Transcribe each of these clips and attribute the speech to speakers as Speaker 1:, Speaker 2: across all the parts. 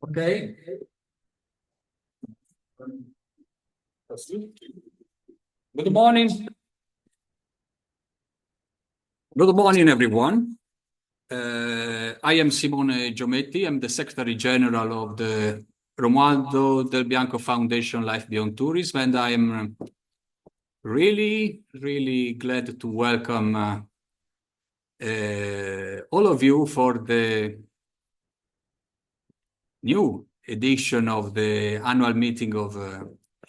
Speaker 1: Okay. Good morning. Good morning, everyone. I am Simone Giometti. I'm the Secretary General of the Romualdo Del Bianco Foundation Life Beyond Tourism, and I am really glad to welcome all of you for the new edition of the annual meeting of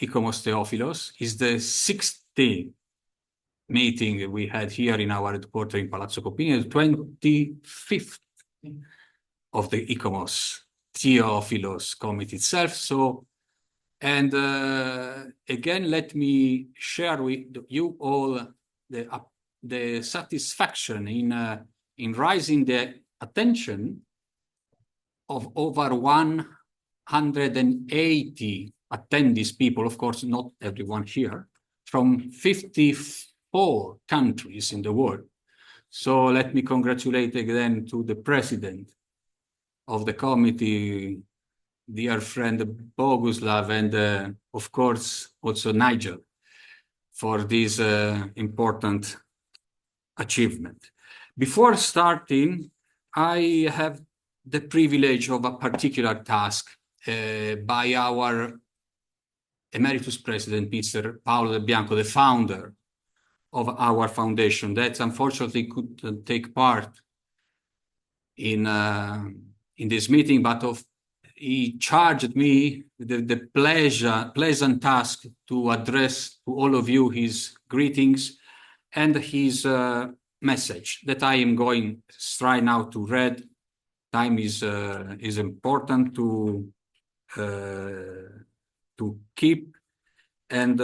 Speaker 1: ICOMOS TheoPhilos. It's the 16th meeting we had here in our headquarters in Palazzo Copini, the 25th of the ICOMOS TheoPhilos committee itself. So, and again, let me share with you all the satisfaction in raising the attention of over 180 attendees, people, of course, not everyone here, from 54 countries in the world. So let me congratulate again to the president of the committee, dear friend Bogusław, and of course also Nigel, for this important achievement. Before starting, I have the privilege of a particular task by our Emeritus President, Mr. Paolo Del Bianco, the founder of our foundation, that unfortunately couldn't take part in this meeting, but he charged me the pleasant task to address to all of you his greetings and his message that I am going straight now to read. Time is important to keep, and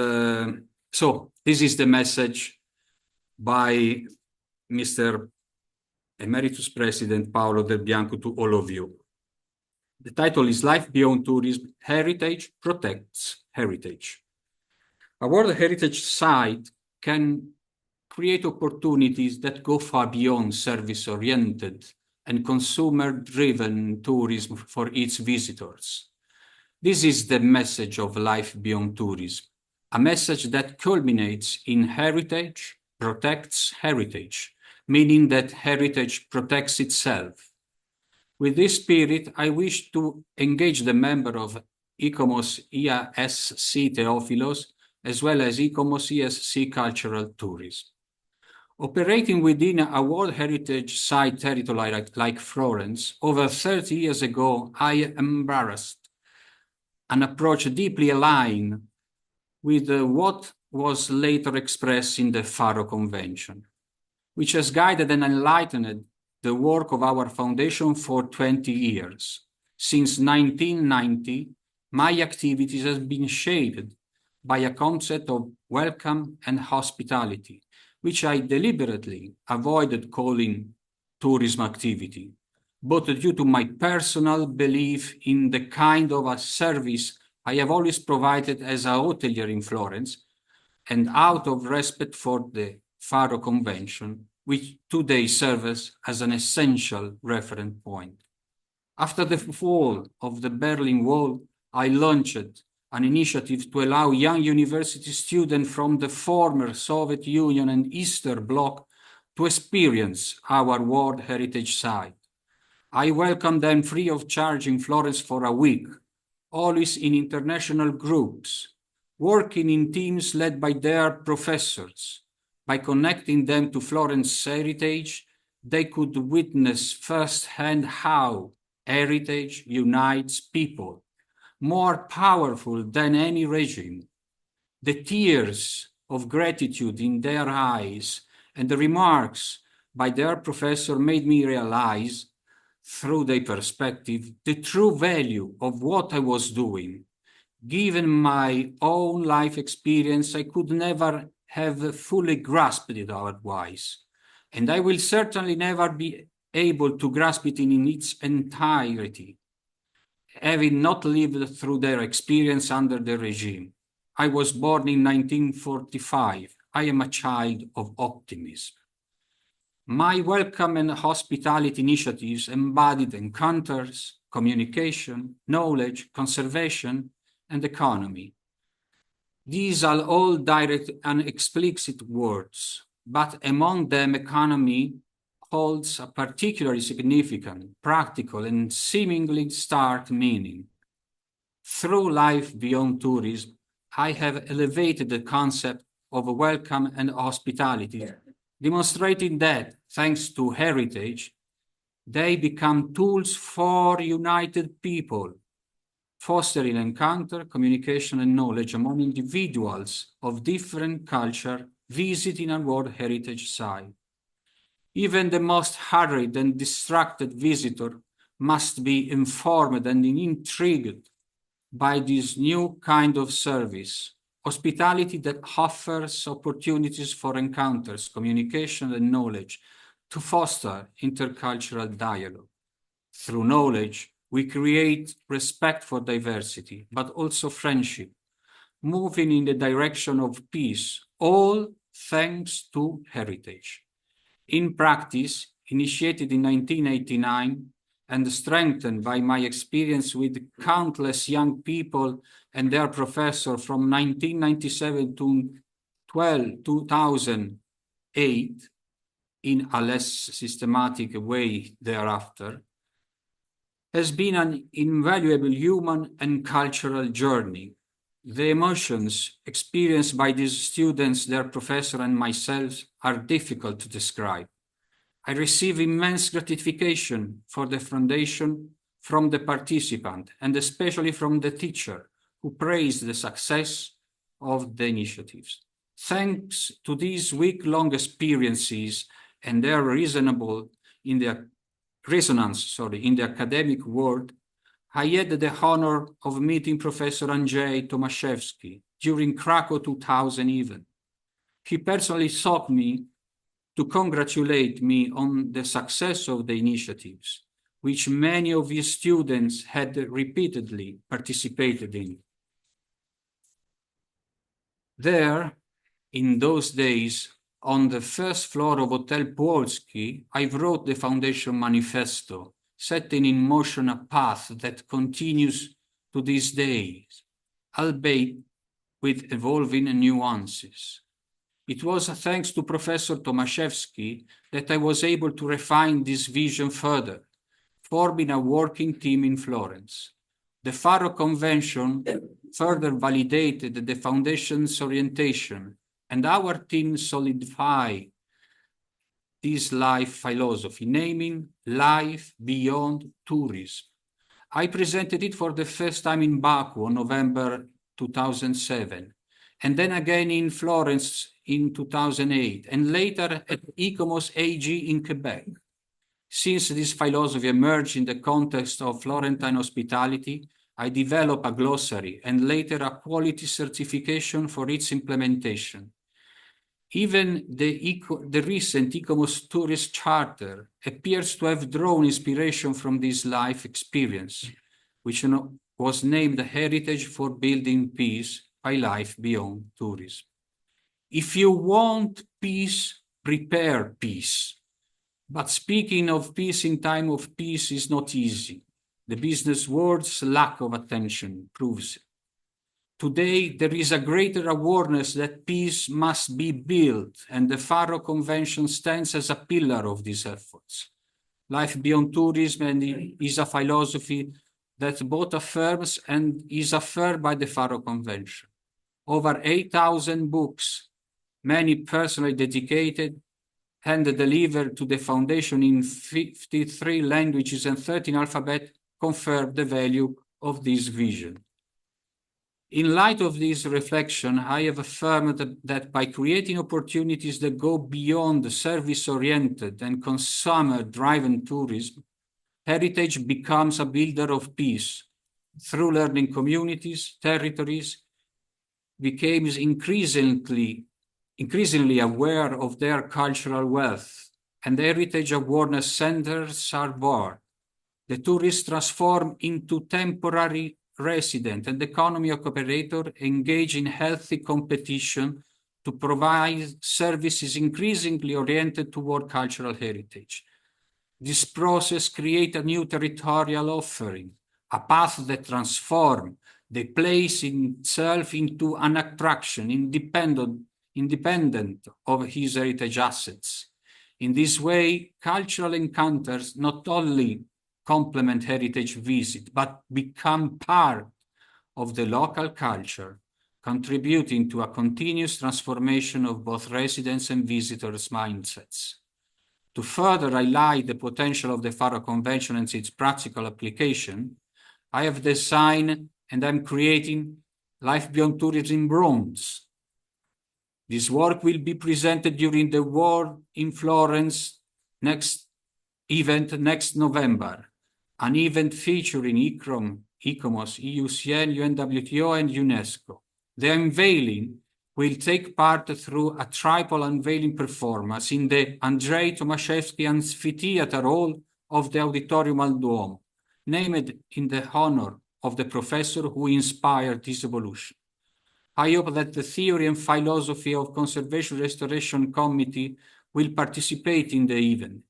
Speaker 1: so this is the message by Mr. Emeritus President Paolo Del Bianco to all of you. The title is Life Beyond Tourism: Heritage Protects Heritage. A World Heritage Site can create opportunities that go far beyond service-oriented and consumer-driven tourism for its visitors. This is the message of Life Beyond Tourism, a message that culminates in heritage protects heritage, meaning that heritage protects itself. With this spirit, I wish to engage the member of ICOMOS ESC TheoPhilos, as well as ICOMOS ESC Cultural Tourism. Operating within a World Heritage Site territory like Florence, over 30 years ago, I embraced an approach deeply aligned with what was later expressed in the Faro Convention, which has guided and enlightened the work of our foundation for 20 years. Since 1990, my activities have been shaped by a concept of welcome and hospitality, which I deliberately avoided calling tourism activity, both due to my personal belief in the kind of a service I have always provided as a hotelier in Florence, and out of respect for the Faro Convention, which today serves as an essential reference point. After the fall of the Berlin Wall, I launched an initiative to allow young university students from the former Soviet Union and Eastern Bloc to experience our World Heritage Site. I welcomed them free of charge in Florence for a week, always in international groups, working in teams led by their professors. By connecting them to Florence heritage, they could witness firsthand how heritage unites people, more powerful than any regime. The tears of gratitude in their eyes and the remarks by their professor made me realize, through their perspective, the true value of what I was doing. Given my own life experience, I could never have fully grasped it otherwise, and I will certainly never be able to grasp it in its entirety, having not lived through their experience under the regime. I was born in 1945. I am a child of optimism. My welcome and hospitality initiatives embodied encounters, communication, knowledge, conservation, and economy. These are all direct and explicit words, but among them economy holds a particularly significant, practical, and seemingly stark meaning. Through life beyond tourism, I have elevated the concept of welcome and hospitality, demonstrating that, thanks to heritage, they become tools for united people, fostering encounter, communication, and knowledge among individuals of different culture visiting a World Heritage Site. Even the most hurried and distracted visitor must be informed and intrigued by this new kind of service, hospitality that offers opportunities for encounters, communication, and knowledge to foster intercultural dialogue. Through knowledge, we create respect for diversity, but also friendship, moving in the direction of peace, all thanks to heritage. In practice, initiated in 1989 and strengthened by my experience with countless young people and their professors from 1997 to 2008, in a less systematic way thereafter, has been an invaluable human and cultural journey. The emotions experienced by these students, their professor, and myself are difficult to describe. I receive immense gratification for the foundation from the participant, and especially from the teacher, who praised the success of the initiatives. Thanks to these week-long experiences and their resonance in the academic world, I had the honor of meeting Professor Andrzej Tomaszewski during Krakow 2000 event. He personally sought me to congratulate me on the success of the initiatives, which many of his students had repeatedly participated in. There, in those days, on the first floor of Hotel Polski, I wrote the Foundation Manifesto, setting in motion a path that continues to these days, albeit with evolving nuances. It was thanks to Professor Tomaszewski that I was able to refine this vision further, forming a working team in Florence. The Faro Convention further validated the Foundation's orientation, and our team solidified this life philosophy, naming Life Beyond Tourism. I presented it for the first time in Baku on November 2007, and then again in Florence in 2008, and later at ICOMOS AG in Quebec. Since this philosophy emerged in the context of Florentine hospitality, I developed a glossary and later a quality certification for its implementation. Even the recent ICOMOS Tourist Charter appears to have drawn inspiration from this life experience, which was named Heritage for Building Peace by Life Beyond Tourism. If you want peace, prepare peace. But speaking of peace in time of peace is not easy. The business world's lack of attention proves it. Today, there is a greater awareness that peace must be built, and the Faro Convention stands as a pillar of these efforts. Life Beyond Tourism is a philosophy that both affirms and is affirmed by the Faro Convention. Over 8,000 books, many personally dedicated and delivered to the Foundation in 53 languages and 13 alphabets, confirm the value of this vision. In light of this reflection, I have affirmed that by creating opportunities that go beyond the service-oriented and consumer-driven tourism, heritage becomes a builder of peace. Through learning communities, territories became increasingly aware of their cultural wealth, and heritage awareness centers are born. The tourists transform into temporary resident and economy operator engage in healthy competition to provide services increasingly oriented toward cultural heritage. This process creates a new territorial offering, a path that transforms the place itself into an attraction independent of his heritage assets. In this way, cultural encounters not only complement heritage visit, but become part of the local culture, contributing to a continuous transformation of both residents' and visitors' mindsets. To further highlight the potential of the Faro Convention and its practical application, I have designed and I'm creating Life Beyond Tourism Bronze. This work will be presented during the World in Florence event next November, an event featuring ICROM, ICOMOS, EUCN, UNWTO, and UNESCO. The unveiling will take part through a triple unveiling performance in the Andrzej Tomaszewski Amphitheater Hall of the Auditorium al Duomo, named in the honor of the professor who inspired this evolution. I hope that the theory and philosophy of Conservation Restoration Committee will participate in the event,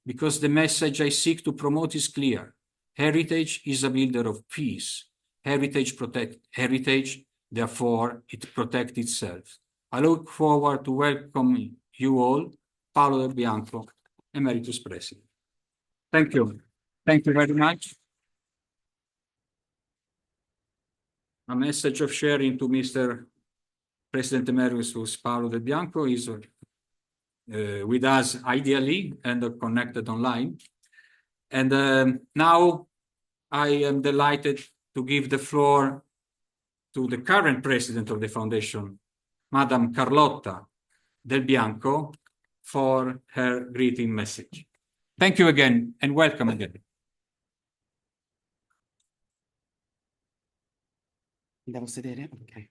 Speaker 1: because the message I seek to promote is clear. Heritage is a builder of peace. Heritage protects heritage, therefore it protects itself. I look forward to welcoming you all, Paolo Del Bianco, Emeritus President. Thank you. Thank you very much. A message of sharing to Mr. President Emeritus Paolo Del Bianco is with us ideally and connected online. And now I am delighted to give the floor to the current president of the foundation, Madam Carlotta Del Bianco, for her greeting message. Thank you again and welcome again.
Speaker 2: Okay.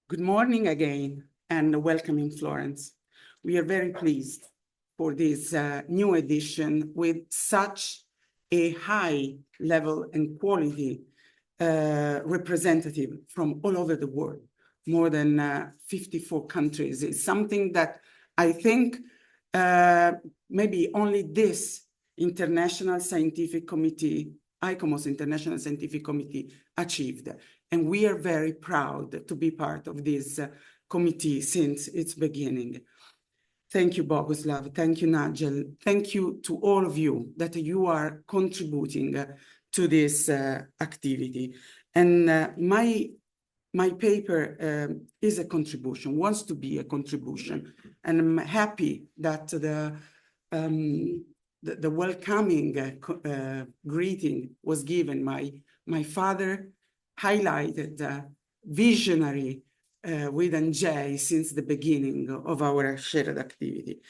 Speaker 2: Good morning again and welcome in Florence. We are very pleased for this new edition with such a high level and quality representative from all over the world, more than 54 countries. It's something that I think maybe only this International Scientific Committee, ICOMOS International Scientific Committee, achieved. And we are very proud to be part of this committee since its beginning. Thank you, Bogusław. Thank you, Nigel. Thank you to all of you that you are contributing to this activity. And my paper is a contribution, wants to be a contribution. And I'm happy that the welcoming greeting was given. My father highlighted visionary with Andrzej since the beginning of our shared activity.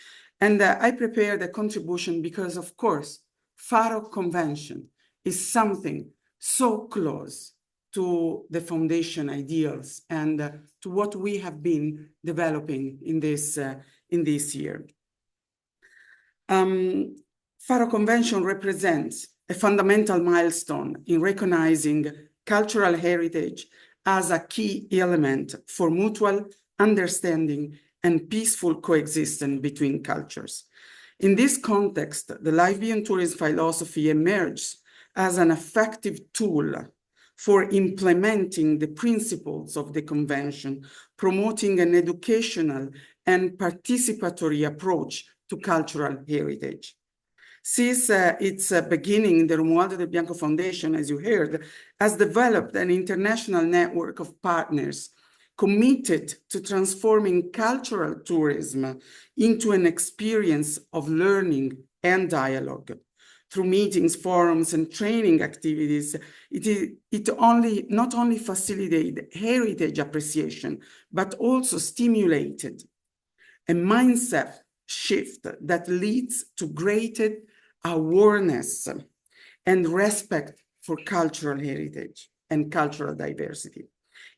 Speaker 2: And I prepared a contribution because, of course, Faro Convention is something so close to the foundation ideals and to what we have been developing in this year. Faro Convention represents a fundamental milestone in recognizing cultural heritage as a key element for mutual understanding and peaceful coexistence between cultures. In this context, the Life Beyond Tourism philosophy emerged as an effective tool for implementing the principles of the convention, promoting an educational and participatory approach to cultural heritage. Since its beginning, the Romualdo Del Bianco Foundation, as you heard, has developed an international network of partners committed to transforming cultural tourism into an experience of learning and dialogue. Through meetings, forums, and training activities, it not only facilitated heritage appreciation, but also stimulated a mindset shift that leads to greater awareness and respect for cultural heritage and cultural diversity.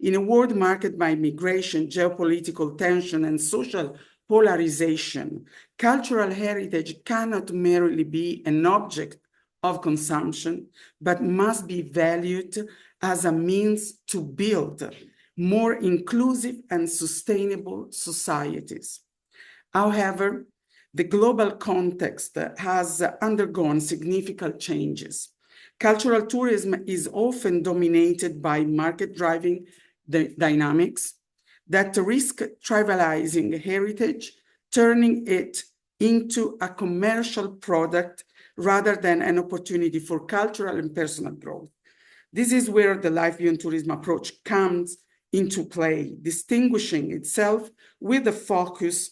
Speaker 2: In a world marked by migration, geopolitical tension, and social polarization, cultural heritage cannot merely be an object of consumption, but must be valued as a means to build more inclusive and sustainable societies. However, the global context has undergone significant changes. Cultural tourism is often dominated by market-driving dynamics that risk trivializing heritage, turning it into a commercial product rather than an opportunity for cultural and personal growth. This is where the life beyond tourism approach comes into play, distinguishing itself with a focus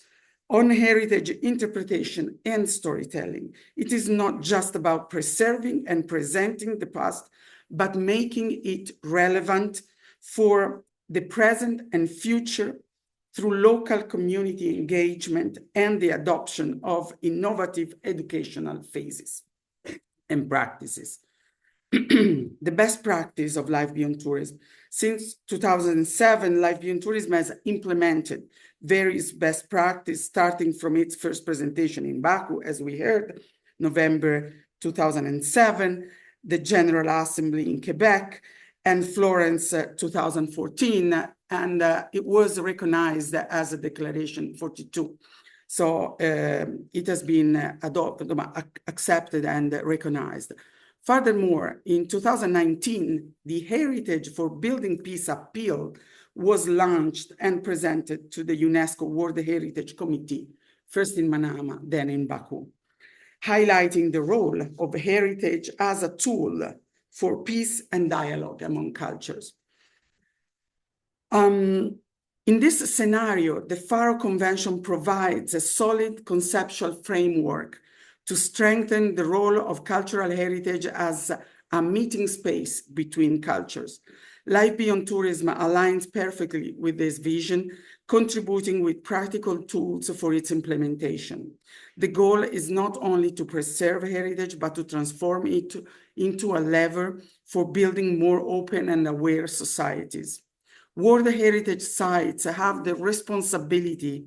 Speaker 2: on heritage interpretation and storytelling. It is not just about preserving and presenting the past, but making it relevant for the present and future through local community engagement and the adoption of innovative educational phases and practices. The best practice of Life Beyond Tourism. Since 2007, Life Beyond Tourism has implemented various best practices, starting from its first presentation in Baku, as we heard, November 2007, the General Assembly in Quebec, and Florence 2014, and it was recognized as a Declaration 42. So it has been adopted, accepted, and recognized. Furthermore, in 2019, the Heritage for Building Peace Appeal was launched and presented to the UNESCO World Heritage Committee, first in Manama, then in Baku, highlighting the role of heritage as a tool for peace and dialogue among cultures. In this scenario, the Faro Convention provides a solid conceptual framework to strengthen the role of cultural heritage as a meeting space between cultures. Life Beyond Tourism aligns perfectly with this vision, contributing with practical tools for its implementation. The goal is not only to preserve heritage, but to transform it into a lever for building more open and aware societies. World Heritage Sites have the responsibility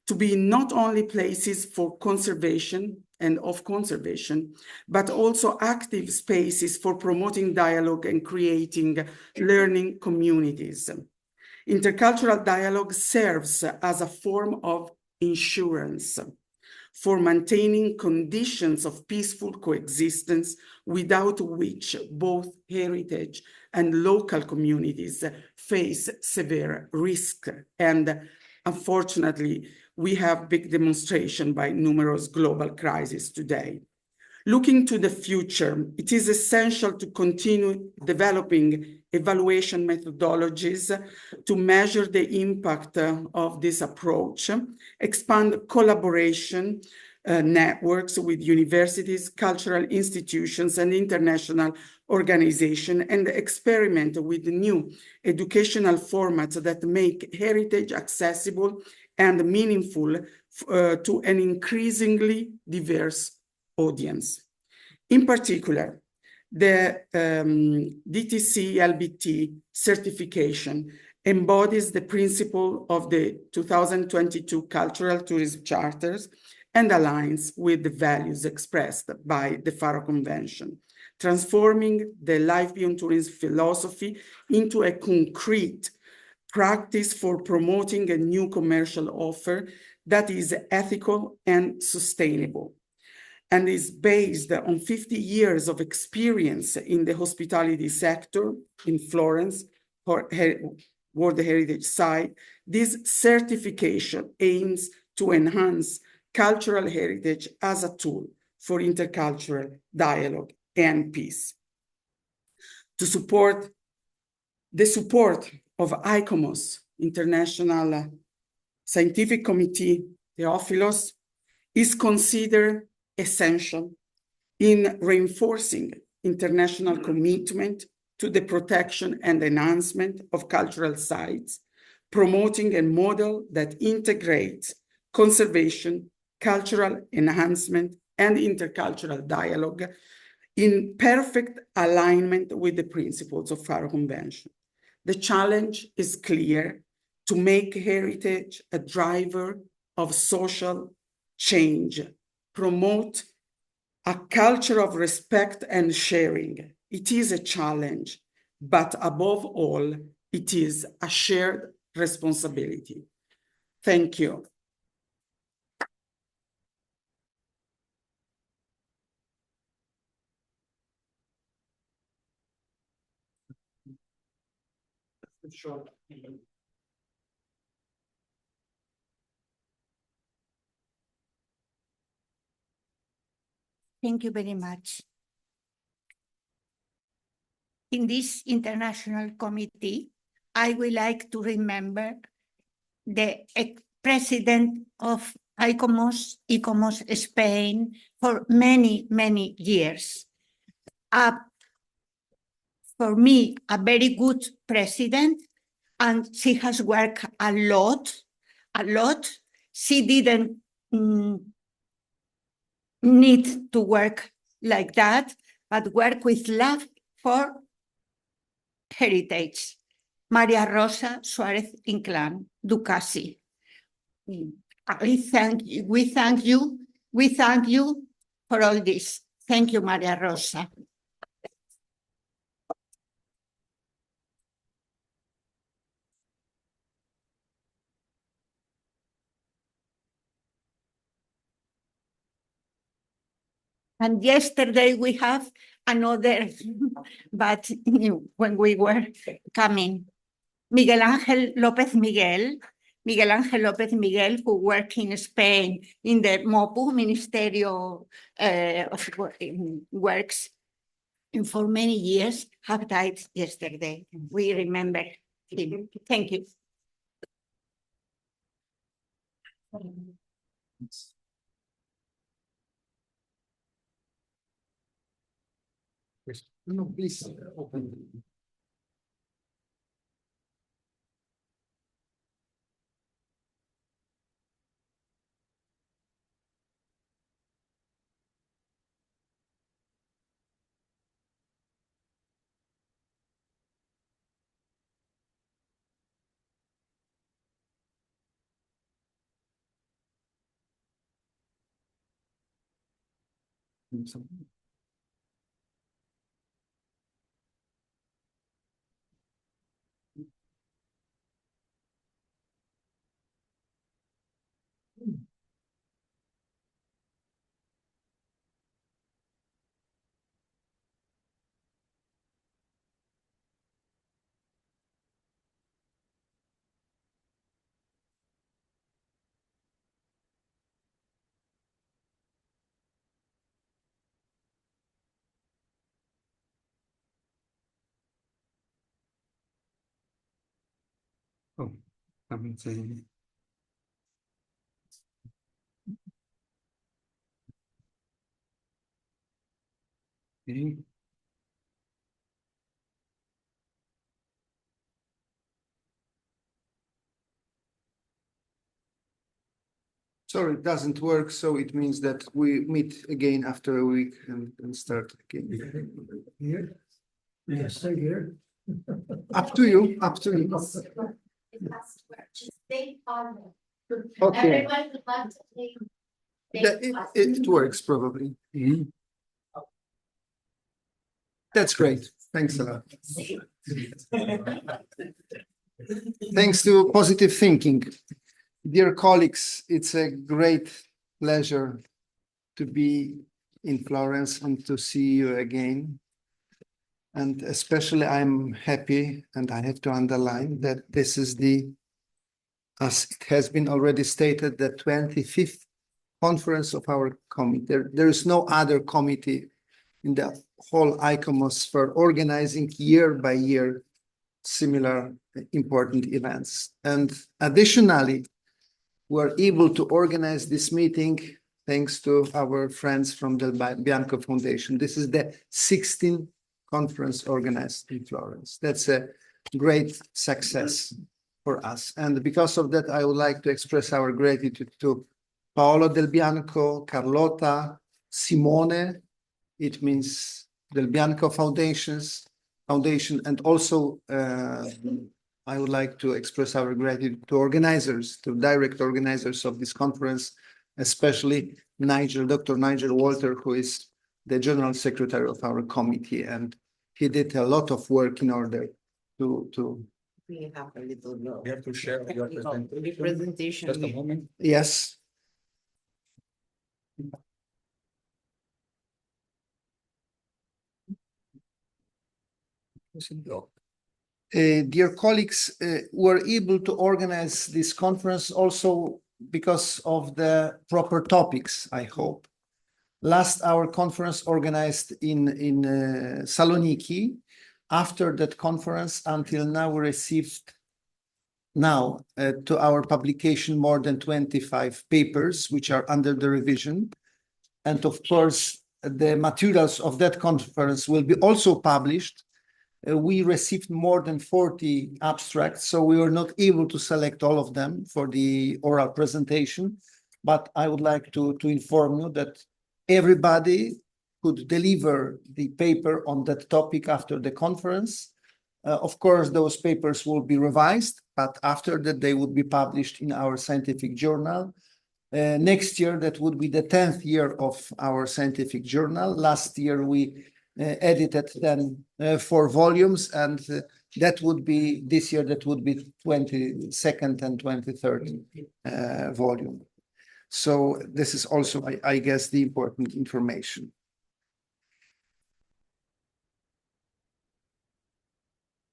Speaker 2: to be not only places for conservation and of conservation, but also active spaces for promoting dialogue and creating learning communities. Intercultural dialogue serves as a form of insurance for maintaining conditions of peaceful coexistence, without which both heritage and local communities face severe risk. And unfortunately, we have big demonstration by numerous global crises today. Looking to the future, it is essential to continue developing evaluation methodologies to measure the impact of this approach, expand collaboration networks with universities, cultural institutions, and international organizations, and experiment with new educational formats that make heritage accessible and meaningful to an increasingly diverse audience. In particular, the DTC-LBT certification embodies the principle of the 2022 Cultural Tourism Charters and aligns with the values expressed by the Faro Convention, transforming the Life Beyond Tourism philosophy into a concrete practice for promoting a new commercial offer that is ethical and sustainable, and is based on 50 years of experience in the hospitality sector in Florence, World Heritage Site. This certification aims to enhance cultural heritage as a tool for intercultural dialogue and peace. To support the support of ICOMOS, International Scientific Committee, TheoPhilos, is considered essential in reinforcing international commitment to the protection and enhancement of cultural sites, promoting a model that integrates conservation, cultural enhancement, and intercultural dialogue in perfect alignment with the principles of Faro Convention. The challenge is clear: to make heritage a driver of social change, promote a culture of respect and sharing. It is a challenge, but above all, It is a shared responsibility. Thank you.
Speaker 3: Thank you very much. In this international committee, I would like to remember the president of ICOMOS Spain for many, many years. For me, a very good president, and she has worked a lot. She didn't need to work like that, but work with love for heritage. Maria Rosa Suarez Inclán, Ducasi. We thank you for all this. Thank you, Maria Rosa. And yesterday we have another, but when we were coming, Miguel Ángel López Miguel, who worked in Spain in the MOPU, Ministerio of Works, and for many years have died yesterday. We remember him. Thank you.
Speaker 4: No, please open.
Speaker 1: Oh, I'm saying. Okay.
Speaker 4: Sorry, it doesn't work, so it means that we meet again after a week and start again.
Speaker 5: Here? Yeah, stay here.
Speaker 4: Up to you, up to you.
Speaker 3: It has to work. Just stay on.
Speaker 4: Okay.
Speaker 3: Everyone would like to take.
Speaker 4: It works probably.
Speaker 1: Mhm.
Speaker 4: That's great. Thanks a lot. Thanks to positive thinking. Dear colleagues, it's a great pleasure to be in Florence and to see you again. And especially I'm happy, and I have to underline that this is as it has been already stated, the 25th conference of our committee. There is no other committee in the whole ICOMOS for organizing year by year similar important events. And additionally, we're able to organize this meeting thanks to our friends from the Bianco Foundation. This is the 16th conference organized in Florence. That's a great success for us. And because of that, I would like to express our gratitude to Paolo Del Bianco, Carlotta, Simone, it means Del Bianco Foundation, and also I would like to express our gratitude to organizers, to direct organizers of this conference, especially Dr. Nigel Walter, who is the General Secretary of our committee, and he did a lot of work in order to
Speaker 6: We have a little
Speaker 1: You have to share your
Speaker 6: presentation.
Speaker 1: Just a moment.
Speaker 4: Yes. Dear colleagues, were able to organize this conference also because of the proper topics, I hope. Last our conference organized in Saloniki. After that conference, until now, we received to our publication more than 25 papers, which are under the revision. And of course, the materials of that conference will be also published. We received more than 40 abstracts, so we were not able to select all of them for the oral presentation. But I would like to inform you that everybody could deliver the paper on that topic after the conference. Of course, those papers will be revised, but after that, they would be published in our scientific journal. Next year, that would be the 10th year of our scientific journal. Last year, we edited then 4 volumes, and that would be this year, that would be 22nd and 23rd volume. So this is also, I guess, the important information.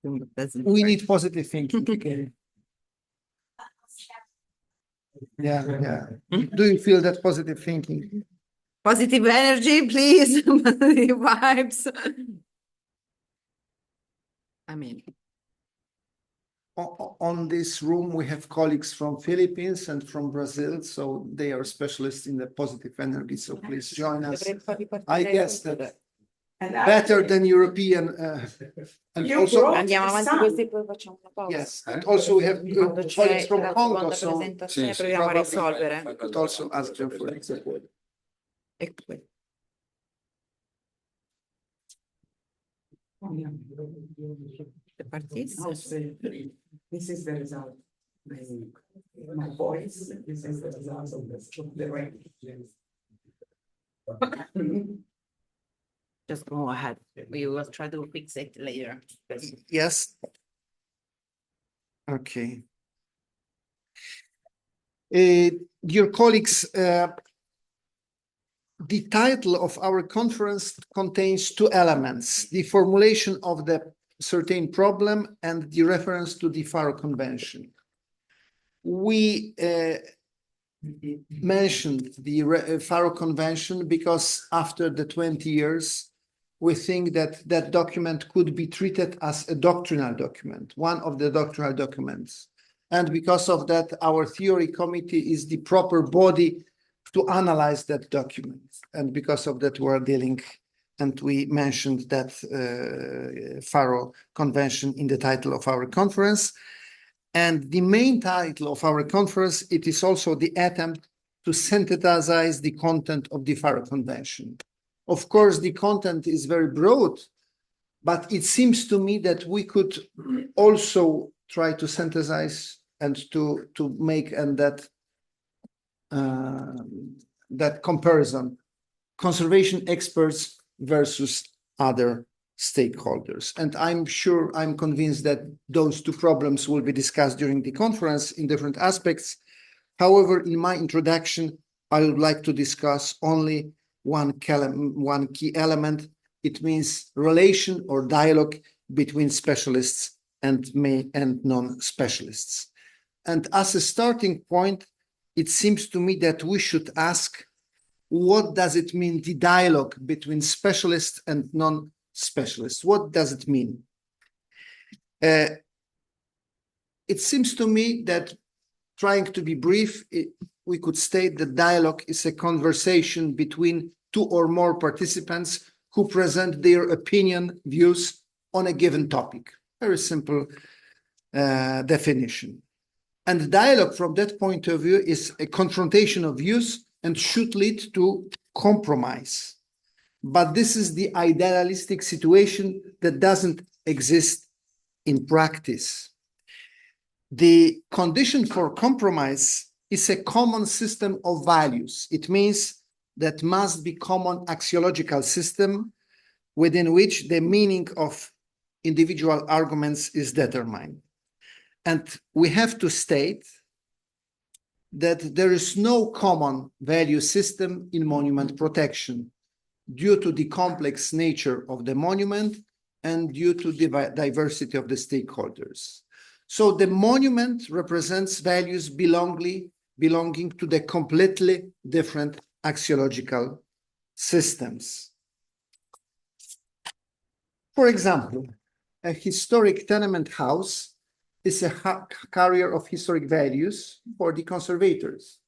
Speaker 4: We need positive thinking again. Yeah. Do you feel that positive thinking?
Speaker 6: Positive energy, please. Positive vibes. I mean,
Speaker 4: on this room, we have colleagues from Philippines and from Brazil, so they are specialists in the positive energy. So please join us. I guess that better than European. And also,
Speaker 6: andiamo avanti così, poi facciamo una pausa.
Speaker 4: yes, and also we have
Speaker 6: Quando
Speaker 4: colleagues
Speaker 6: c'è
Speaker 4: from
Speaker 6: la
Speaker 4: Congo,
Speaker 6: seconda
Speaker 4: so
Speaker 6: presentazione,
Speaker 1: sì,
Speaker 6: proviamo a
Speaker 4: probably
Speaker 6: risolvere.
Speaker 4: I could also ask them for support.
Speaker 6: Ecco qui. The parties.
Speaker 2: This is the result. My voice, this is the result of the range.
Speaker 6: Just go ahead. We will try to fix it later.
Speaker 4: Yes. Okay. Dear colleagues, the title of our conference contains 2 elements: the formulation of the certain problem and the reference to the Faro Convention. We mentioned the Faro Convention because after the 20 years, we think that that document could be treated as a doctrinal document, one of the doctrinal documents. And because of that, our theory committee is the proper body to analyze that document. And because of that, we're dealing, and we mentioned that Faro Convention in the title of our conference. And the main title of our conference, it is also the attempt to synthesize the content of the Faro Convention. Of course, the content is very broad, but it seems to me that we could also try to synthesize and to make and that comparison: conservation experts versus other stakeholders. And I'm convinced that those 2 problems will be discussed during the conference in different aspects. However, in my introduction, I would like to discuss only one key element. It means relation or dialogue between specialists and non-specialists. And as a starting point, it seems to me that we should ask, what does it mean, the dialogue between specialists and non-specialists? What does it mean? It seems to me that, trying to be brief, we could state that dialogue is a conversation between 2 or more participants who present their opinion, views on a given topic. Very simple definition. And dialogue from that point of view is a confrontation of views and should lead to compromise. But this is the idealistic situation that doesn't exist in practice. The condition for compromise is a common system of values. It means that must be common axiological system within which the meaning of individual arguments is determined. And we have to state that there is no common value system in monument protection due to the complex nature of the monument and due to the diversity of the stakeholders. So the monument represents values belonging to the completely different axiological systems. For example, a historic tenement house is a carrier of historic values for the conservators.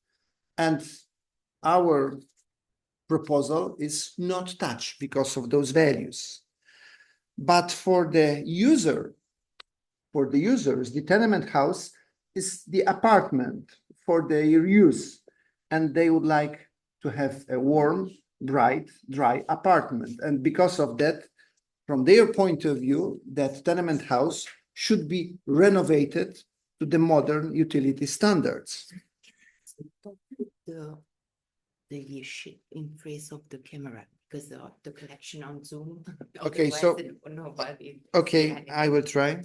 Speaker 4: And our proposal is not touched because of those values. But for the users, the tenement house is the apartment for their use, and they would like to have a warm, bright, dry apartment. And because of that, from their point of view, that tenement house should be renovated to the modern utility standards.
Speaker 6: The sheet in face of the camera, because the connection on Zoom.
Speaker 4: Okay, so
Speaker 6: nobody.
Speaker 4: okay, I will try.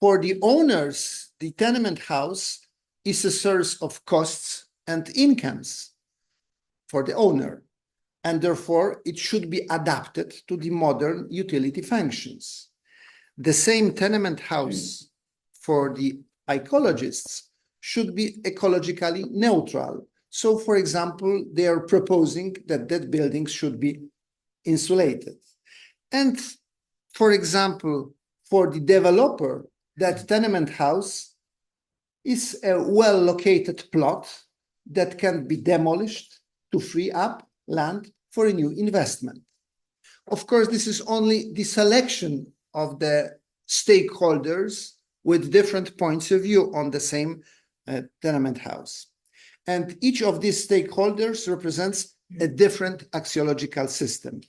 Speaker 4: For the owners, the tenement house is a source of costs and incomes for the owner, and therefore it should be adapted to the modern utility functions. The same tenement house for the ecologists should be ecologically neutral. So, for example, they are proposing that buildings should be insulated. And, for example, for the developer, that tenement house is a well-located plot that can be demolished to free up land for a new investment. Of course, this is only the selection of the stakeholders with different points of view on the same tenement house. And each of these stakeholders represents a different axiological system.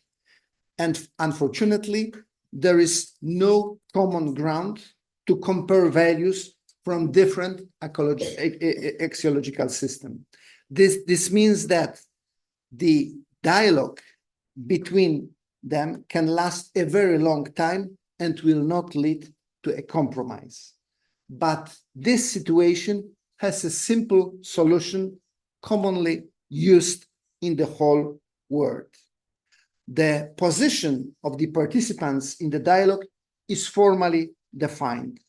Speaker 4: And unfortunately, there is no common ground to compare values from different axiological systems. This means that the dialogue between them can last a very long time and will not lead to a compromise. But this situation has a simple solution commonly used in the whole world. The position of the participants in the dialogue is formally defined.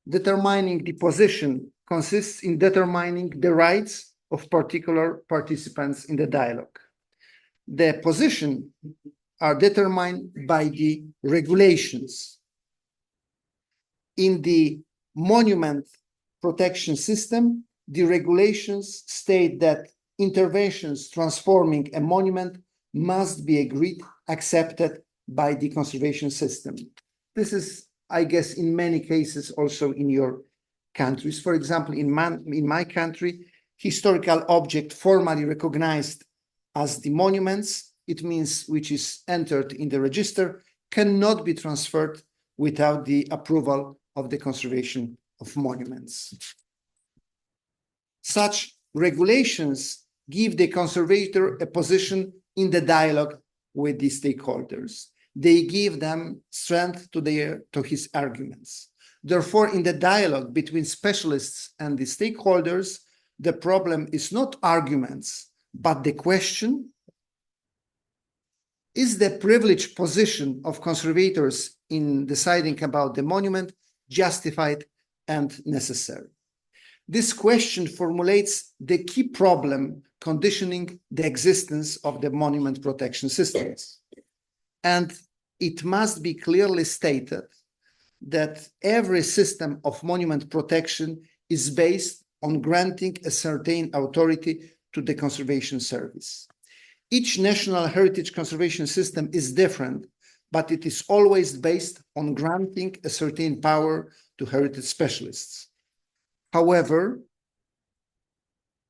Speaker 4: Determining the position consists in determining the rights of particular participants in the dialogue. The positions are determined by the regulations. In the monument protection system, the regulations state that interventions transforming a monument must be agreed, accepted by the conservation system. This is, I guess, in many cases also in your countries. For example, in my country, historical object formally recognized as the monuments, it means which is entered in the register, cannot be transferred without the approval of the conservation of monuments. Such regulations give the conservator a position in the dialogue with the stakeholders. They give them strength to his arguments. Therefore, in the dialogue between specialists and the stakeholders, the problem is not arguments, but the question: is the privileged position of conservators in deciding about the monument justified and necessary? This question formulates the key problem conditioning the existence of the monument protection systems. And it must be clearly stated that every system of monument protection is based on granting a certain authority to the conservation service. Each national heritage conservation system is different, but it is always based on granting a certain power to heritage specialists. However,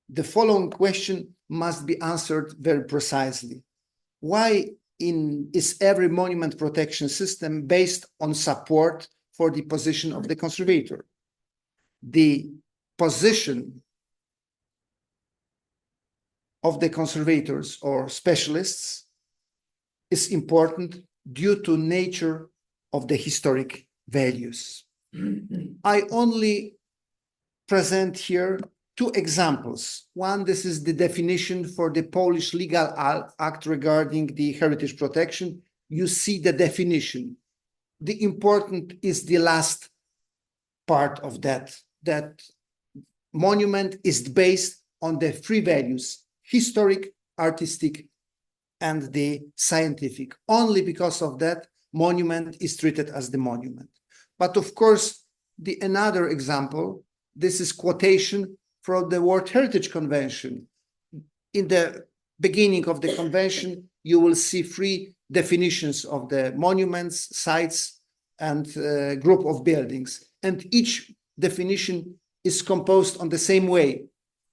Speaker 4: the following question must be answered very precisely. Why is every monument protection system based on support for the position of the conservator? The position of the conservators or specialists is important due to nature of the historic values. I only present here two examples. One, this is the definition for the Polish legal act regarding the heritage protection. You see the definition. The important is the last part of that monument is based on the three values: historic, artistic, and the scientific. Only because of that, monument is treated as the monument. But of course, another example, this is quotation from the World Heritage Convention. In the beginning of the convention, you will see three definitions of the monuments, sites, and group of buildings. And each definition is composed on the same way.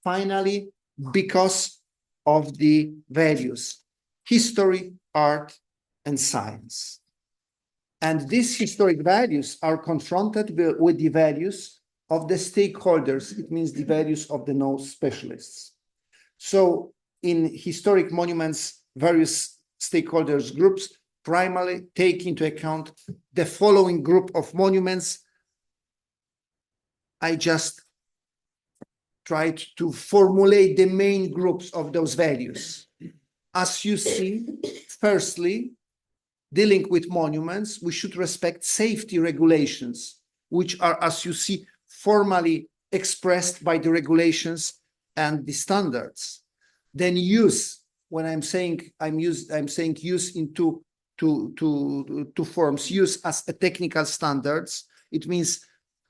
Speaker 4: Finally, because of the values: history, art, and science. And these historic values are confronted with the values of the stakeholders. It means the values of the no specialists. So in historic monuments, various stakeholders groups primarily take into account the following group of monuments. I just tried to formulate the main groups of those values. As you see, firstly, dealing with monuments, we should respect safety regulations, which are, as you see, formally expressed by the regulations and the standards. Then use, when I'm saying use in two forms. Use as a technical standards. It means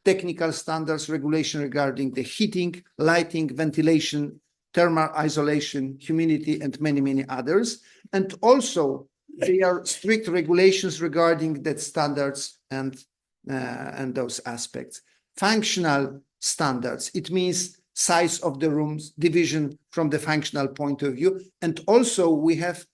Speaker 4: technical standards regulation regarding the heating, lighting, ventilation, thermal isolation, humidity, and many, many others. And also, there are strict regulations regarding that standards and those aspects. Functional standards, it means size of the rooms, division from the functional point of view. And also we have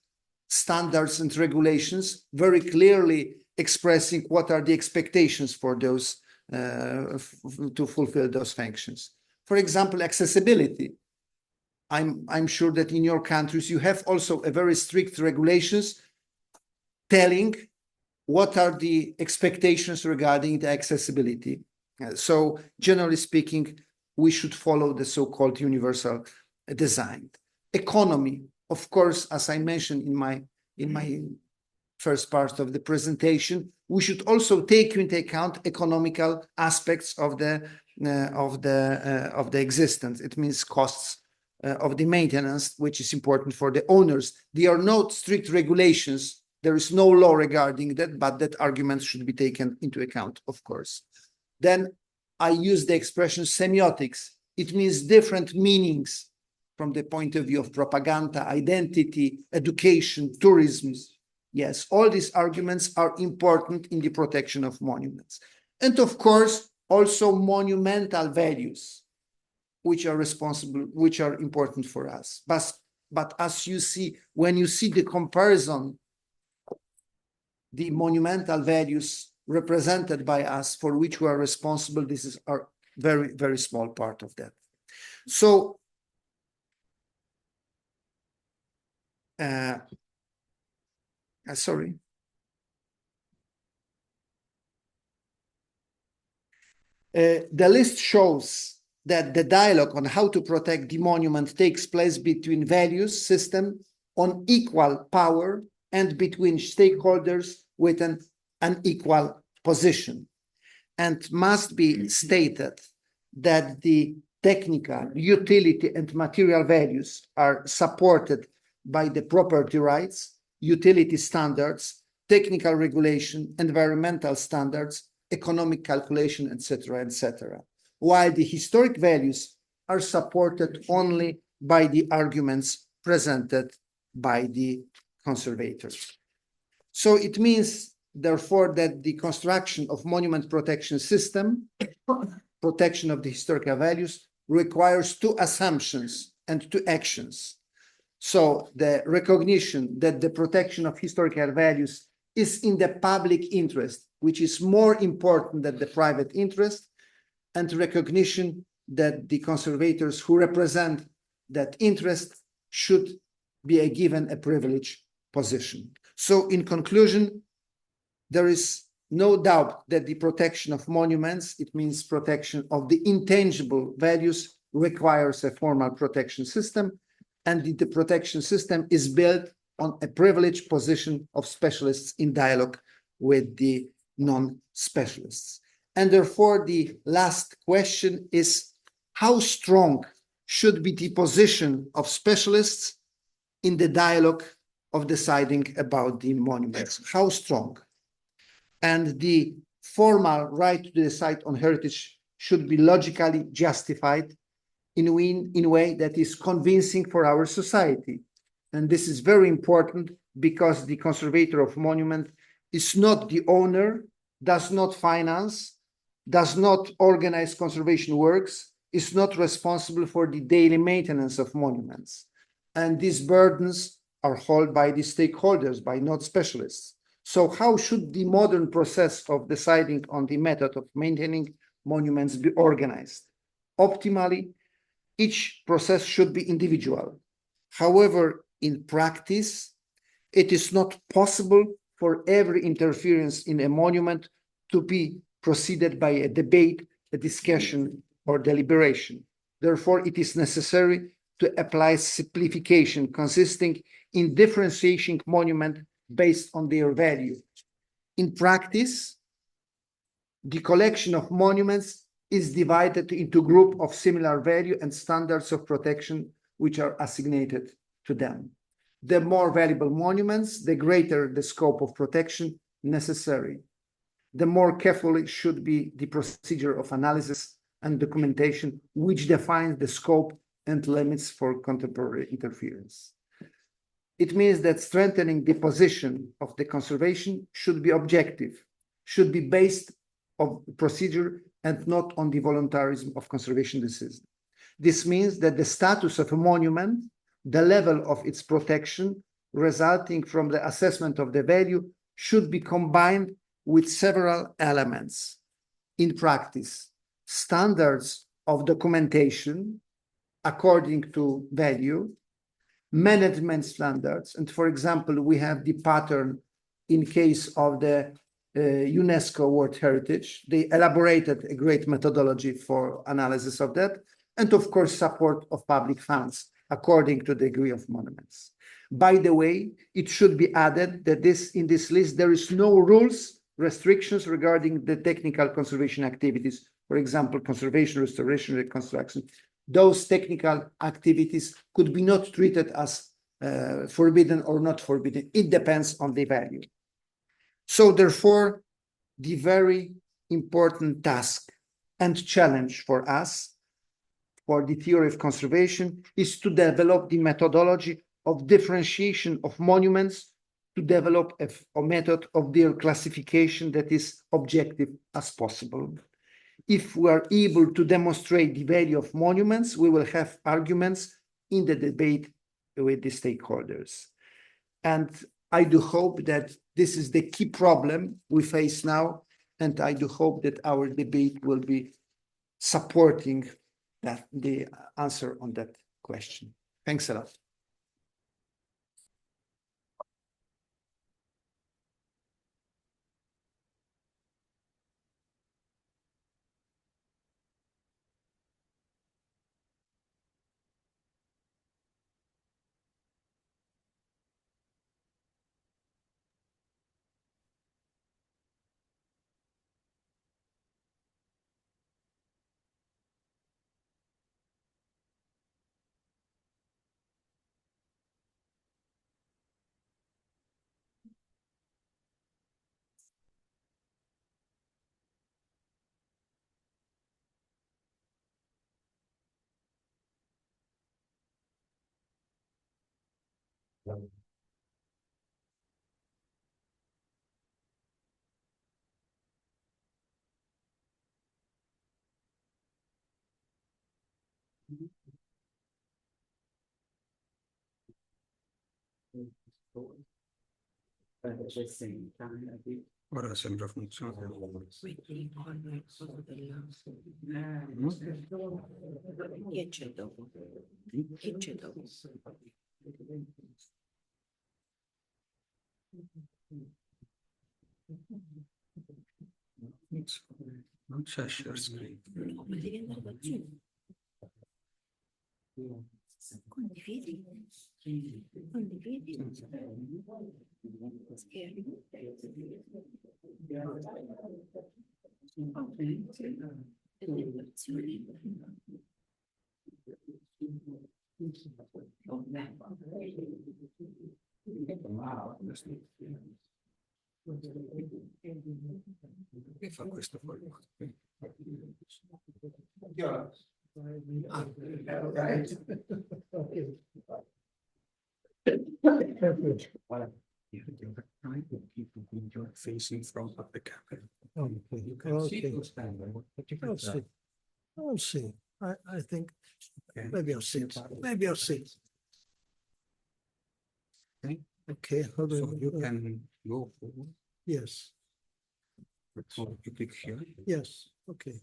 Speaker 4: standards and regulations very clearly expressing what are the expectations for those to fulfill those functions. For example, accessibility. I'm sure that in your countries you have also a very strict regulations telling what are the expectations regarding the accessibility. So generally speaking, we should follow the so-called universal design. Economy, of course, as I mentioned in my first part of the presentation, we should also take into account economical aspects of the existence. It means costs of the maintenance, which is important for the owners. There are no strict regulations. There is no law regarding that, but that argument should be taken into account, of course. Then I use the expression semiotics. It means different meanings from the point of view of propaganda, identity, education, tourism. Yes, all these arguments are important in the protection of monuments. And of course, also monumental values, which are responsible, which are important for us. But as you see, when you see the comparison, the monumental values represented by us for which we are responsible, this is our very, very small part of that. So, sorry. The list shows that the dialogue on how to protect the monument takes place between values system on equal power and between stakeholders with an unequal position. And must be stated that the technical, utility, and material values are supported by the property rights, utility standards, technical regulation, environmental standards, economic calculation, etc., etc. While the historic values are supported only by the arguments presented by the conservators. So it means, therefore, that the construction of monument protection system, protection of the historical values, requires two assumptions and two actions. So the recognition that the protection of historical values is in the public interest, which is more important than the private interest, and recognition that the conservators who represent that interest should be given a privileged position. So in conclusion, there is no doubt that the protection of monuments, it means protection of the intangible values, requires a formal protection system, and the protection system is built on a privileged position of specialists in dialogue with the non-specialists. And therefore, the last question is, how strong should be the position of specialists in the dialogue of deciding about the monuments? How strong? And the formal right to decide on heritage should be logically justified in a way that is convincing for our society. And this is very important because the conservator of monument is not the owner, does not finance, does not organize conservation works, is not responsible for the daily maintenance of monuments. And these burdens are held by the stakeholders, by not specialists. So how should the modern process of deciding on the method of maintaining monuments be organized? Optimally, each process should be individual. However, in practice, it is not possible for every interference in a monument to be preceded by a debate, a discussion, or deliberation. Therefore, it is necessary to apply simplification consisting in differentiating monument based on their value. In practice, the collection of monuments is divided into groups of similar value and standards of protection which are assigned to them. The more valuable monuments, the greater the scope of protection necessary. The more carefully should be the procedure of analysis and documentation which defines the scope and limits for contemporary interference. It means that strengthening the position of the conservation should be objective, should be based on procedure and not on the voluntarism of conservation decision. This means that the status of a monument, the level of its protection resulting from the assessment of the value should be combined with several elements. In practice, standards of documentation according to value, management standards, and for example, we have the pattern in case of the UNESCO World Heritage. They elaborated a great methodology for analysis of that, and of course, support of public funds according to the degree of monuments. By the way, it should be added that in this list, there is no rules, restrictions regarding the technical conservation activities, for example, conservation, restoration, reconstruction. Those technical activities could be not treated as forbidden or not forbidden. It depends on the value. So therefore, the very important task and challenge for us, for the theory of conservation, is to develop the methodology of differentiation of monuments, to develop a method of their classification that is objective as possible. If we are able to demonstrate the value of monuments, we will have arguments in the debate with the stakeholders. And I do hope that this is the key problem we face now, and I do hope that our debate will be supporting the answer on that question. Thanks a lot.
Speaker 1: Ora sembra funzionare.
Speaker 6: Chi c'è dopo? Chi c'è dopo?
Speaker 1: Non c'è share screen.
Speaker 6: Condividi. Condividi. Schermo.
Speaker 1: Che fa questo poi? You're facing front of the camera. You can see who's standing, but you can see.
Speaker 5: I'll see. I think
Speaker 1: Okay.
Speaker 5: maybe I'll see it. Maybe I'll see it.
Speaker 1: Okay.
Speaker 5: Okay, hold
Speaker 1: So
Speaker 5: on.
Speaker 1: you can go forward.
Speaker 5: Yes,
Speaker 1: Or you click here.
Speaker 5: yes, okay.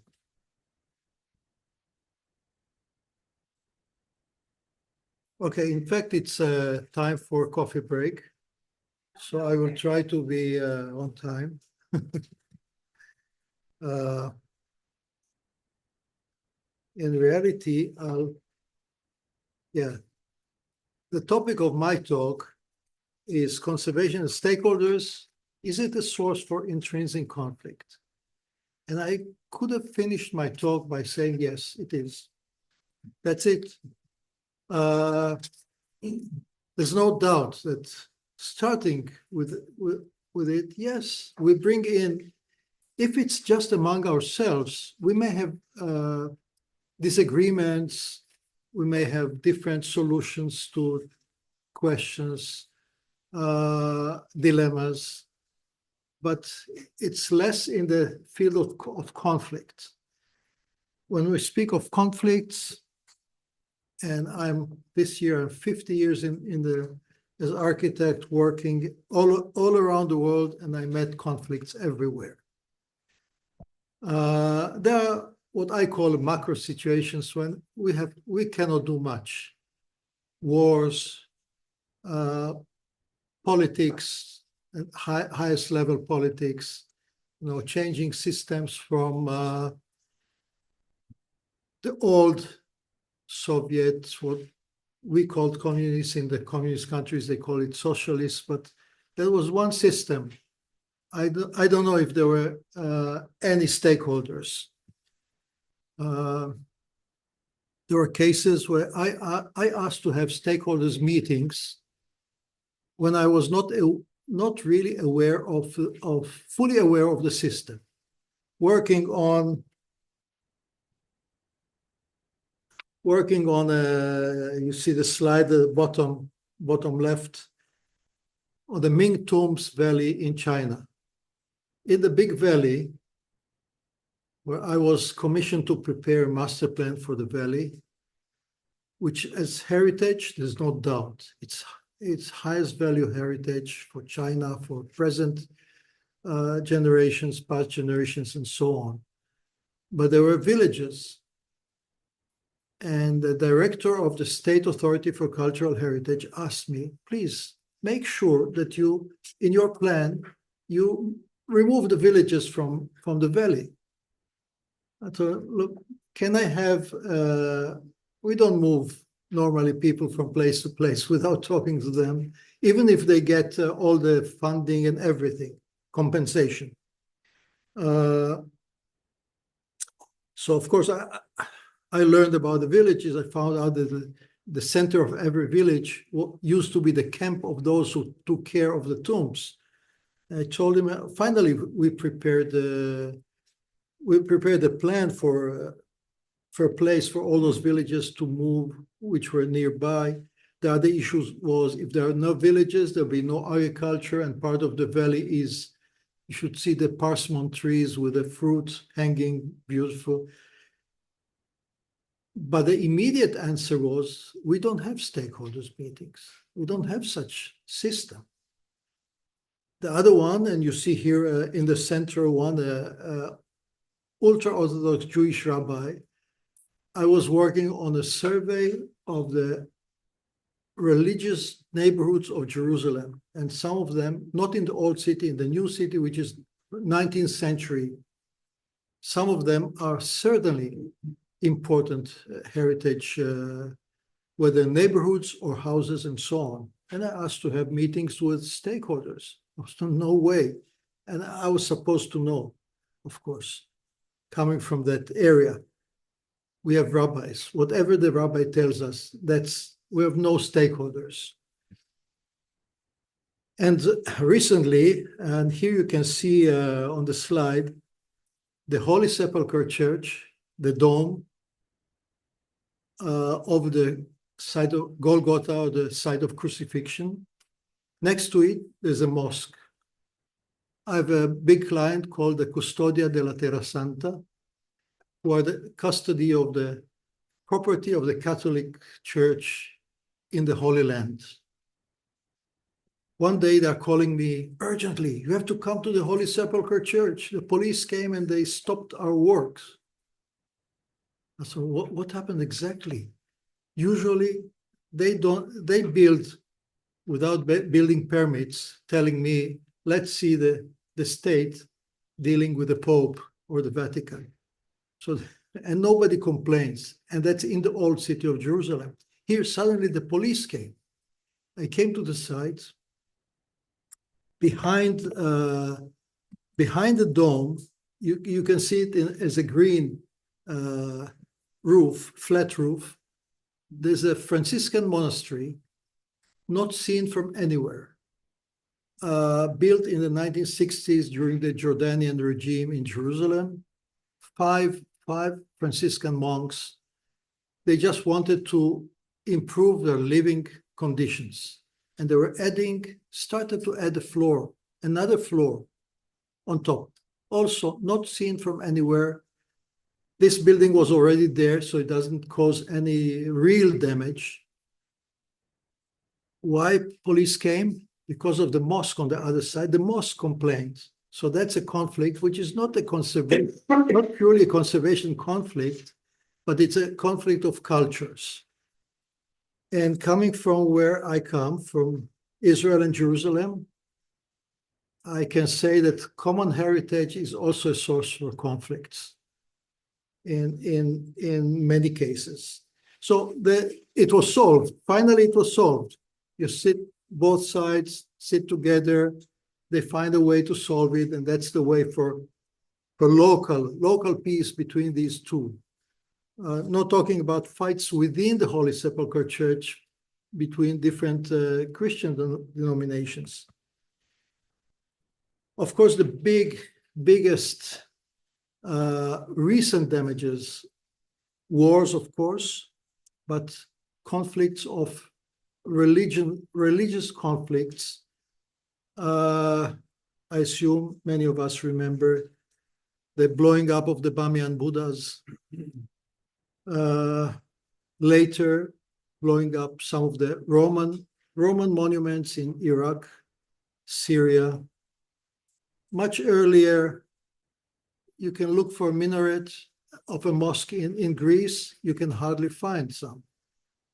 Speaker 5: Okay, in fact, it's time for coffee break. So I will try to be on time. In reality, the topic of my talk is conservation and stakeholders. Is it a source for intrinsic conflict? And I could have finished my talk by saying, yes, it is. That's it. There's no doubt that starting with it, yes, we bring in, if it's just among ourselves, we may have disagreements, we may have different solutions to questions, dilemmas, but it's less in the field of conflict. When we speak of conflicts, and this year I'm 50 years as architect working all around the world, and I met conflicts everywhere. There are what I call macro situations when we cannot do much. Wars, politics, and highest level politics, changing systems from the old Soviets, what we called communists in the communist countries, they call it socialists, but there was one system. I don't know if there were any stakeholders. There were cases where I asked to have stakeholders meetings when I was not really aware fully aware of the system, working on you see the slide, the bottom left, on the Ming Tombs Valley in China. In the big valley, where I was commissioned to prepare a master plan for the valley, which as heritage, there's no doubt, it's highest value heritage for China, for present generations, past generations, and so on. But there were villages. And the director of the State Authority for Cultural Heritage asked me, please make sure that in your plan, you remove the villages from the valley. I thought, look, can I have, we don't move normally people from place to place without talking to them, even if they get all the funding and everything, compensation. So of course, I learned about the villages. I found out that the center of every village used to be the camp of those who took care of the tombs. And I told him, finally, we prepared a plan for a place for all those villages to move, which were nearby. The other issues was if there are no villages, there'll be no agriculture, and part of the valley is, you should see the persimmon trees with the fruit hanging beautiful. But the immediate answer was, we don't have stakeholders meetings. We don't have such system. The other one, and you see here in the center one, ultra-Orthodox Jewish rabbi, I was working on a survey of the religious neighborhoods of Jerusalem, and some of them, not in the old city, in the new city, which is 19th century Some of them are certainly important heritage, whether neighborhoods or houses and so on. And I asked to have meetings with stakeholders. No way. And I was supposed to know, of course, coming from that area. We have rabbis. Whatever the rabbi tells us, we have no stakeholders. And recently, and here you can see on the slide, the Holy Sepulchre Church, the dome of the site of Golgotha, or the site of crucifixion. Next to it, there's a mosque. I have a big client called the Custodia della Terra Santa, who are the custody of the property of the Catholic Church in the Holy Land. One day they're calling me urgently, you have to come to the Holy Sepulchre Church. The police came and they stopped our works. I said, what happened exactly? Usually they build without building permits, telling me, let's see the state dealing with the Pope or the Vatican. So, and nobody complains. And that's in the old city of Jerusalem. Here, suddenly the police came. I came to the site. Behind the dome, you can see it as a green roof, flat roof. There's a Franciscan monastery, not seen from anywhere, built in the 1960s during the Jordanian regime in Jerusalem. Five Franciscan monks. They just wanted to improve their living conditions. And they were started to add another floor on top. Also not seen from anywhere. This building was already there, so it doesn't cause any real damage. Why police came? Because of the mosque on the other side. The mosque complained. So that's a conflict, which is not not purely a conservation conflict, but it's a conflict of cultures. And coming from where I come, from Israel and Jerusalem, I can say that common heritage is also a source for conflicts in many cases. So it was solved. Finally, it was solved. You both sides sit together, they find a way to solve it, and that's the way for local peace between these two. Not talking about fights within the Holy Sepulchre Church between different Christian denominations. Of course, the biggest recent damages, wars, of course, but conflicts of religious conflicts. I assume many of us remember the blowing up of the Bamiyan Buddhas. Later, blowing up some of the Roman monuments in Iraq, Syria. Much earlier, you can look for a minaret of a mosque in Greece. You can hardly find some.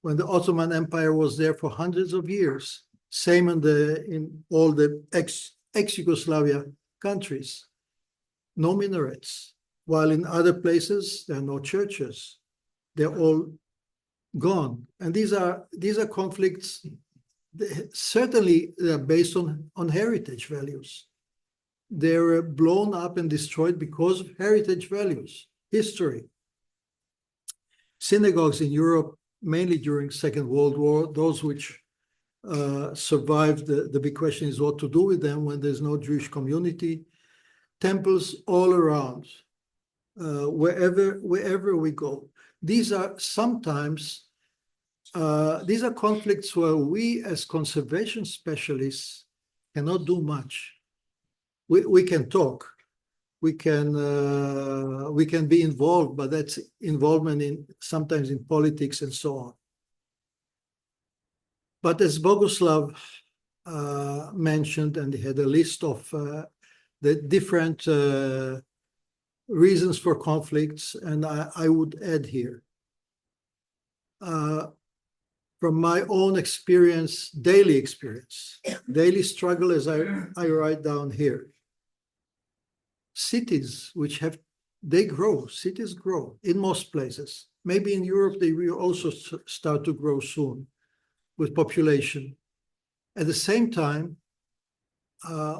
Speaker 5: When the Ottoman Empire was there for hundreds of years, same in all the ex-Yugoslavia countries, no minarets. While in other places, there are no churches. They're all gone. And these are conflicts, certainly they're based on heritage values. They were blown up and destroyed because of heritage values, history. Synagogues in Europe, mainly during Second World War, those which survived, the big question is what to do with them when there's no Jewish community. Temples all around, wherever we go. These are sometimes, these are conflicts where we as conservation specialists cannot do much. We can talk, we can be involved, but that's involvement sometimes in politics and so on. But as Bogusław mentioned, and he had a list of the different reasons for conflicts, and I would add here, from my own experience, daily struggle, as I write down here. Cities which have they grow, cities grow in most places. Maybe in Europe, they will also start to grow soon with population. At the same time,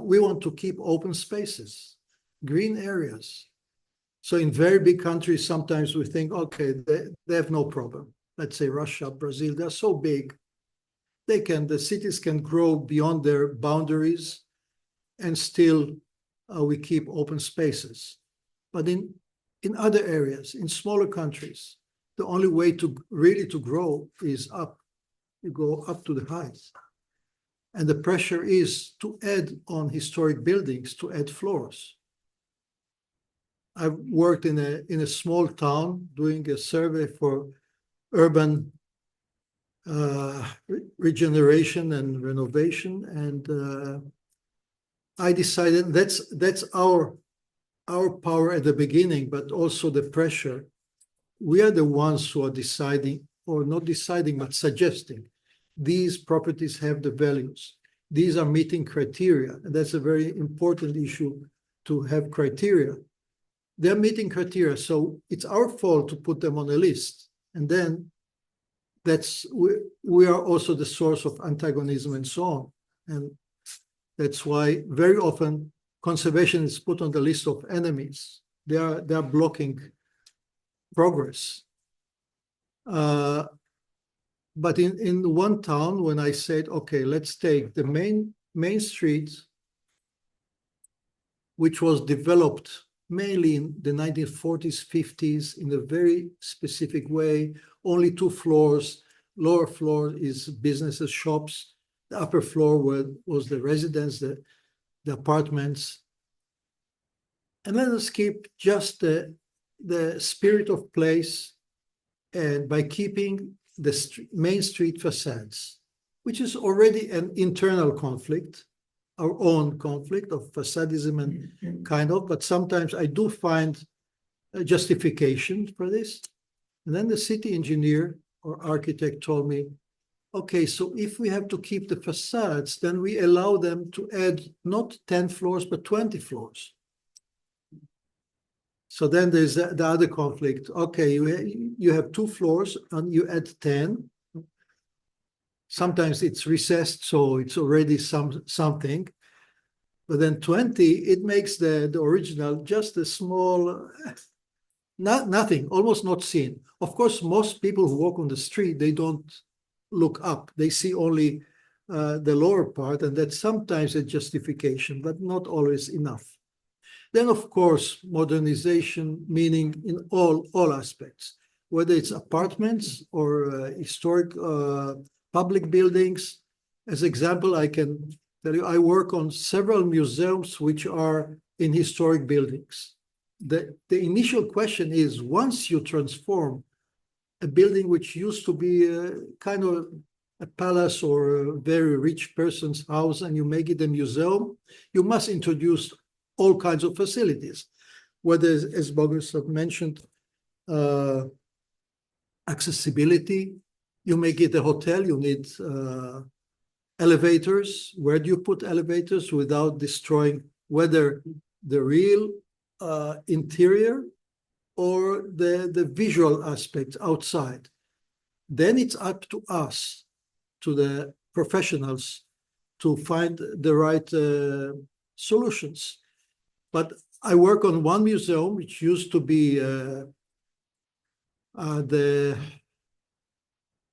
Speaker 5: we want to keep open spaces, green areas. So in very big countries, sometimes we think, okay, they have no problem. Let's say Russia, Brazil, they're so big. The cities can grow beyond their boundaries and still we keep open spaces. But in other areas, in smaller countries, the only way to really to grow is up. You go up to the heights. And the pressure is to add on historic buildings, to add floors. I've worked in a small town doing a survey for urban regeneration and renovation, and I decided that's our power at the beginning, but also the pressure. We are the ones who are deciding, or not deciding, but suggesting these properties have the values. These are meeting criteria, and that's a very important issue to have criteria. They're meeting criteria, so it's our fault to put them on a list, and then we are also the source of antagonism and so on. And that's why very often conservation is put on the list of enemies. They are blocking progress. But in one town, when I said, okay, let's take the main street, which was developed mainly in the 1940s, 50s, in a very specific way, only 2 floors, lower floor is businesses, shops, the upper floor was the residence, the apartments. And let us keep just the spirit of place, and by keeping the main street facades, which is already an internal conflict, our own conflict of facadism and kind of, but sometimes I do find a justification for this. And then the city engineer or architect told me, okay, so if we have to keep the facades, then we allow them to add not 10 floors, but 20 floors. So then there's the other conflict. Okay, you have 2 floors and you add 10. Sometimes it's recessed, so it's already something. But then 20, it makes the original just a small, nothing, almost not seen. Of course, most people who walk on the street, they don't look up. They see only the lower part, and that's sometimes a justification, but not always enough. Then, of course, modernization, meaning in all aspects, whether it's apartments or historic public buildings. As example, I can tell you, I work on several museums which are in historic buildings. The initial question is, once you transform a building which used to be kind of a palace or a very rich person's house, and you make it a museum, you must introduce all kinds of facilities, whether, as Bogusław mentioned, accessibility. You make it a hotel, you need elevators. Where do you put elevators without destroying whether the real interior or the visual aspects outside? Then it's up to us, to the professionals, to find the right solutions. But I work on one museum, which used to be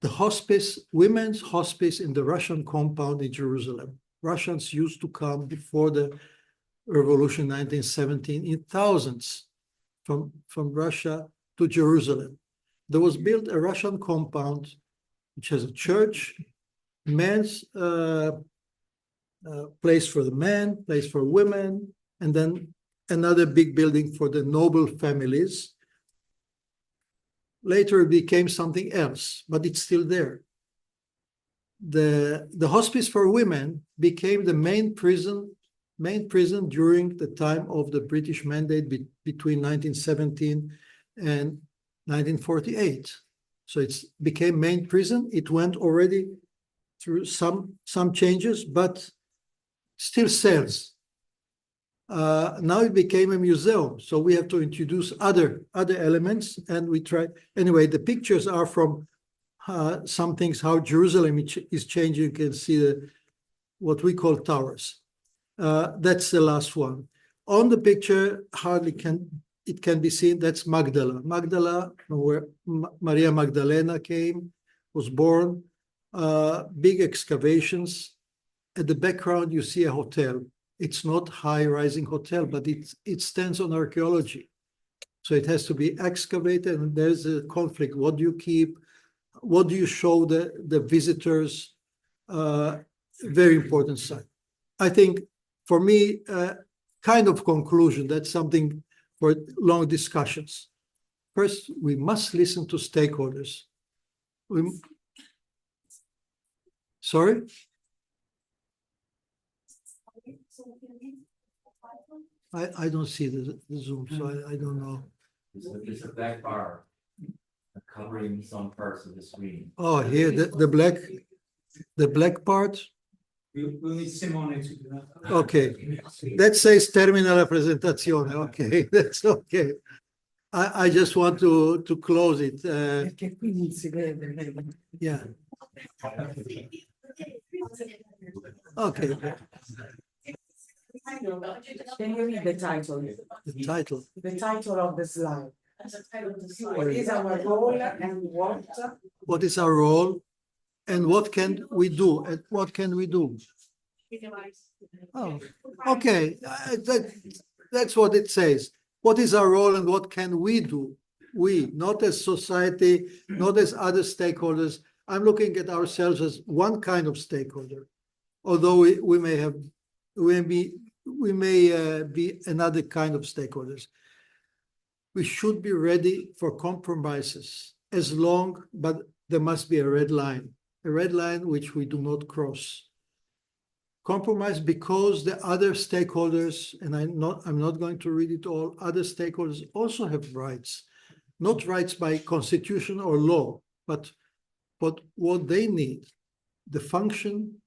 Speaker 5: the hospice, women's hospice in the Russian compound in Jerusalem. Russians used to come before the revolution 1917 in thousands from Russia to Jerusalem. There was built a Russian compound, which has a church, men's place for the men, place for women, and then another big building for the noble families. Later it became something else, but it's still there. The hospice for women became the main prison during the time of the British Mandate between 1917 and 1948. So it became main prison. It went already through some changes, but still sells. Now it became a museum, so we have to introduce other elements, and we try. Anyway, the pictures are from some things how Jerusalem is changing. You can see what we call towers. That's the last one. On the picture, it can be seen. That's Magdala. Magdala, where Maria Magdalena was born. Big excavations. At the background, you see a hotel. It's not high-rising hotel, but it stands on archaeology. So it has to be excavated, and there's a conflict. What do you keep? What do you show the visitors? Very important site. I think for me, kind of conclusion, that's something for long discussions. First, we must listen to stakeholders. Sorry? I don't see the Zoom, so I don't know.
Speaker 7: It's a black bar covering some parts of the screen.
Speaker 5: Oh, here, the black part?
Speaker 8: We'll need Simone to do that.
Speaker 5: Okay, that says termina la presentazione. Okay, that's okay. I just want to close it. Yeah. Okay.
Speaker 9: Can you read the title?
Speaker 5: The title.
Speaker 9: The title of the slide. What is our role and what?
Speaker 5: What is our role and what can we do? And what can we do? Oh, okay. That's what it says. What is our role and what can we do? We, not as society, not as other stakeholders. I'm looking at ourselves as one kind of stakeholder, although we may be another kind of stakeholders. We should be ready for compromises but there must be a red line which we do not cross. Compromise because the other stakeholders, and I'm not going to read it all, other stakeholders also have rights, not rights by constitution or law, but what they need, the function,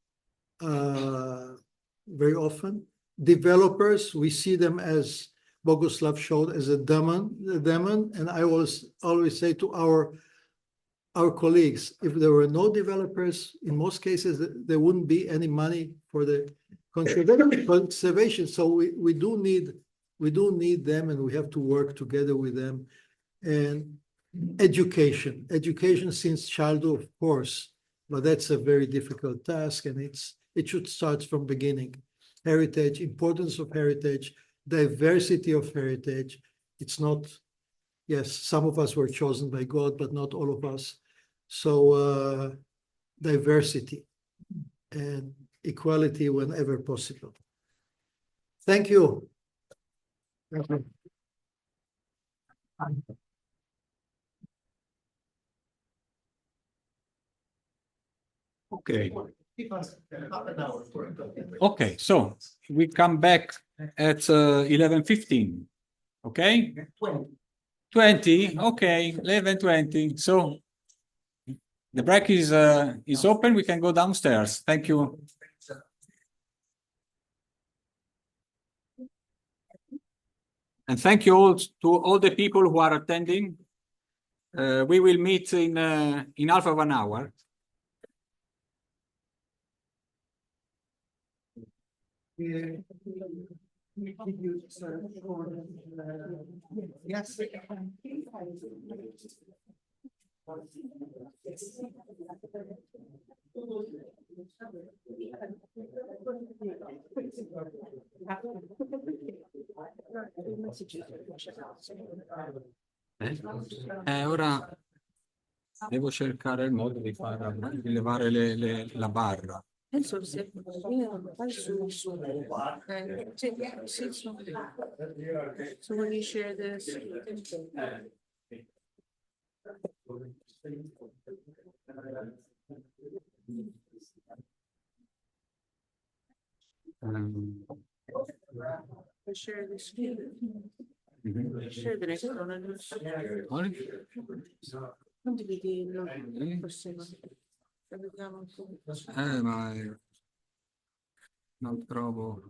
Speaker 5: very often. Developers, we see them as Bogusław showed as a demon, and I always say to our colleagues, if there were no developers, in most cases there wouldn't be any money for the conservation. So we do need them, and we have to work together with them. And education since childhood, of course, but that's a very difficult task, and it should start from beginning. Heritage, importance of heritage, diversity of heritage. It's not, yes, some of us were chosen by God, but not all of us. So diversity and equality whenever possible. Thank you.
Speaker 1: Okay. Okay, so we come back at 11:15. Okay? 20. Okay, 11:20. So the break is open. We can go downstairs. Thank you. And thank you all to all the people who are attending. We will meet in half of an hour.
Speaker 2: Yes.
Speaker 1: Ora devo cercare il modo di levare la barra.
Speaker 10: So when you share this, share the screen. Share the next one. Condividi il prossimo.
Speaker 1: Ma Non trovo.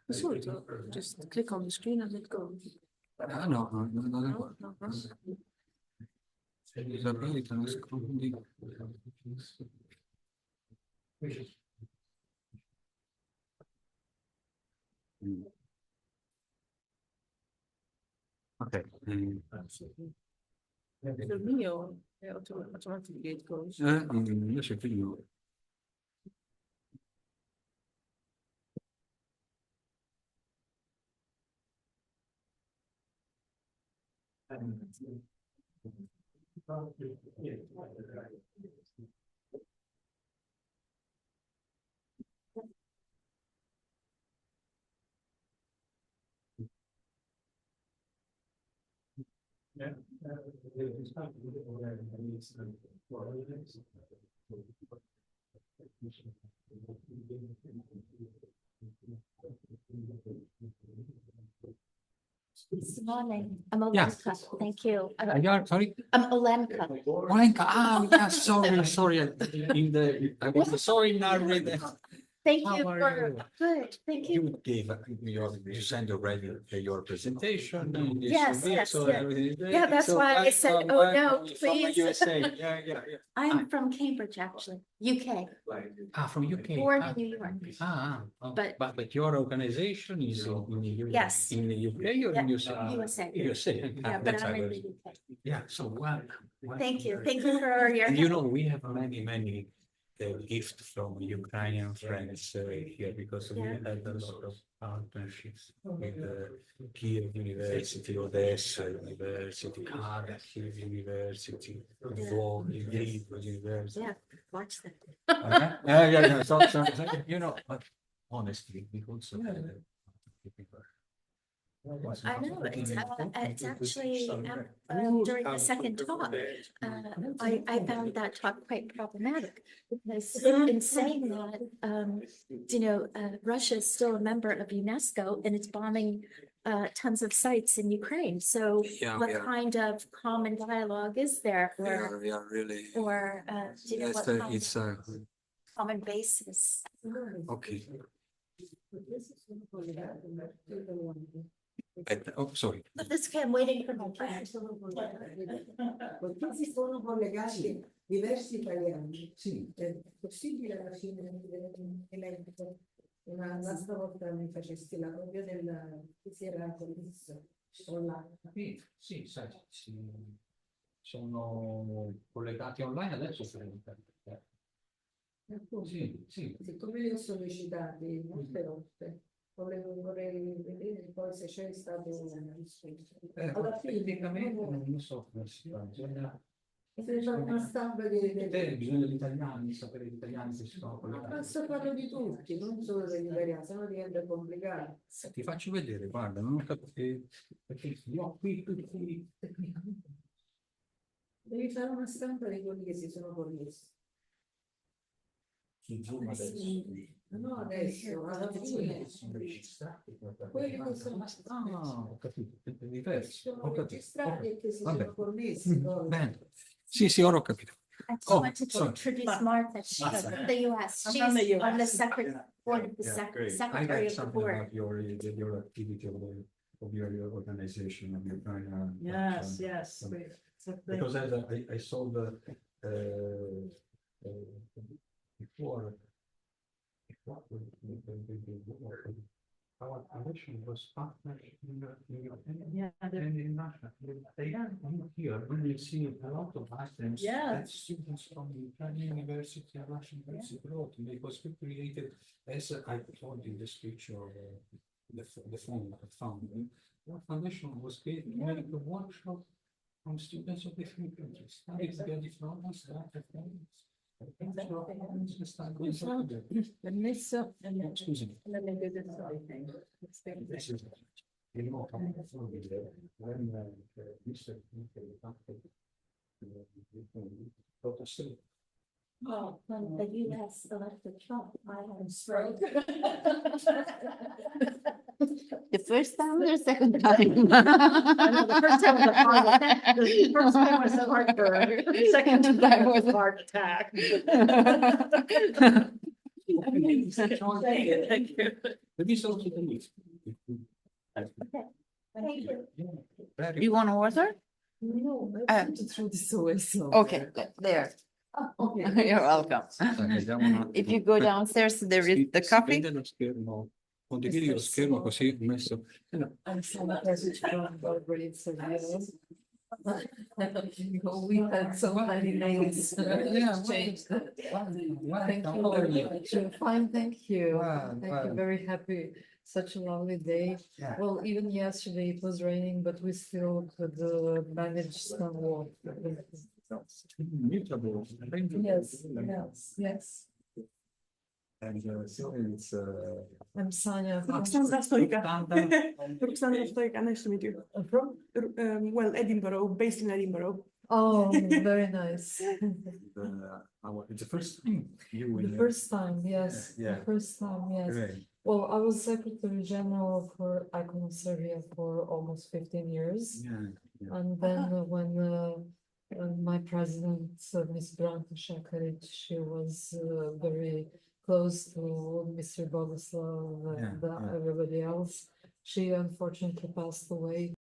Speaker 10: Subito, just click on the screen and let go.
Speaker 1: Ah, no, non è
Speaker 10: No,
Speaker 1: qua.
Speaker 10: no, no.
Speaker 1: Disabilita, nascondi. Ok.
Speaker 10: Il mio è automatically it goes.
Speaker 1: Invece qui no.
Speaker 11: Good morning. I'm
Speaker 1: Yeah.
Speaker 11: Olenka. Thank you.
Speaker 1: Sorry?
Speaker 11: I'm Olenka.
Speaker 1: Olenka. Ah, yeah, sorry. I was sorry now.
Speaker 11: Thank
Speaker 1: How
Speaker 11: you
Speaker 1: are
Speaker 11: for,
Speaker 1: you?
Speaker 11: good, thank you.
Speaker 1: You gave you sent already your presentation. And
Speaker 11: Yes,
Speaker 1: so
Speaker 11: yes,
Speaker 1: so
Speaker 11: yeah.
Speaker 1: everything is there.
Speaker 11: Yeah, that's
Speaker 1: So
Speaker 11: why I said, oh, no,
Speaker 1: from
Speaker 11: please.
Speaker 1: USA. Yeah.
Speaker 11: I'm from Cambridge, actually, UK,
Speaker 1: From UK.
Speaker 11: born in New York.
Speaker 1: But your organization is in the UK.
Speaker 11: Yes.
Speaker 1: In the UK or in USA?
Speaker 11: USA.
Speaker 1: USA.
Speaker 11: Yeah, but I'm in the UK.
Speaker 1: Yeah. So well.
Speaker 11: Thank you. Thank you for your
Speaker 1: And you know,
Speaker 11: help.
Speaker 1: we have many gifts from Ukrainian friends here because we
Speaker 11: Yeah.
Speaker 1: had a lot of partnerships with Kiev University, Odessa University, Kharkiv University, Lvov University.
Speaker 11: Yeah, watch that.
Speaker 1: Yeah. So, you know, but honestly, we also had
Speaker 11: I know, it's actually, during the second talk, I found that talk quite problematic. Because in saying that, Russia is still a member of UNESCO and it's bombing tons of sites in Ukraine. So
Speaker 1: Yeah,
Speaker 11: what
Speaker 1: we are.
Speaker 11: kind of common dialogue is there?
Speaker 1: we are really.
Speaker 11: Or,
Speaker 1: Yes,
Speaker 11: what kind
Speaker 1: it's
Speaker 11: of common basis?
Speaker 1: okay. Oh, sorry.
Speaker 11: But this okay, I'm waiting for my friend.
Speaker 9: Perché si sono collegati diversi italiani? Sì. È possibile alla fine eletto un'altra volta mi facessi la copia del che si era connesso online.
Speaker 1: Sì, sai, sono collegati online adesso. Sì.
Speaker 9: Siccome li ho sollecitati molte volte, vorrei vedere poi se c'è stato una risposta. Alla fine,
Speaker 1: Tecnicamente non so come si fa.
Speaker 9: bisogna una stampa di
Speaker 1: Bisogna gli italiani, sapere gli italiani che si sono collegati.
Speaker 9: ma sto parlando di tutti, non solo degli italiani, sennò diventa complicato.
Speaker 1: Ti faccio vedere, guarda, non ho capito perché io qui tecnicamente.
Speaker 9: Devi fare una stampa di quelli che si sono connessi.
Speaker 1: Su Zoom adesso.
Speaker 9: No, adesso, alla fine. Quelli che sono
Speaker 1: Ho capito, è diverso.
Speaker 9: sono registrati e che si sono
Speaker 1: Vabbè.
Speaker 9: connessi. poi.
Speaker 1: Bene. Sì, ora ho capito.
Speaker 11: I just
Speaker 1: Oh,
Speaker 11: wanted to
Speaker 1: sorry.
Speaker 11: introduce Martha, she's from the US. She's on the board of the
Speaker 1: I
Speaker 11: secretary
Speaker 1: read
Speaker 11: of the
Speaker 1: something
Speaker 11: board.
Speaker 1: about your activity of your organization of your kind of.
Speaker 9: Yes.
Speaker 1: Because as I saw the before our foundation was partnered in and in Russia. They are here when you see a lot of items that students from the Ukrainian University and Russian University brought, because we created, as I told you, this picture of the founding. Our foundation was creating a workshop from students of different countries.
Speaker 10: Permesso.
Speaker 1: Scusami. This is you know how when Mr.
Speaker 11: Oh, when the US elected Trump, I had a stroke.
Speaker 3: The first time or the second time?
Speaker 11: The first time was a heart attack. The first time was a heartburn. The second time was a heart attack.
Speaker 1: Maybe it's also the least.
Speaker 3: You want water?
Speaker 9: No, I want to throw this away. So.
Speaker 3: Okay, there.
Speaker 9: Okay.
Speaker 3: You're welcome. If you go downstairs, there is the coffee.
Speaker 1: Spegne lo schermo, condividi lo schermo così ho messo.
Speaker 9: I'm so message from Barbara Severo. We had so many names. Changed. Thank you very much. Fine, thank you. Thank you. Very happy. Such a lovely day.
Speaker 4: Yeah.
Speaker 9: Well, even yesterday it was raining, but we still could manage some walk.
Speaker 1: Mutable.
Speaker 9: Yes, yes, yes.
Speaker 7: And so it's
Speaker 9: I'm Sanya.
Speaker 8: Ruxandra Stoika. Ruxandra Stoika, nice to meet you.
Speaker 9: From?
Speaker 8: Well, Edinburgh, based in Edinburgh.
Speaker 9: Oh, very nice.
Speaker 7: it's the first time you
Speaker 9: The first time, yes.
Speaker 7: Yeah.
Speaker 9: The first time, yes.
Speaker 7: Great.
Speaker 9: Well, I was Secretary General for Icon Serbia for almost 15 years.
Speaker 7: Yeah.
Speaker 9: And then when my president, Ms. Bianco, she was very close to Mr. Bogusław and everybody else. She unfortunately passed away.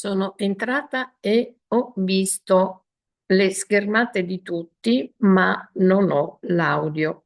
Speaker 12: Sono entrata e ho visto le schermate di tutti, ma non ho l'audio.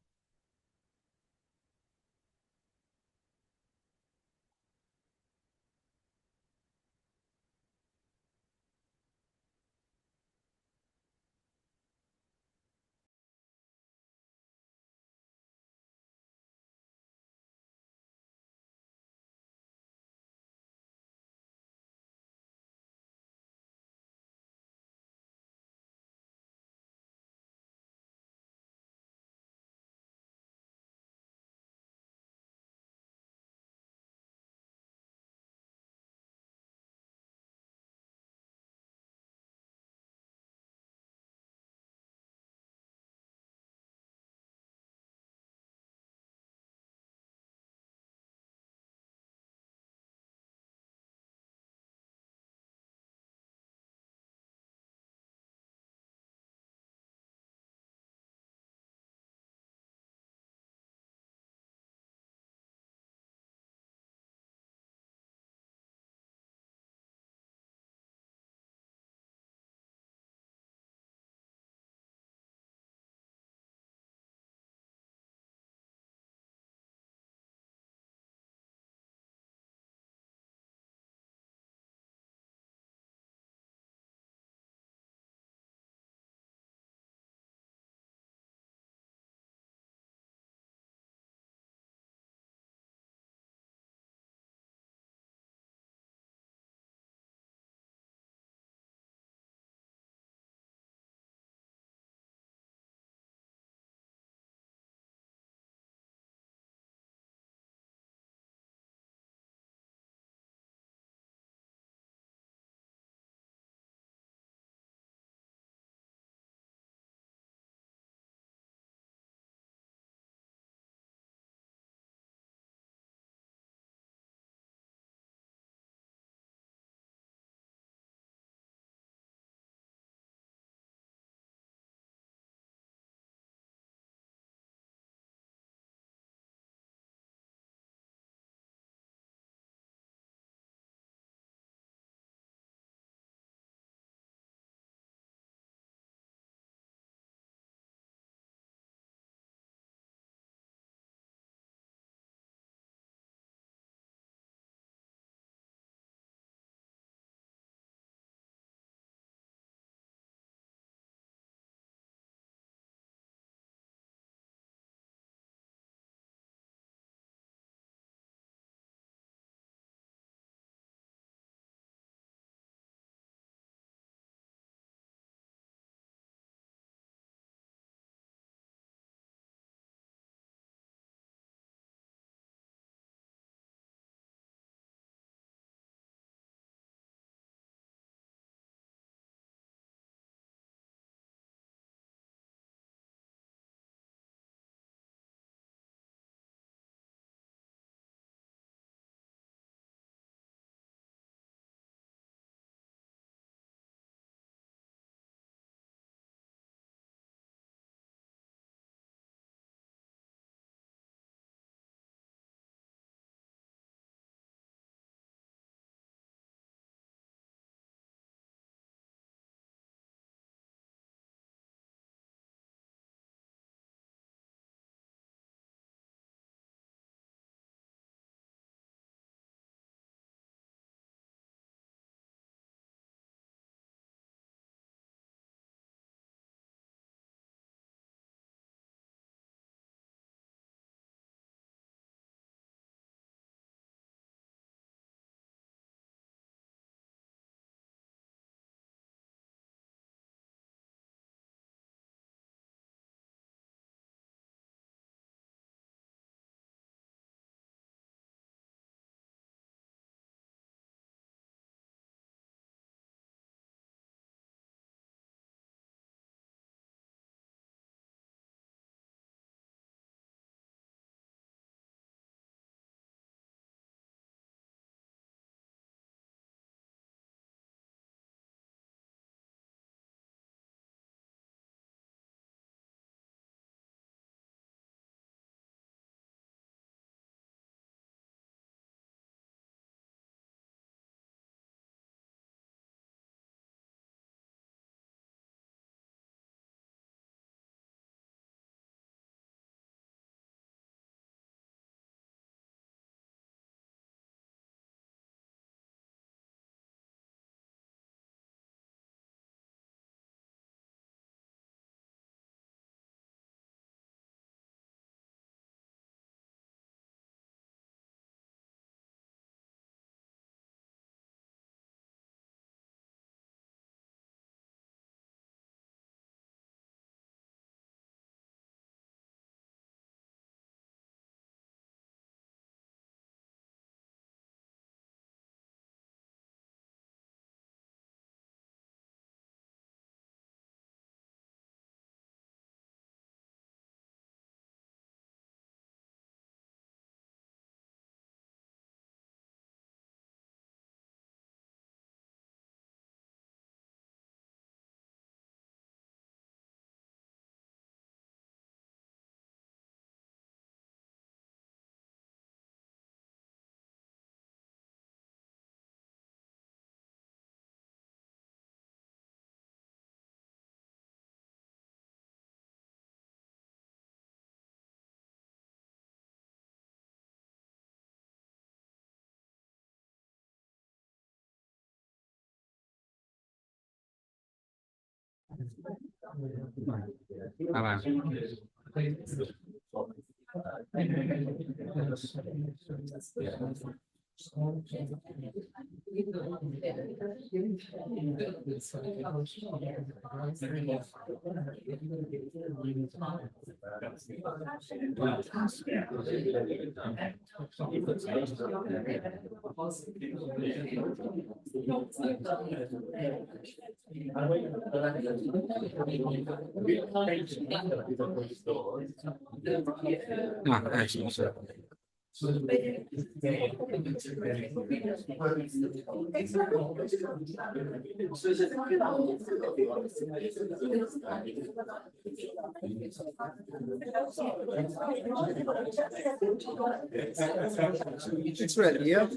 Speaker 4: It's ready, yeah?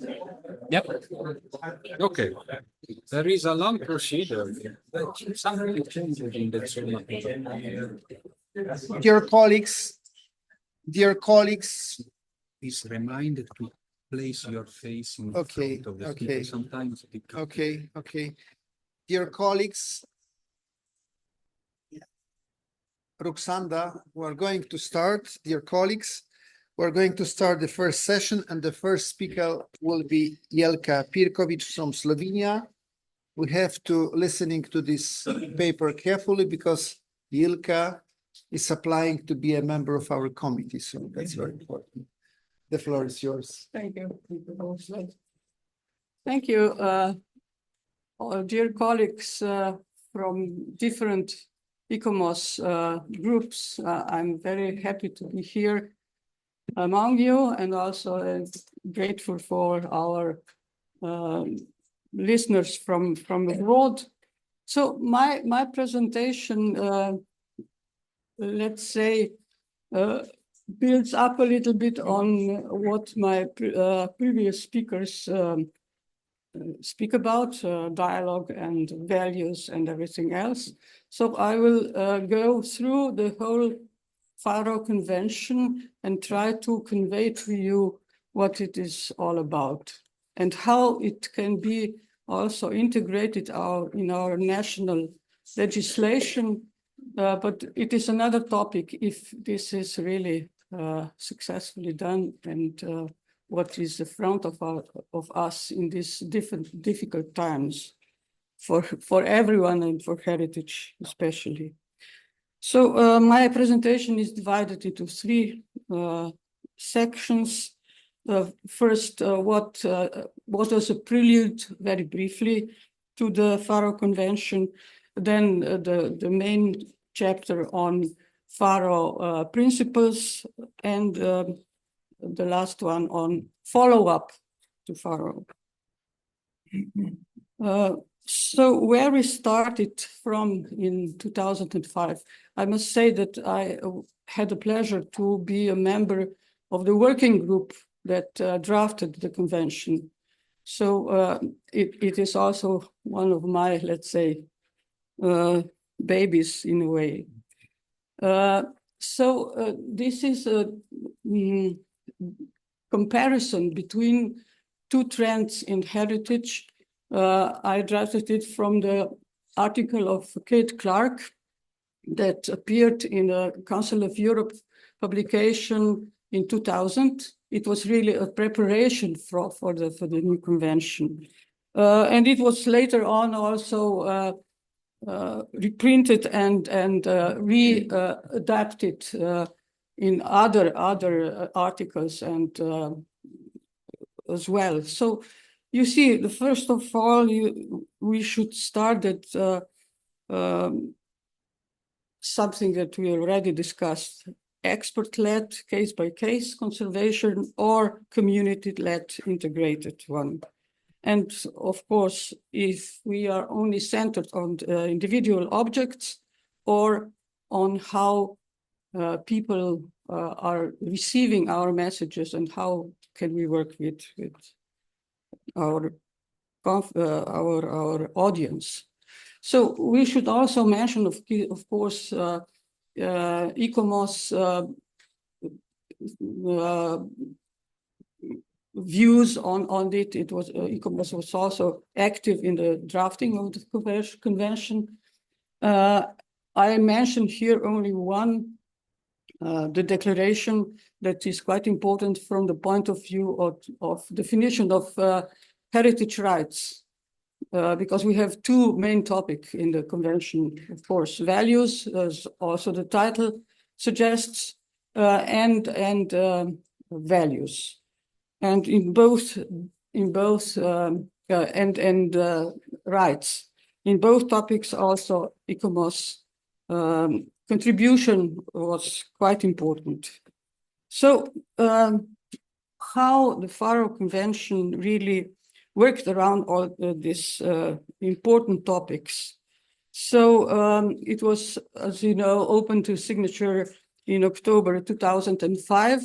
Speaker 1: Yep. Okay. There is a long procedure. Something changes in the Zoom.
Speaker 4: Dear colleagues,
Speaker 1: Is reminded to place your face in
Speaker 4: Okay,
Speaker 1: front of the
Speaker 4: okay.
Speaker 1: speaker. Sometimes it comes.
Speaker 4: okay. Dear colleagues, Ruxanda, we're going to start, dear colleagues. We're going to start the first session, and the first speaker will be Jelka Pirkovič from Slovenia. We have to listening to this paper carefully because Jelka is applying to be a member of our committee, so that's very important. The floor is yours.
Speaker 8: Thank you. Thank you, dear colleagues from different ICOMOS groups. I'm very happy to be here among you, and also grateful for our listeners from abroad. So my presentation, let's say, builds up a little bit on what my previous speakers speak about, dialogue and values and everything else. So I will go through the whole Faro Convention and try to convey to you what it is all about and how it can be also integrated in our national legislation. But it is another topic if this is really successfully done, and what is the front of us in these difficult times for everyone and for heritage especially. So my presentation is divided into three sections. First, what was a prelude, very briefly, to the Faro Convention. Then the main chapter on Faro principles, and the last one on follow-up to Faro. So where we started from in 2005, I must say that I had the pleasure to be a member of the working group that drafted the convention. So it is also one of my, let's say, babies in a way. So this is a comparison between two trends in heritage. I drafted it from the article of Kate Clark that appeared in a Council of Europe publication in 2000. It was really a preparation for the new convention. And it was later on also reprinted and readapted in other articles and as well. So you see, first of all, we should start at something that we already discussed: expert-led, case-by-case conservation, or community-led integrated one. And of course, if we are only centered on individual objects or on how people are receiving our messages and how can we work with our audience. So we should also mention, of course, ICOMOS views on it. It was ICOMOS was also active in the drafting of the convention. I mentioned here only one, the declaration that is quite important from the point of view of definition of heritage rights, because we have two main topics in the convention, of course, values, as also the title suggests, and values. And in both rights. In both topics also ICOMOS contribution was quite important. So how the Faro Convention really worked around all these important topics. So it was, as you know, open to signature in October 2005.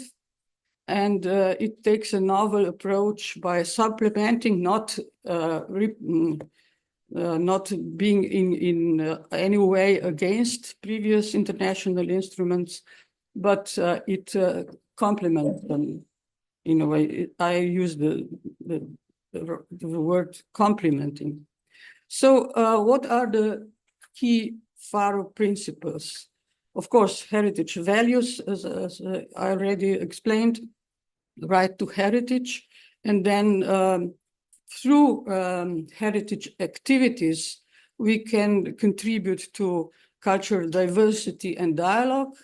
Speaker 8: And it takes a novel approach by supplementing, not being in any way against previous international instruments, but it complements them in a way. I use the word complementing. So what are the key Faro principles? Of course, heritage values, as I already explained, right to heritage, and then through heritage activities, we can contribute to cultural diversity and dialogue,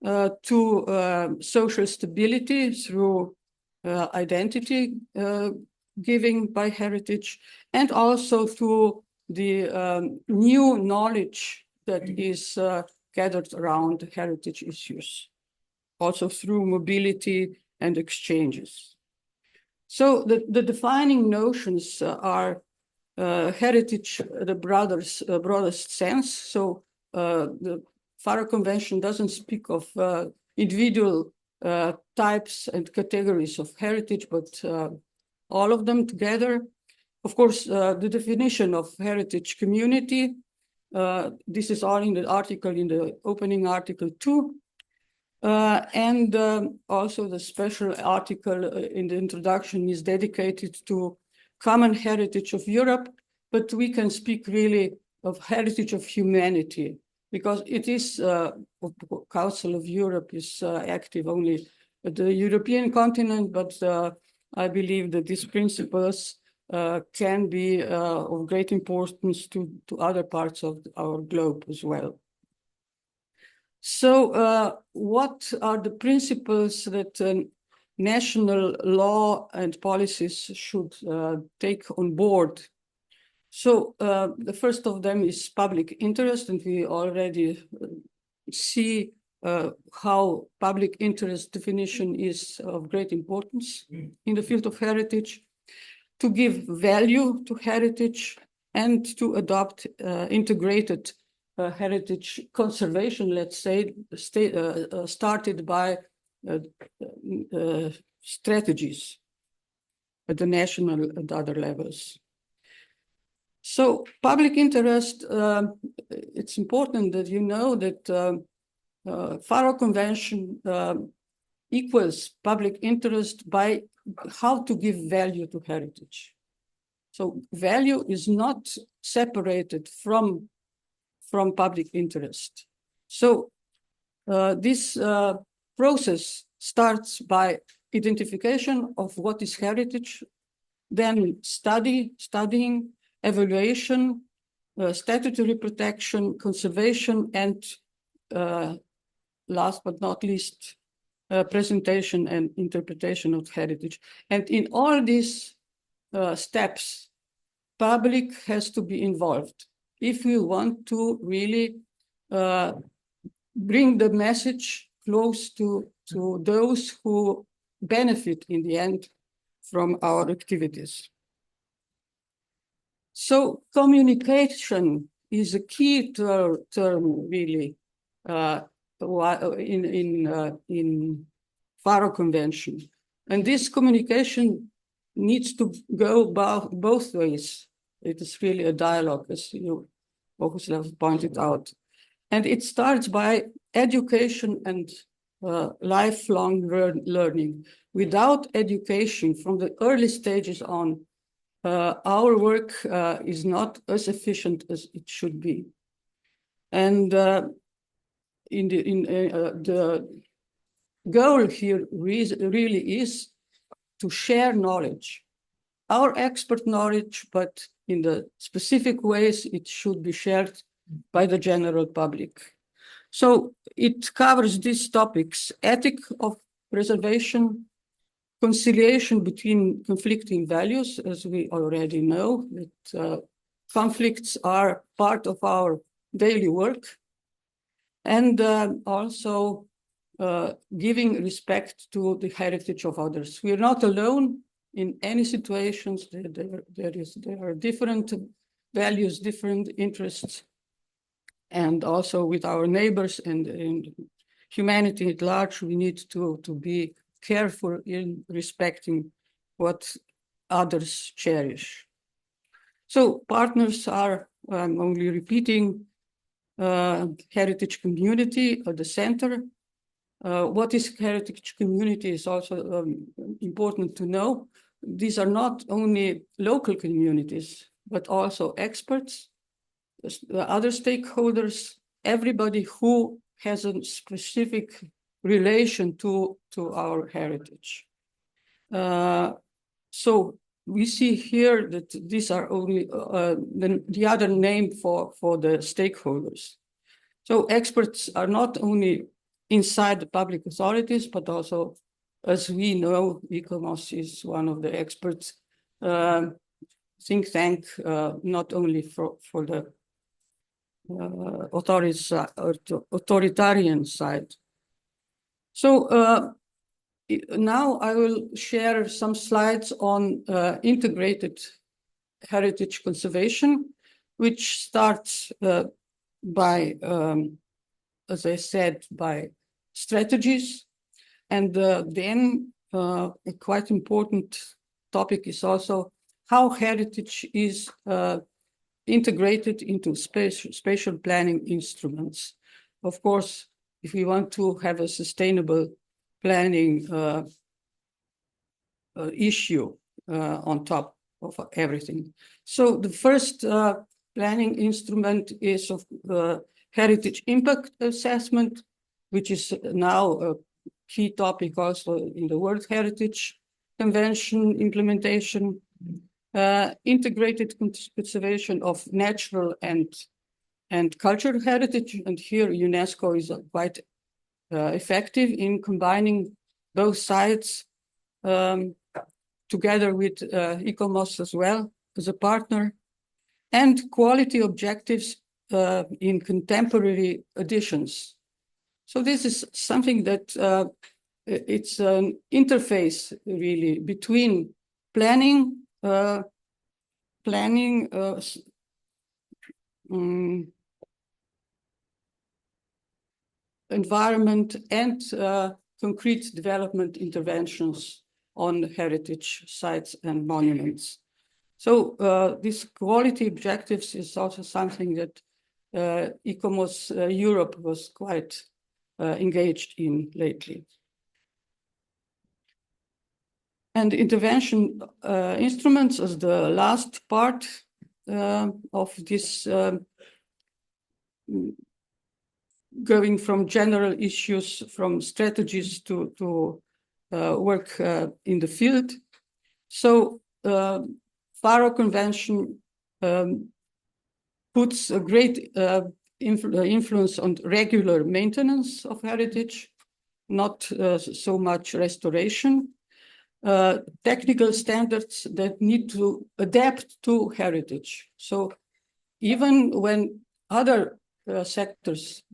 Speaker 8: to social stability through identity giving by heritage, and also to the new knowledge that is gathered around heritage issues, also through mobility and exchanges. So the defining notions are heritage, the broadest sense. So the Faro Convention doesn't speak of individual types and categories of heritage, but all of them together. Of course, the definition of heritage community, this is all in the article, in the opening article 2. And also the special article in the introduction is dedicated to common heritage of Europe, but we can speak really of heritage of humanity, because it is, Council of Europe is active only at the European continent, but I believe that these principles can be of great importance to other parts of our globe as well. So what are the principles that national law and policies should take on board? So the first of them is public interest, and we already see how public interest definition is of great importance in the field of heritage, to give value to heritage and to adopt integrated heritage conservation, let's say, started by strategies at the national and other levels. So public interest, it's important that you know that Faro Convention equals public interest by how to give value to heritage. So value is not separated from public interest. So this process starts by identification of what is heritage, then studying, evaluation, statutory protection, conservation, and last but not least, presentation and interpretation of heritage. And in all these steps, public has to be involved if we want to really bring the message close to those who benefit in the end from our activities. So communication is a key term really in Faro Convention. And this communication needs to go both ways. It is really a dialogue, as you, Bogusław, pointed out. And it starts by education and lifelong learning. Without education from the early stages on, our work is not as efficient as it should be. And the goal here really is to share knowledge, our expert knowledge, but in the specific ways it should be shared by the general public. So it covers these topics: ethic of preservation, conciliation between conflicting values, as we already know, that conflicts are part of our daily work, and also giving respect to the heritage of others. We are not alone in any situations. There are different values, different interests, and also with our neighbors and humanity at large, we need to be careful in respecting what others cherish. So partners are, I'm only repeating, heritage community at the center. What is heritage community is also important to know. These are not only local communities, but also experts, other stakeholders, everybody who has a specific relation to our heritage. So we see here that these are only the other name for the stakeholders. So experts are not only inside the public authorities, but also, as we know, ICOMOS is one of the experts think tank, not only for the authoritarian side. So now I will share some slides on integrated heritage conservation, which starts by, as I said, by strategies. And then a quite important topic is also how heritage is integrated into spatial planning instruments. Of course, if we want to have a sustainable planning issue on top of everything. So the first planning instrument is of heritage impact assessment, which is now a key topic also in the World Heritage Convention implementation. Integrated conservation of natural and cultural heritage, and here UNESCO is quite effective in combining both sides together with ICOMOS as well as a partner, and quality objectives in contemporary editions. So this is something that it's an interface really between planning, environment and concrete development interventions on heritage sites and monuments. So this quality objectives is also something that ICOMOS Europe was quite engaged in lately. And intervention instruments as the last part of this going from general issues, from strategies to work in the field. So Faro Convention puts a great influence on regular maintenance of heritage, not so much restoration. Technical standards that need to adapt to heritage. So even when other sectors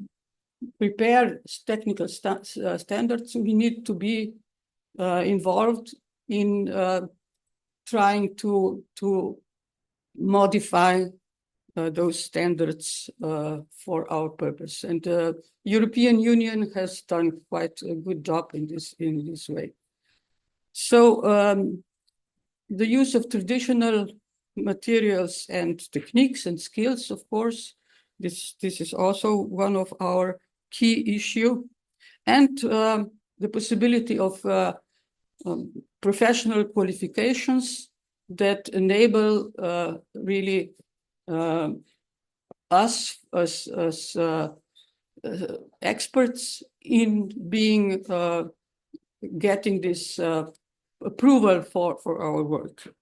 Speaker 8: prepare technical standards, we need to be involved in trying to modify those standards for our purpose. And the European Union has done quite a good job in this way. So the use of traditional materials and techniques and skills, of course, this is also one of our key issue, and the possibility of professional qualifications that enable really us as experts in being getting this approval for our work.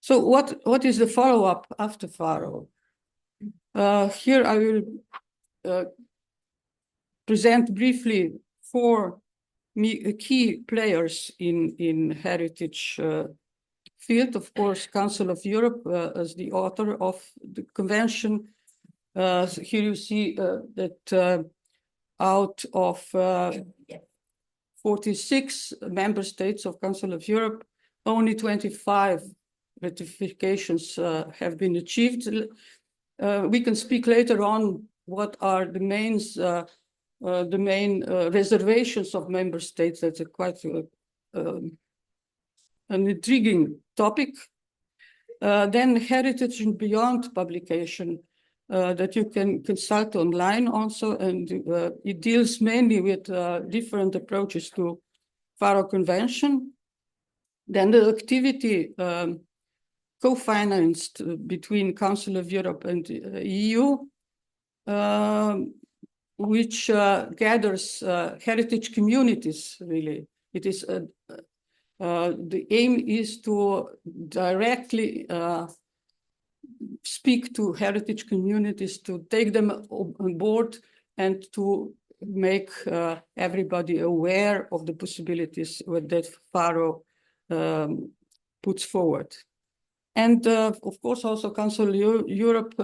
Speaker 8: So what is the follow-up after Faro? Here I will present briefly 4 key players in heritage field. Of course, Council of Europe as the author of the convention. Here you see that out of 46 member states of Council of Europe, only 25 ratifications have been achieved. We can speak later on what are the main reservations of member states. That's quite an intriguing topic. Then Heritage and Beyond publication that you can consult online also, and it deals mainly with different approaches to Faro Convention. Then the activity co-financed between Council of Europe and EU, which gathers heritage communities, really. It is the aim is to directly speak to heritage communities, to take them on board and to make everybody aware of the possibilities that Faro puts forward. And of course, also Council of Europe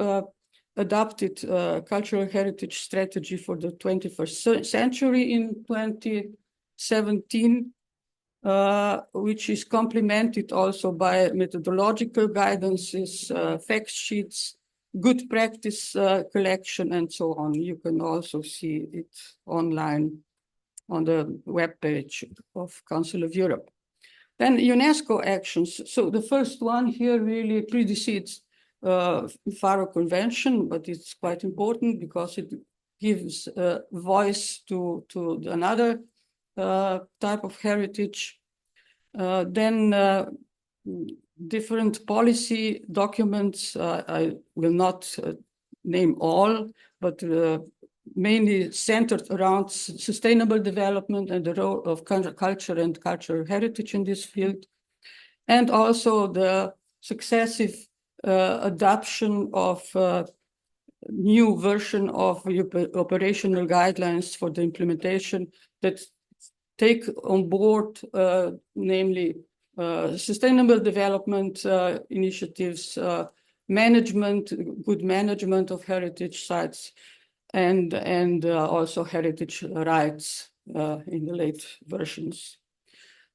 Speaker 8: adopted cultural heritage strategy for the 21st century in 2017, which is complemented also by methodological guidances, fact sheets, good practice collection, and so on. You can also see it online on the webpage of Council of Europe. Then UNESCO actions. So the first one here really precedes Faro Convention, but it's quite important because it gives voice to another type of heritage. Then different policy documents, I will not name all, but mainly centered around sustainable development and the role of culture and cultural heritage in this field. And also the successive adoption of new version of operational guidelines for the implementation that take on board, namely sustainable development initiatives, management, good management of heritage sites, and also heritage rights in the late versions.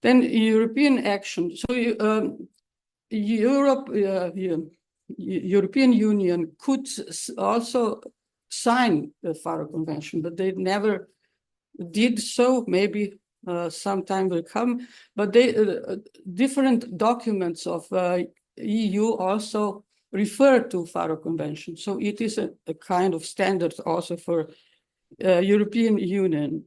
Speaker 8: Then European action. So European Union could also sign the Faro Convention, but they never did so. Maybe some time will come. But they different documents of EU also refer to Faro Convention. So it is a kind of standard also for European Union.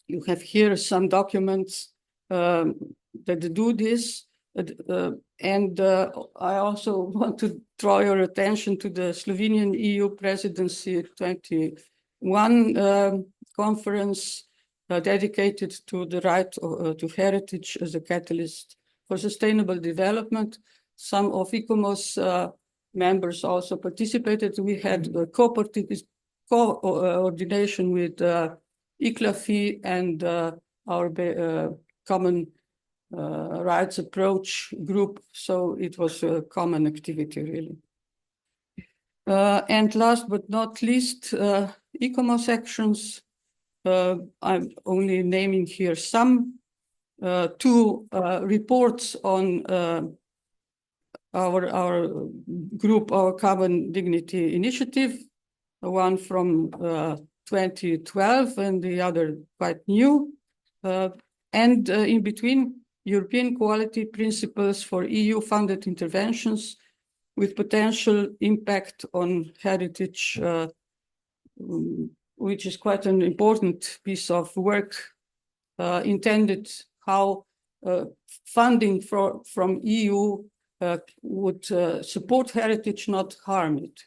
Speaker 8: You have here some documents that do this. And I also want to draw your attention to the Slovenian EU Presidency 21 conference dedicated to the right to heritage as a catalyst for sustainable development. Some of ICOMOS members also participated. We had coordination with ICLAFI and our common rights approach group. So it was a common activity, really. And last but not least, ICOMOS actions. I'm only naming here some. 2 reports on our group, our Common Dignity Initiative, one from 2012 and the other quite new. And in between, European Quality Principles for EU-funded interventions with potential impact on heritage, which is quite an important piece of work intended how funding from EU would support heritage, not harm it.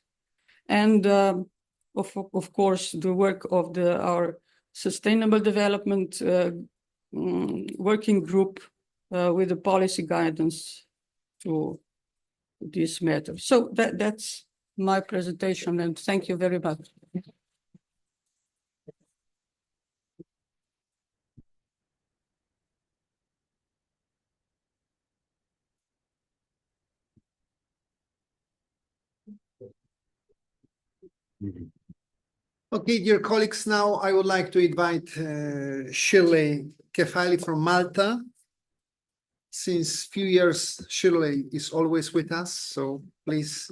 Speaker 8: And of course, the work of our Sustainable Development Working Group with the policy guidance to this matter. So that's my presentation, and thank you very much.
Speaker 4: Okay, dear colleagues, now I would like to invite Shirley from Malta. Since few years, Shirley is always with us, so please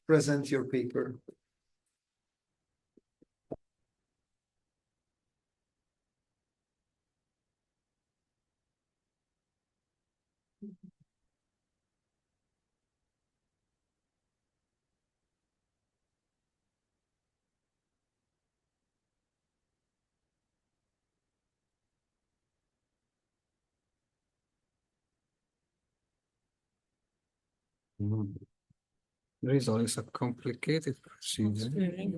Speaker 4: present your paper.
Speaker 1: There is always a complicated procedure.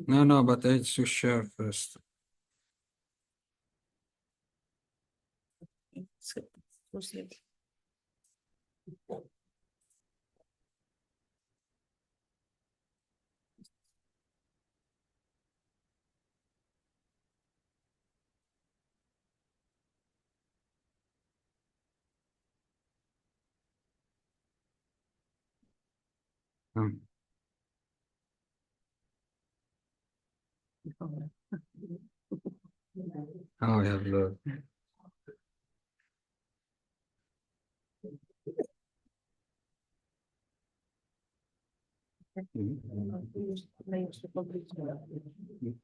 Speaker 1: No, but I should share first. Oh, I have the.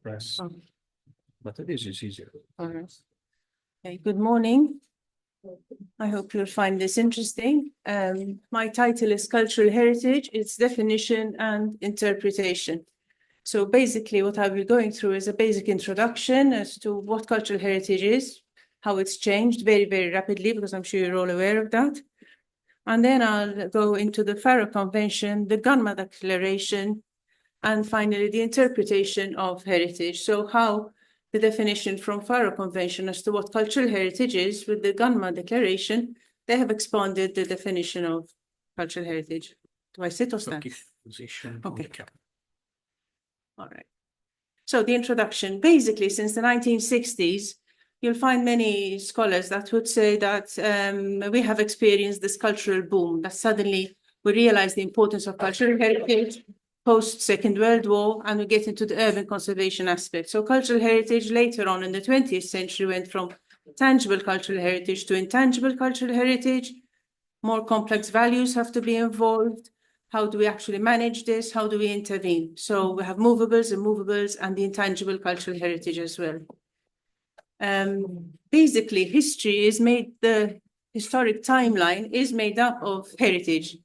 Speaker 1: Press. But this is easier.
Speaker 10: Okay, good morning. I hope you'll find this interesting. My title is Cultural Heritage, its definition and interpretation. So basically what I'll be going through is a basic introduction as to what cultural heritage is, how it's changed very, very rapidly, because I'm sure you're all aware of that. And then I'll go into the Faro Convention, the Gunma Declaration, and finally the interpretation of heritage. So how the definition from Faro Convention as to what cultural heritage is with the Gunma Declaration, they have expanded the definition of cultural heritage. Do I sit or stand? Okay. All right. So the introduction, basically since the 1960s, you'll find many scholars that would say that we have experienced this cultural boom, that suddenly we realize the importance of cultural heritage post-Second World War, and we get into the urban conservation aspect. So cultural heritage later on in the 20th century went from tangible cultural heritage to intangible cultural heritage. More complex values have to be involved. How do we actually manage this? How do we intervene? So we have movables, immovables, and the intangible cultural heritage as well. Basically, the historic timeline is made up of heritage.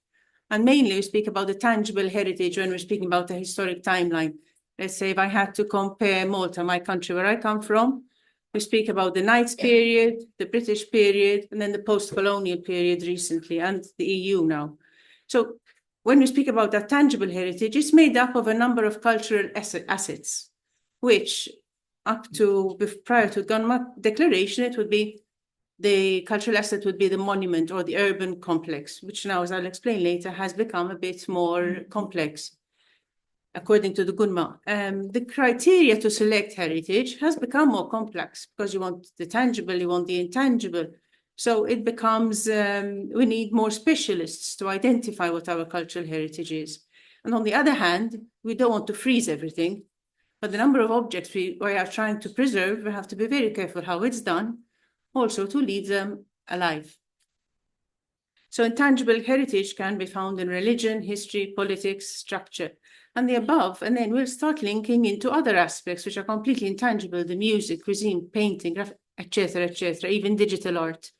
Speaker 10: And mainly we speak about the tangible heritage when we're speaking about the historic timeline. Let's say if I had to compare Malta, my country where I come from, we speak about the Knights period, the British period, and then the post-colonial period recently, and the EU now. So when we speak about that tangible heritage, it's made up of a number of cultural assets, which prior to Gunma Declaration, it would be the cultural asset would be the monument or the urban complex, which now, as I'll explain later, has become a bit more complex, according to the Gunma. The criteria to select heritage has become more complex because you want the tangible, you want the intangible. So it becomes, we need more specialists to identify what our cultural heritage is. And on the other hand, we don't want to freeze everything, but the number of objects we are trying to preserve, we have to be very careful how it's done, also to leave them alive. So intangible heritage can be found in religion, history, politics, structure, and the above. And then we'll start linking into other aspects which are completely intangible, the music, cuisine, painting, etc., even digital art.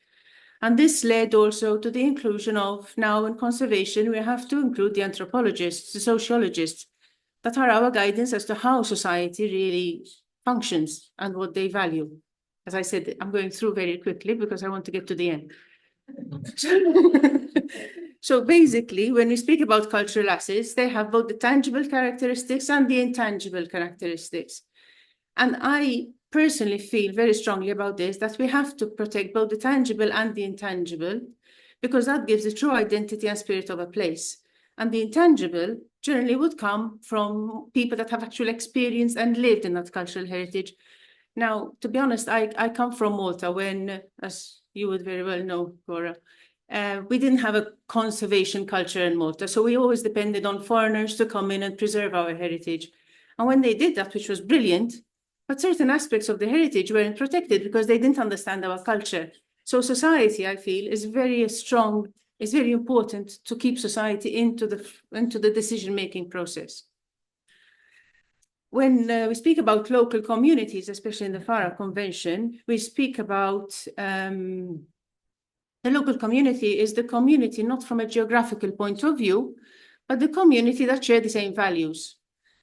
Speaker 10: And this led also to the inclusion of, now in conservation, we have to include the anthropologists, the sociologists, that are our guidance as to how society really functions and what they value. As I said, I'm going through very quickly because I want to get to the end. So basically, when we speak about cultural assets, they have both the tangible characteristics and the intangible characteristics. And I personally feel very strongly about this, that we have to protect both the tangible and the intangible, because that gives the true identity and spirit of a place. And the intangible generally would come from people that have actually experienced and lived in that cultural heritage. Now, to be honest, I come from Malta when, as you would very well know, Giora, we didn't have a conservation culture in Malta. So we always depended on foreigners to come in and preserve our heritage. And when they did that, which was brilliant, but certain aspects of the heritage weren't protected because they didn't understand our culture. So society, I feel, is very strong. It's very important to keep society into the decision-making process. When we speak about local communities, especially in the Faro Convention, we speak about the local community is the community not from a geographical point of view, but the community that share the same values.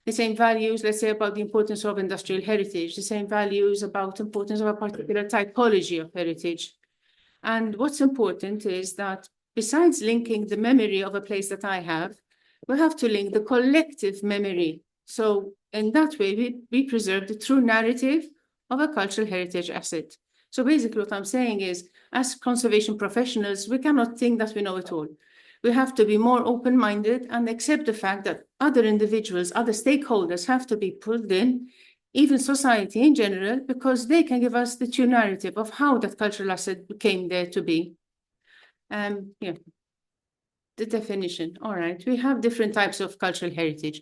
Speaker 10: The same values, let's say, about the importance of industrial heritage, the same values about the importance of a particular typology of heritage. And what's important is that besides linking the memory of a place that I have, we have to link the collective memory. So in that way, we preserve the true narrative of a cultural heritage asset. So basically what I'm saying is, as conservation professionals, we cannot think that we know it all. We have to be more open-minded and accept the fact that other individuals, other stakeholders have to be pulled in, even society in general, because they can give us the true narrative of how that cultural asset came there to be. Yeah, the definition. All right, we have different types of cultural heritage.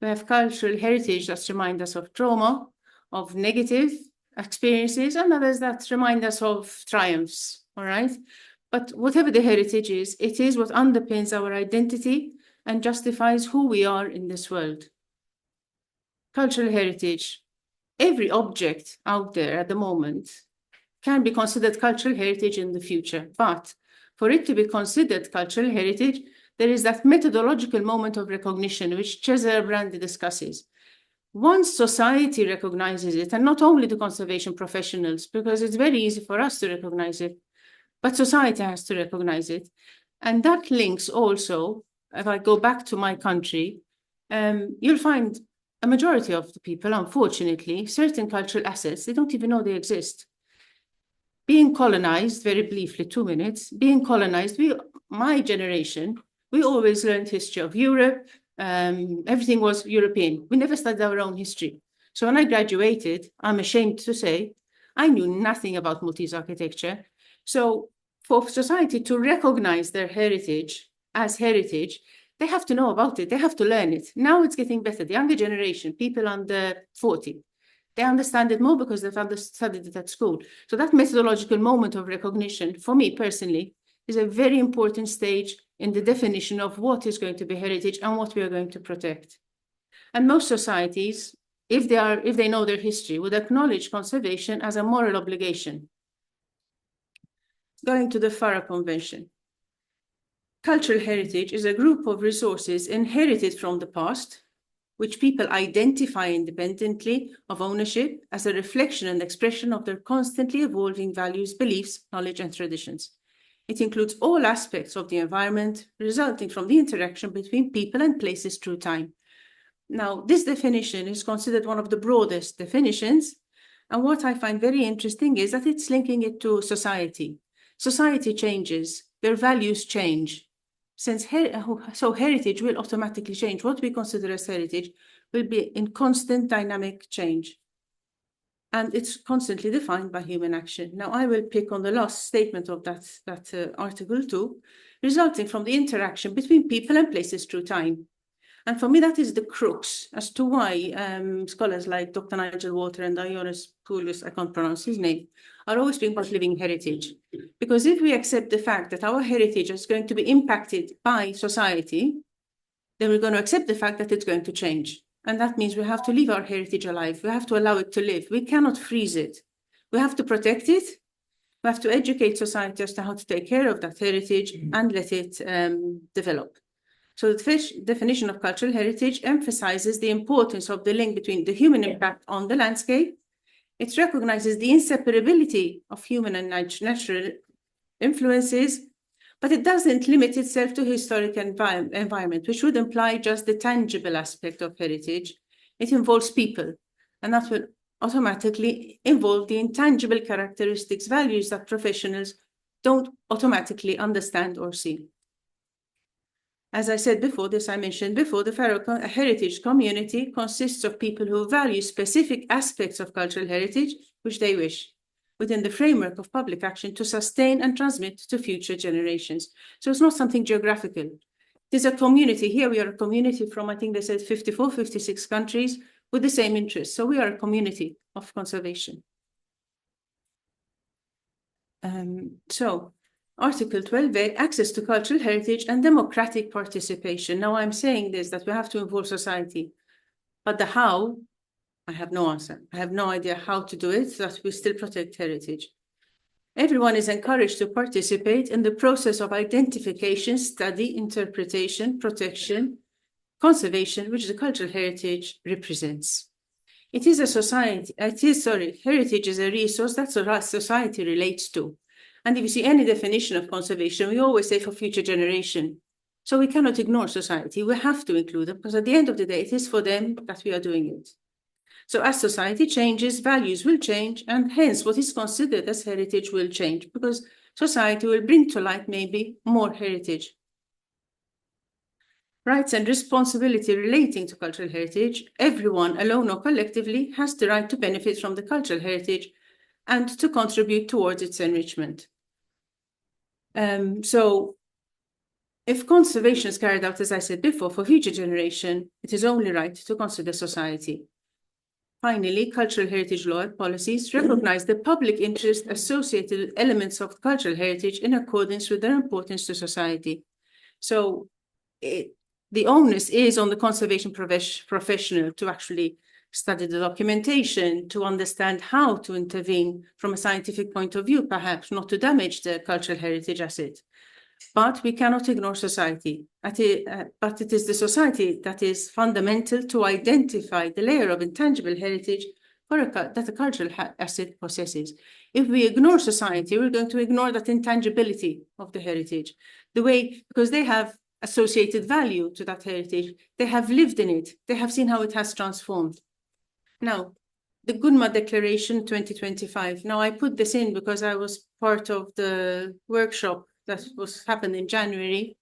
Speaker 10: We have cultural heritage that remind us of trauma, of negative experiences, and others that remind us of triumphs, all right? But whatever the heritage is, it is what underpins our identity and justifies who we are in this world. Cultural heritage. Every object out there at the moment can be considered cultural heritage in the future, but for it to be considered cultural heritage, there is that methodological moment of recognition, which Cesare Brandi discusses. Once society recognizes it, and not only the conservation professionals, because it's very easy for us to recognize it, but society has to recognize it. And that links also, if I go back to my country, you'll find a majority of the people, unfortunately, certain cultural assets, they don't even know they exist. Being colonized, very briefly, 2 minutes, being colonized, my generation, we always learned history of Europe. Everything was European. We never studied our own history. So when I graduated, I'm ashamed to say, I knew nothing about Maltese architecture. So for society to recognize their heritage as heritage, they have to know about it. They have to learn it. Now it's getting better. The younger generation, people under 40, they understand it more because they've studied it at school. So that methodological moment of recognition, for me personally, is a very important stage in the definition of what is going to be heritage and what we are going to protect. And most societies, if they know their history, would acknowledge conservation as a moral obligation. Going to the Faro Convention. Cultural heritage is a group of resources inherited from the past, which people identify independently of ownership as a reflection and expression of their constantly evolving values, beliefs, knowledge, and traditions. It includes all aspects of the environment resulting from the interaction between people and places through time. Now, this definition is considered one of the broadest definitions, and what I find very interesting is that it's linking it to society. Society changes, their values change. So heritage will automatically change. What we consider as heritage will be in constant dynamic change. And it's constantly defined by human action. Now, I will pick on the last statement of that Article 2, resulting from the interaction between people and places through time. And for me, that is the crux as to why scholars like Dr. Nigel Walter and Ioannis, Poulios, I can't pronounce his name, are always speaking about living heritage. Because if we accept the fact that our heritage is going to be impacted by society, then we're going to accept the fact that it's going to change. And that means we have to leave our heritage alive. We have to allow it to live. We cannot freeze it. We have to protect it. We have to educate society as to how to take care of that heritage and let it develop. So the definition of cultural heritage emphasizes the importance of the link between the human impact on the landscape. It recognizes the inseparability of human and natural influences, But it doesn't limit itself to historic environment, which would imply just the tangible aspect of heritage. It involves people, and that will automatically involve the intangible characteristics, values that professionals don't automatically understand or see. As I said before, I mentioned before, the Faro heritage community consists of people who value specific aspects of cultural heritage, which they wish, within the framework of public action, to sustain and transmit to future generations. So it's not something geographical. There's a community. Here we are a community from, I think they said 54, 56 countries with the same interests. So we are a community of conservation. So Article 12A, access to cultural heritage and democratic participation. Now I'm saying this, that we have to involve society, but the how, I have no answer. I have no idea how to do it so that we still protect heritage. Everyone is encouraged to participate in the process of identification, study, interpretation, protection, conservation, which the cultural heritage represents. It is a society, heritage is a resource that society relates to. And if you see any definition of conservation, we always say for future generation. So we cannot ignore society. We have to include them because at the end of the day, it is for them that we are doing it. So as society changes, values will change, and hence what is considered as heritage will change because society will bring to light maybe more heritage. Rights and responsibility relating to cultural heritage, everyone alone or collectively has the right to benefit from the cultural heritage and to contribute towards its enrichment. So if conservation is carried out, as I said before, for future generation, it is only right to consider society. Finally, cultural heritage law policies recognize the public interest associated with elements of cultural heritage in accordance with their importance to society. So the onus is on the conservation professional to actually study the documentation, to understand how to intervene from a scientific point of view, perhaps not to damage the cultural heritage asset. But we cannot ignore society. But it is the society that is fundamental to identify the layer of intangible heritage that a cultural asset possesses. If we ignore society, we're going to ignore that intangibility of the heritage. Because they have associated value to that heritage, they have lived in it, they have seen how it has transformed. Now, the Gunma Declaration 2025. Now, I put this in because I was part of the workshop that happened in January,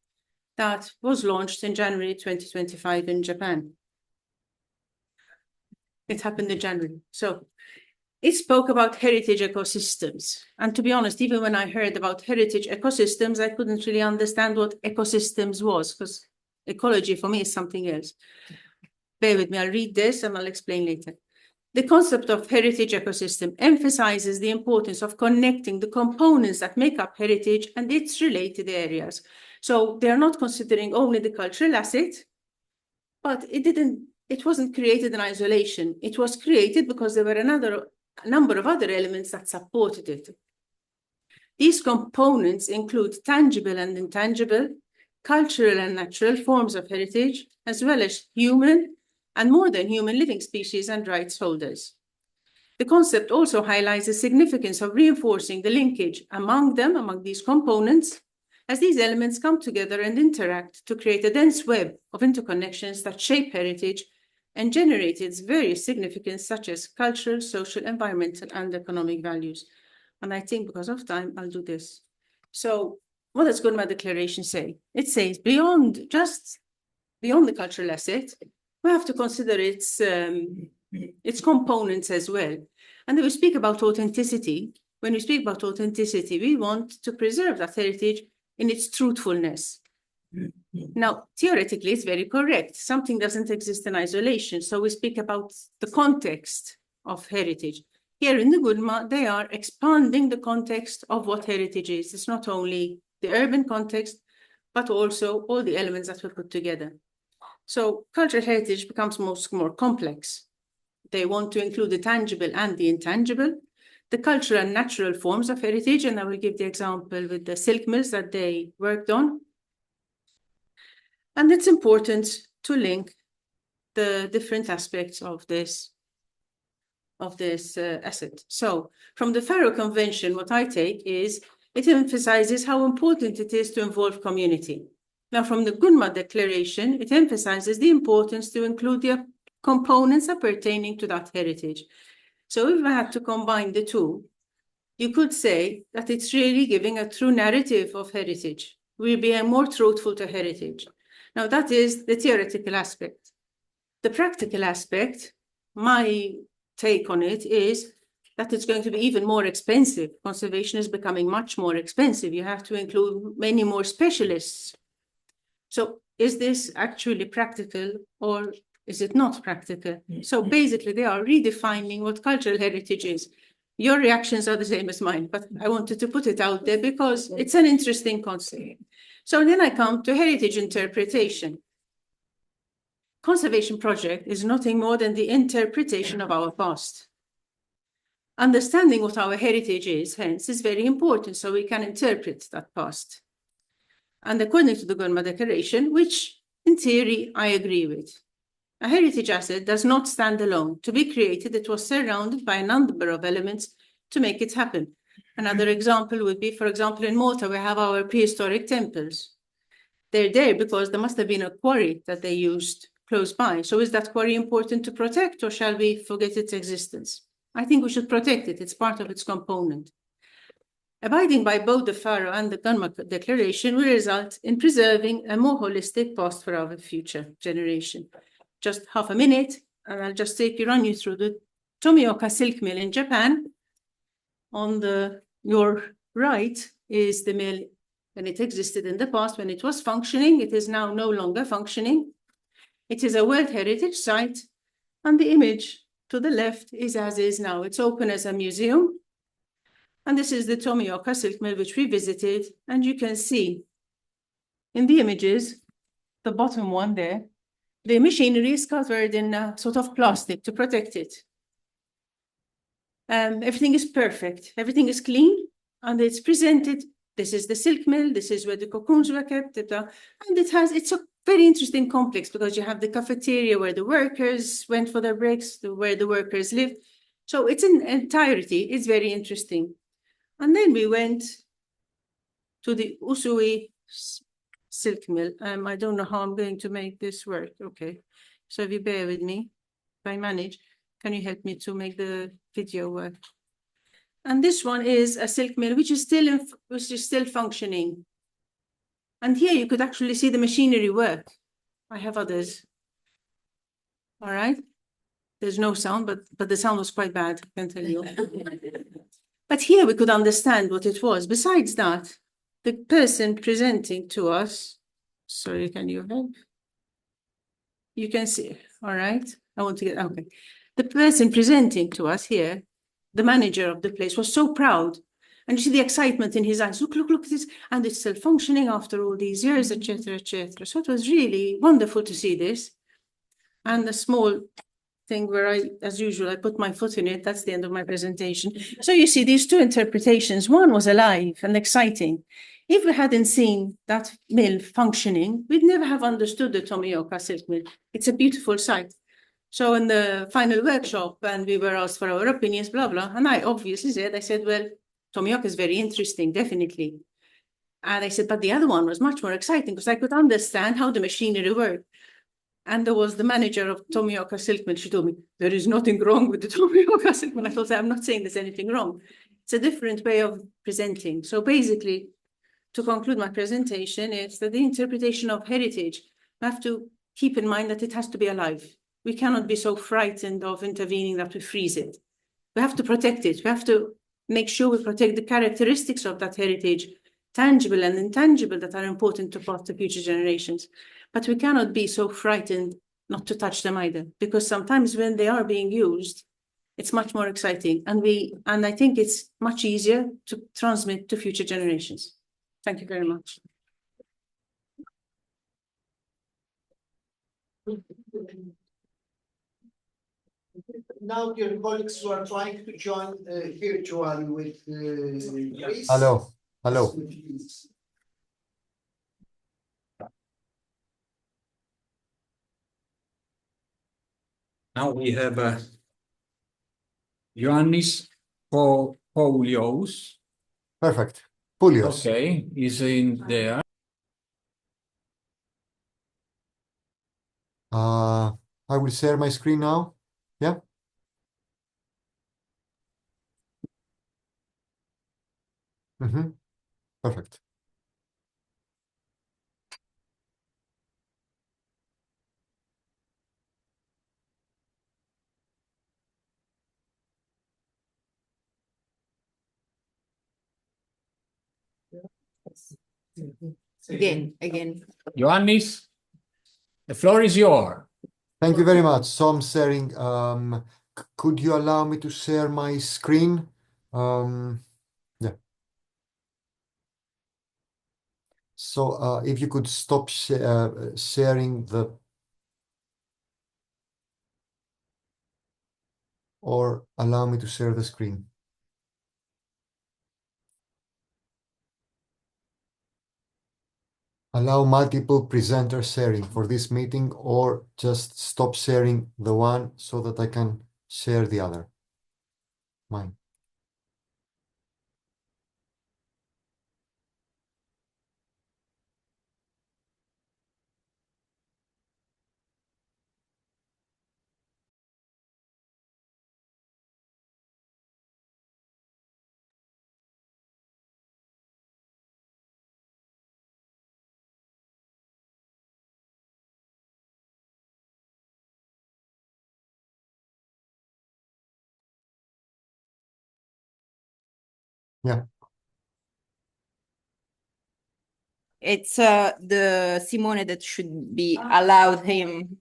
Speaker 10: that was launched in January 2025 in Japan. It happened in January. So it spoke about heritage ecosystems. And to be honest, even when I heard about heritage ecosystems, I couldn't really understand what ecosystems was, because ecology for me is something else. Bear with me, I'll read this and I'll explain later. The concept of heritage ecosystem emphasizes the importance of connecting the components that make up heritage and its related areas. So they're not considering only the cultural asset, but it wasn't created in isolation. It was created because there were a number of other elements that supported it. These components include tangible and intangible, cultural and natural forms of heritage, as well as human and more than human living species and rights holders. The concept also highlights the significance of reinforcing the linkage among these components, as these elements come together and interact to create a dense web of interconnections that shape heritage and generate its various significance, such as cultural, social, environmental, and economic values. And I think because of time, I'll do this. So what does Gunma Declaration say? It says beyond the cultural asset, we have to consider its components as well. And then we speak about authenticity. When we speak about authenticity, we want to preserve that heritage in its truthfulness. Now, theoretically, it's very correct. Something doesn't exist in isolation. So we speak about the context of heritage. Here in the Gunma, they are expanding the context of what heritage is. It's not only the urban context, but also all the elements that were put together. So cultural heritage becomes more complex. They want to include the tangible and the intangible, the cultural and natural forms of heritage, and I will give the example with the silk mills that they worked on. And it's important to link the different aspects of this asset. So from the Faro Convention, what I take is it emphasizes how important it is to involve community. Now, from the Gunma Declaration, it emphasizes the importance to include the components appertaining to that heritage. So if I had to combine the two, you could say that it's really giving a true narrative of heritage. We're being more truthful to heritage. Now, that is the theoretical aspect. The practical aspect, my take on it is that it's going to be even more expensive. Conservation is becoming much more expensive. You have to include many more specialists. So is this actually practical or is it not practical? So basically, they are redefining what cultural heritage is. Your reactions are the same as mine, but I wanted to put it out there because it's an interesting concept. So then I come to heritage interpretation. Conservation project is nothing more than the interpretation of our past. Understanding what our heritage is, hence, is very important so we can interpret that past. And according to the Gunma Declaration, which in theory I agree with, a heritage asset does not stand alone. To be created, it was surrounded by a number of elements to make it happen. Another example would be, for example, in Malta, we have our prehistoric temples. They're there because there must have been a quarry that they used close by. So is that quarry important to protect, or shall we forget its existence? I think we should protect it. It's part of its component. Abiding by both the Faro and the Gunma Declaration will result in preserving a more holistic past for our future generation. Just half a minute, and I'll just run you through the Tomioka silk mill in Japan. On your right is the mill when it existed in the past, when it was functioning. It is now no longer functioning. It is a World Heritage Site, and the image to the left is as is now. It's open as a museum. And this is the Tomioka silk mill, which we visited. And you can see in the images, the bottom one there, the machinery is covered in a sort of plastic to protect it. Everything is perfect. Everything is clean, and it's presented. This is the silk mill. This is where the cocoons were kept. And it's a very interesting complex because you have the cafeteria where the workers went for their breaks, where the workers lived. So it's in entirety. It's very interesting. And then we went to the Usui silk mill. I don't know how I'm going to make this work. Okay, so if you bear with me, if I manage, can you help me to make the video work? And this one is a silk mill which is still functioning. And here you could actually see the machinery work. I have others. All right. There's no sound, but the sound was quite bad, I can tell you. But here we could understand what it was. Besides that, the person presenting to us, sorry, can you help? You can see, all right? I want to get, okay. The person presenting to us here, the manager of the place, was so proud. And you see the excitement in his eyes. Look at this. And it's still functioning after all these years, etc., etc. So it was really wonderful to see this. And the small thing where as usual, I put my foot in it. That's the end of my presentation. So you see these two interpretations. One was alive and exciting. If we hadn't seen that mill functioning, we'd never have understood the Tomioka silk mill. It's a beautiful site. So in the final workshop, and we were asked for our opinions, blah, blah. And I obviously said, well, Tomioka is very interesting, definitely. And I said, but the other one was much more exciting because I could understand how the machinery worked. And there was the manager of Tomioka silk mill. She told me, there is nothing wrong with the Tomioka silk mill. I thought, I'm not saying there's anything wrong. It's a different way of presenting. So basically, to conclude my presentation, is that the interpretation of heritage, we have to keep in mind that it has to be alive. We cannot be so frightened of intervening that we freeze it. We have to protect it. We have to make sure we protect the characteristics of that heritage, tangible and intangible, that are important to pass to future generations. But we cannot be so frightened not to touch them either, because sometimes when they are being used, it's much more exciting. And I think it's much easier to transmit to future generations. Thank you very much.
Speaker 4: Now, dear colleagues who are trying to join virtually with Greece.
Speaker 13: Hello.
Speaker 1: Now we have Ioannis Poulios.
Speaker 13: Perfect.
Speaker 4: Poulios.
Speaker 1: Okay, is in there.
Speaker 4: I will share my screen now. Yeah. Perfect.
Speaker 6: Again.
Speaker 1: Ioannis, the floor is yours.
Speaker 4: Thank you very much. So I'm sharing. Could you allow me to share my screen? Yeah. So if you could stop sharing or allow me to share the screen. Allow multiple presenters sharing for this meeting, or just stop sharing the one so that I can share the other. Mine. Yeah.
Speaker 6: It's the Simone that should be allowed him.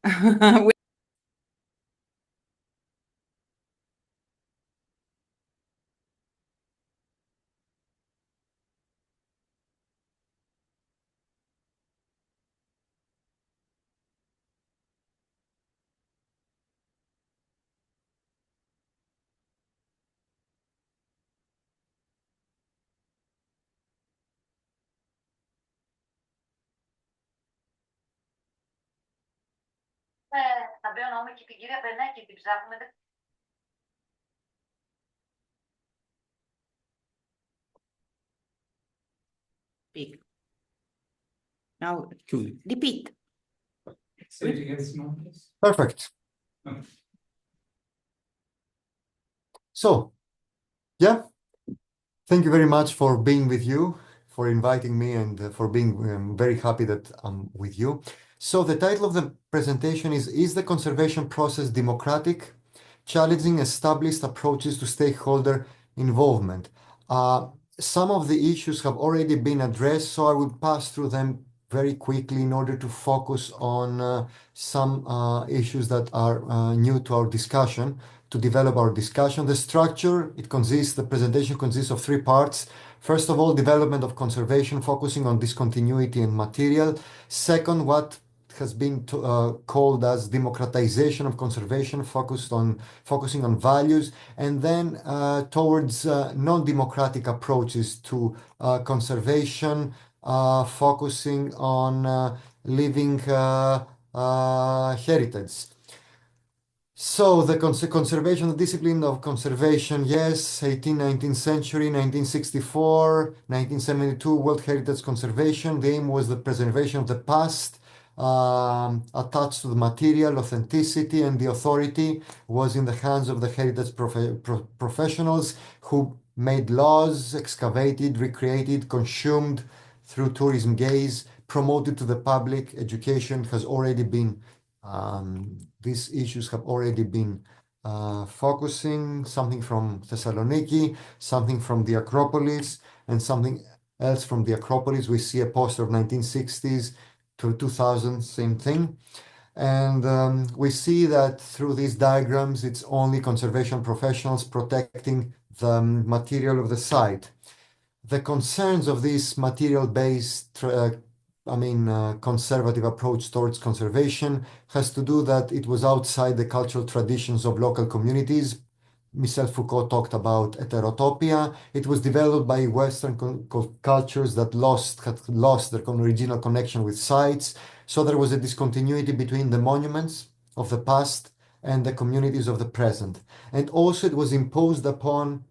Speaker 6: Big. Now repeat.
Speaker 4: Perfect. So, yeah, thank you very much for being with you, for inviting me, and for being very happy that I'm with you. So the title of the presentation is the conservation process democratic? Challenging established approaches to stakeholder involvement. Some of the issues have already been addressed, so I will pass through them very quickly in order to focus on some issues that are new to our discussion, to develop our discussion. The structure, the presentation consists of 3 parts. First of all, development of conservation, focusing on discontinuity and material. Second, what has been called as democratization of conservation, focusing on values, and then towards non-democratic approaches to conservation, focusing on living heritage. So the conservation, the discipline of conservation, yes, 19th century, 1964, 1972, World Heritage Conservation. The aim was the preservation of the past, attached to the material, authenticity, and the authority was in the hands of the heritage professionals who made laws, excavated, recreated, consumed through tourism gaze, promoted to the public. Education has already been these issues have already been focusing, something from Thessaloniki, something from the Acropolis, and something else from the Acropolis. We see a poster of 1960s to 2000, same thing. And we see that through these diagrams, it's only conservation professionals protecting the material of the site. The concerns of this material-based conservative approach towards conservation has to do that it was outside the cultural traditions of local communities. Michel Foucault talked about heterotopia. It was developed by Western cultures that had lost their original connection with sites. So there was a discontinuity between the monuments of the past and the communities of the present. And also it was imposed upon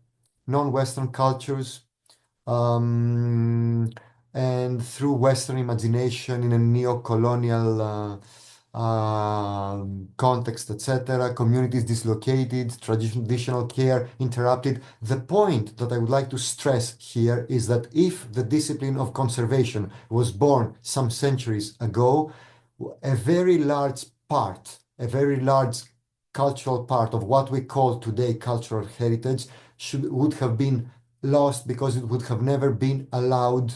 Speaker 4: non-Western cultures
Speaker 13: and through Western imagination in a neo-colonial context, etc., communities dislocated, traditional care interrupted. The point that I would like to stress here is that if the discipline of conservation was born some centuries ago, a very large part, a very large cultural part of what we call today cultural heritage would have been lost because it would have never been allowed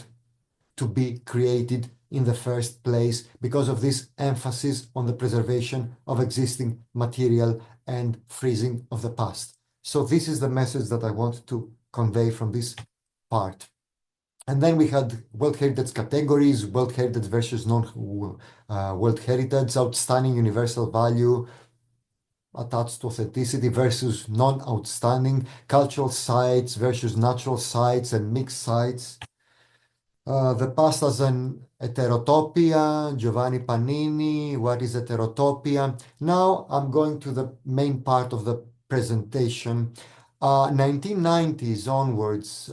Speaker 13: to be created in the first place because of this emphasis on the preservation of existing material and freezing of the past. So this is the message that I want to convey from this part. And then we had World Heritage categories, World Heritage versus non-World Heritage, outstanding universal value attached to authenticity versus non-outstanding, cultural sites versus natural sites and mixed sites. The past as an heterotopia, Giovanni Pannini, what is heterotopia? Now I'm going to the main part of the presentation. 1990s onwards,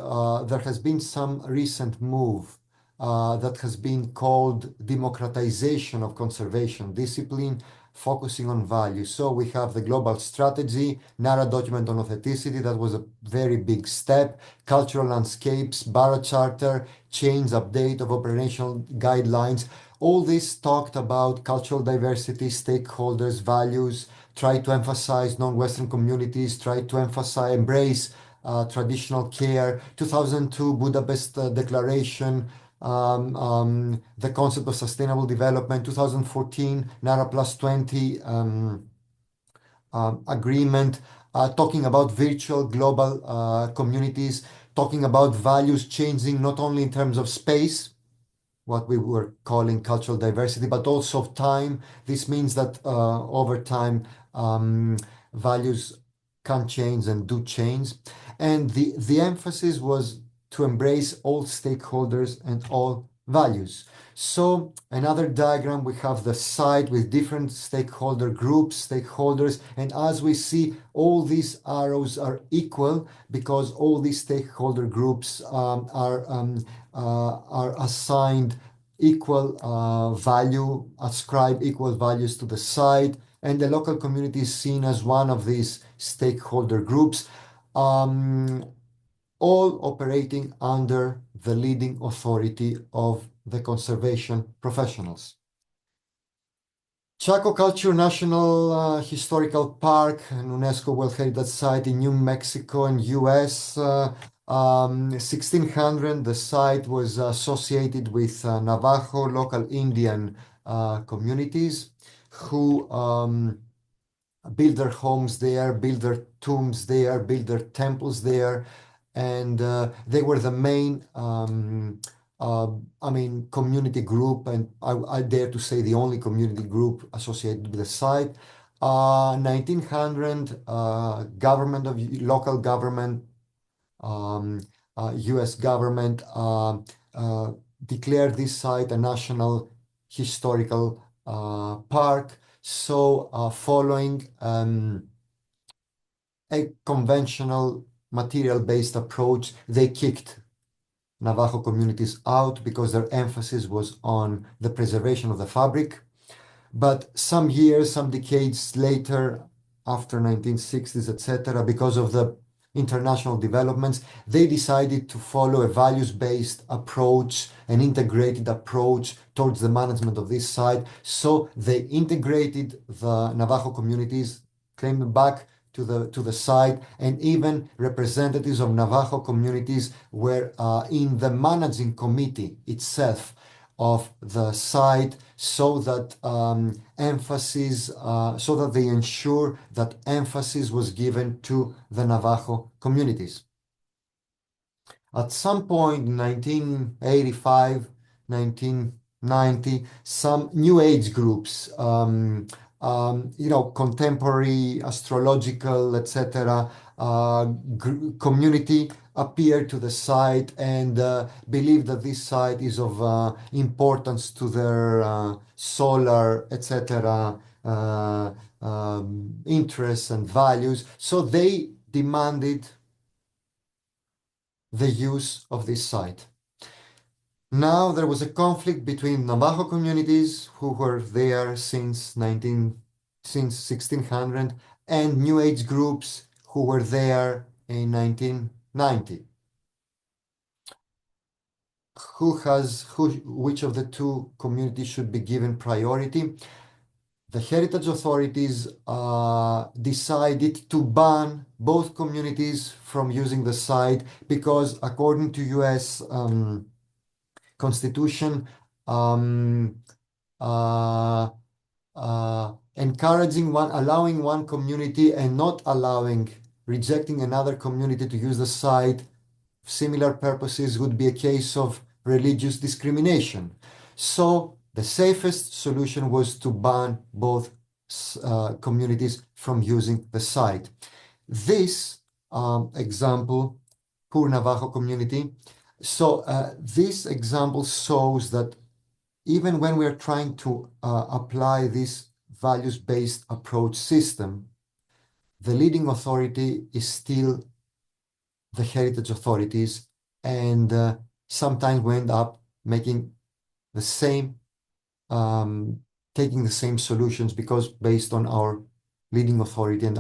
Speaker 13: there has been some recent move that has been called democratization of conservation discipline, focusing on value. So we have the global strategy, narrow document on authenticity, that was a very big step, cultural landscapes, Barrow Charter, change, update of operational guidelines. All this talked about cultural diversity, stakeholders, values, try to emphasize non-Western communities, try to embrace traditional care. 2002 Budapest Declaration, the concept of sustainable development. 2014 NARA plus 20 agreement, talking about virtual global communities, talking about values changing not only in terms of space, what we were calling cultural diversity, but also of time. This means that over time, values can change and do change. And the emphasis was to embrace all stakeholders and all values. So another diagram, we have the site with different stakeholder groups, stakeholders, and as we see, all these arrows are equal because all these stakeholder groups are assigned equal value, ascribe equal values to the site, and the local community is seen as one of these stakeholder groups, all operating under the leading authority of the conservation professionals. Chaco Culture National Historical Park, an UNESCO World Heritage Site in New Mexico and US. 1600, the site was associated with Navajo local Indian communities who built their homes there, built their tombs there, built their temples there, and they were the main community group, and I dare to say the only community group associated with the site. 1900, local government, US government declared this site a national historical park. So following a conventional material-based approach, they kicked Navajo communities out because their emphasis was on the preservation of the fabric. But some years, some decades later, after 1960s, etc., because of the international developments, they decided to follow a values-based approach, an integrated approach towards the management of this site. So they integrated the Navajo communities, came back to the site, and even representatives of Navajo communities were in the managing committee itself of the site, so that so that they ensure that emphasis was given to the Navajo communities. At some point in 1985, 1990, some New Age groups, contemporary, astrological, etc., community appeared to the site and believe that this site is of importance to their solar, etc., interests and values. So they demanded the use of this site. Now there was a conflict between Navajo communities who were there since 1600 and New Age groups who were there in 1990. Which of the two communities should be given priority? The heritage authorities decided to ban both communities from using the site because, according to US Constitution, allowing one community and not rejecting another community to use the site similar purposes would be a case of religious discrimination. So the safest solution was to ban both communities from using the site. This example, poor Navajo community. So this example shows that even when we're trying to apply this values-based approach system, the leading authority is still the heritage authorities, and sometimes we end up making the same, taking the same solutions because based on our leading authority and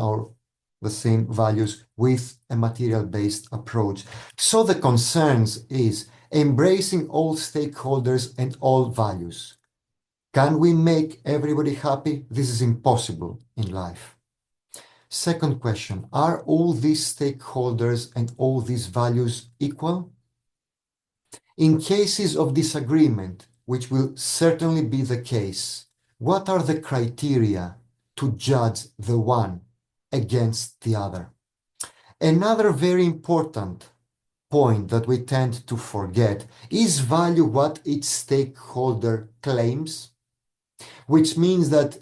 Speaker 13: the same values with a material-based approach. So the concerns is embracing all stakeholders and all values. Can we make everybody happy? This is impossible in life. Second question, are all these stakeholders and all these values equal? In cases of disagreement, which will certainly be the case, what are the criteria to judge the one against the other? Another very important point that we tend to forget is value what each stakeholder claims, which means that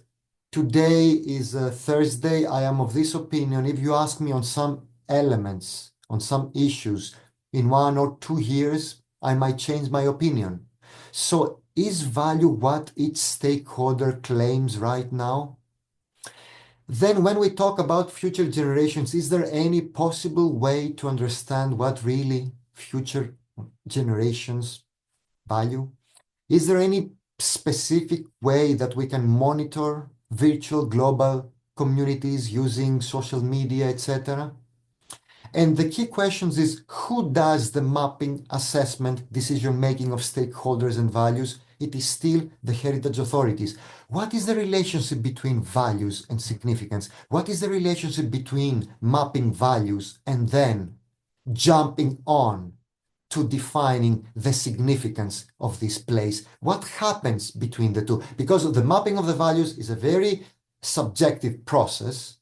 Speaker 13: today is Thursday. I am of this opinion. If you ask me on some elements, on some issues, in 1 or 2 years, I might change my opinion. So is value what each stakeholder claims right now? Then when we talk about future generations, is there any possible way to understand what really future generations value? Is there any specific way that we can monitor virtual global communities using social media, etc.? And the key questions is, who does the mapping, assessment, decision-making of stakeholders and values? It is still the heritage authorities. What is the relationship between values and significance? What is the relationship between mapping values and then jumping on to defining the significance of this place? What happens between the two? Because the mapping of the values is a very subjective process,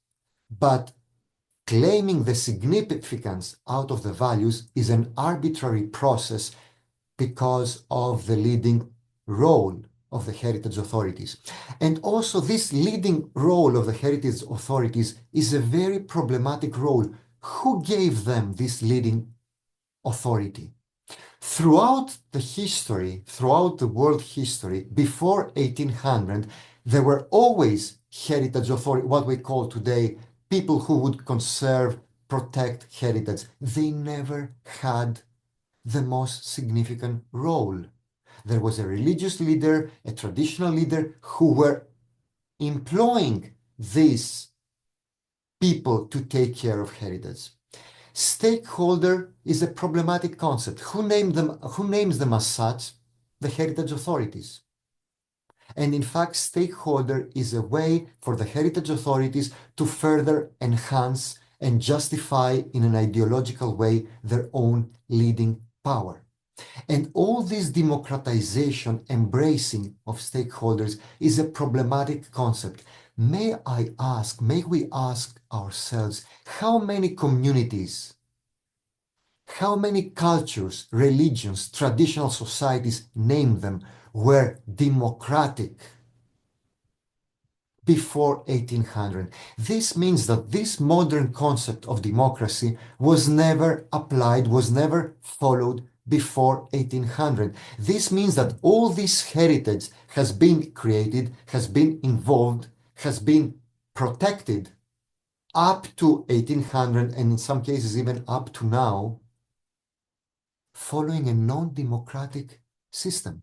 Speaker 13: but claiming the significance out of the values is an arbitrary process because of the leading role of the heritage authorities. And also this leading role of the heritage authorities is a very problematic role. Who gave them this leading authority? Throughout the history, throughout the world history, before 1800, there were always heritage authority, what we call today people who would conserve, protect heritage. They never had the most significant role. There was a religious leader, a traditional leader who were employing these people to take care of heritage. Stakeholder is a problematic concept. Who names them as such? The heritage authorities. And in fact, stakeholder is a way for the heritage authorities to further enhance and justify in an ideological way their own leading power. And all this democratization, embracing of stakeholders is a problematic concept. May we ask ourselves, how many communities, how many cultures, religions, traditional societies, name them, were democratic before 1800? This means that this modern concept of democracy was never applied, was never followed before 1800. This means that all this heritage has been created, has been involved, has been protected up to 1800, and in some cases even up to now, following a non-democratic system.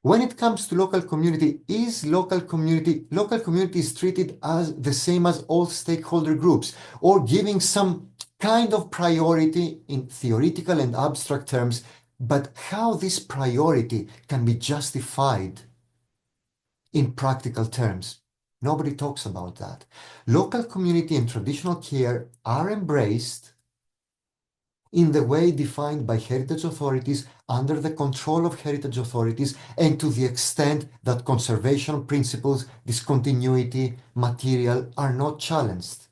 Speaker 13: When it comes to local community, local community is treated as the same as all stakeholder groups, or giving some kind of priority in theoretical and abstract terms, but how this priority can be justified in practical terms. Nobody talks about that. Local community and traditional care are embraced in the way defined by heritage authorities, under the control of heritage authorities, and to the extent that conservation principles, discontinuity, material are not challenged.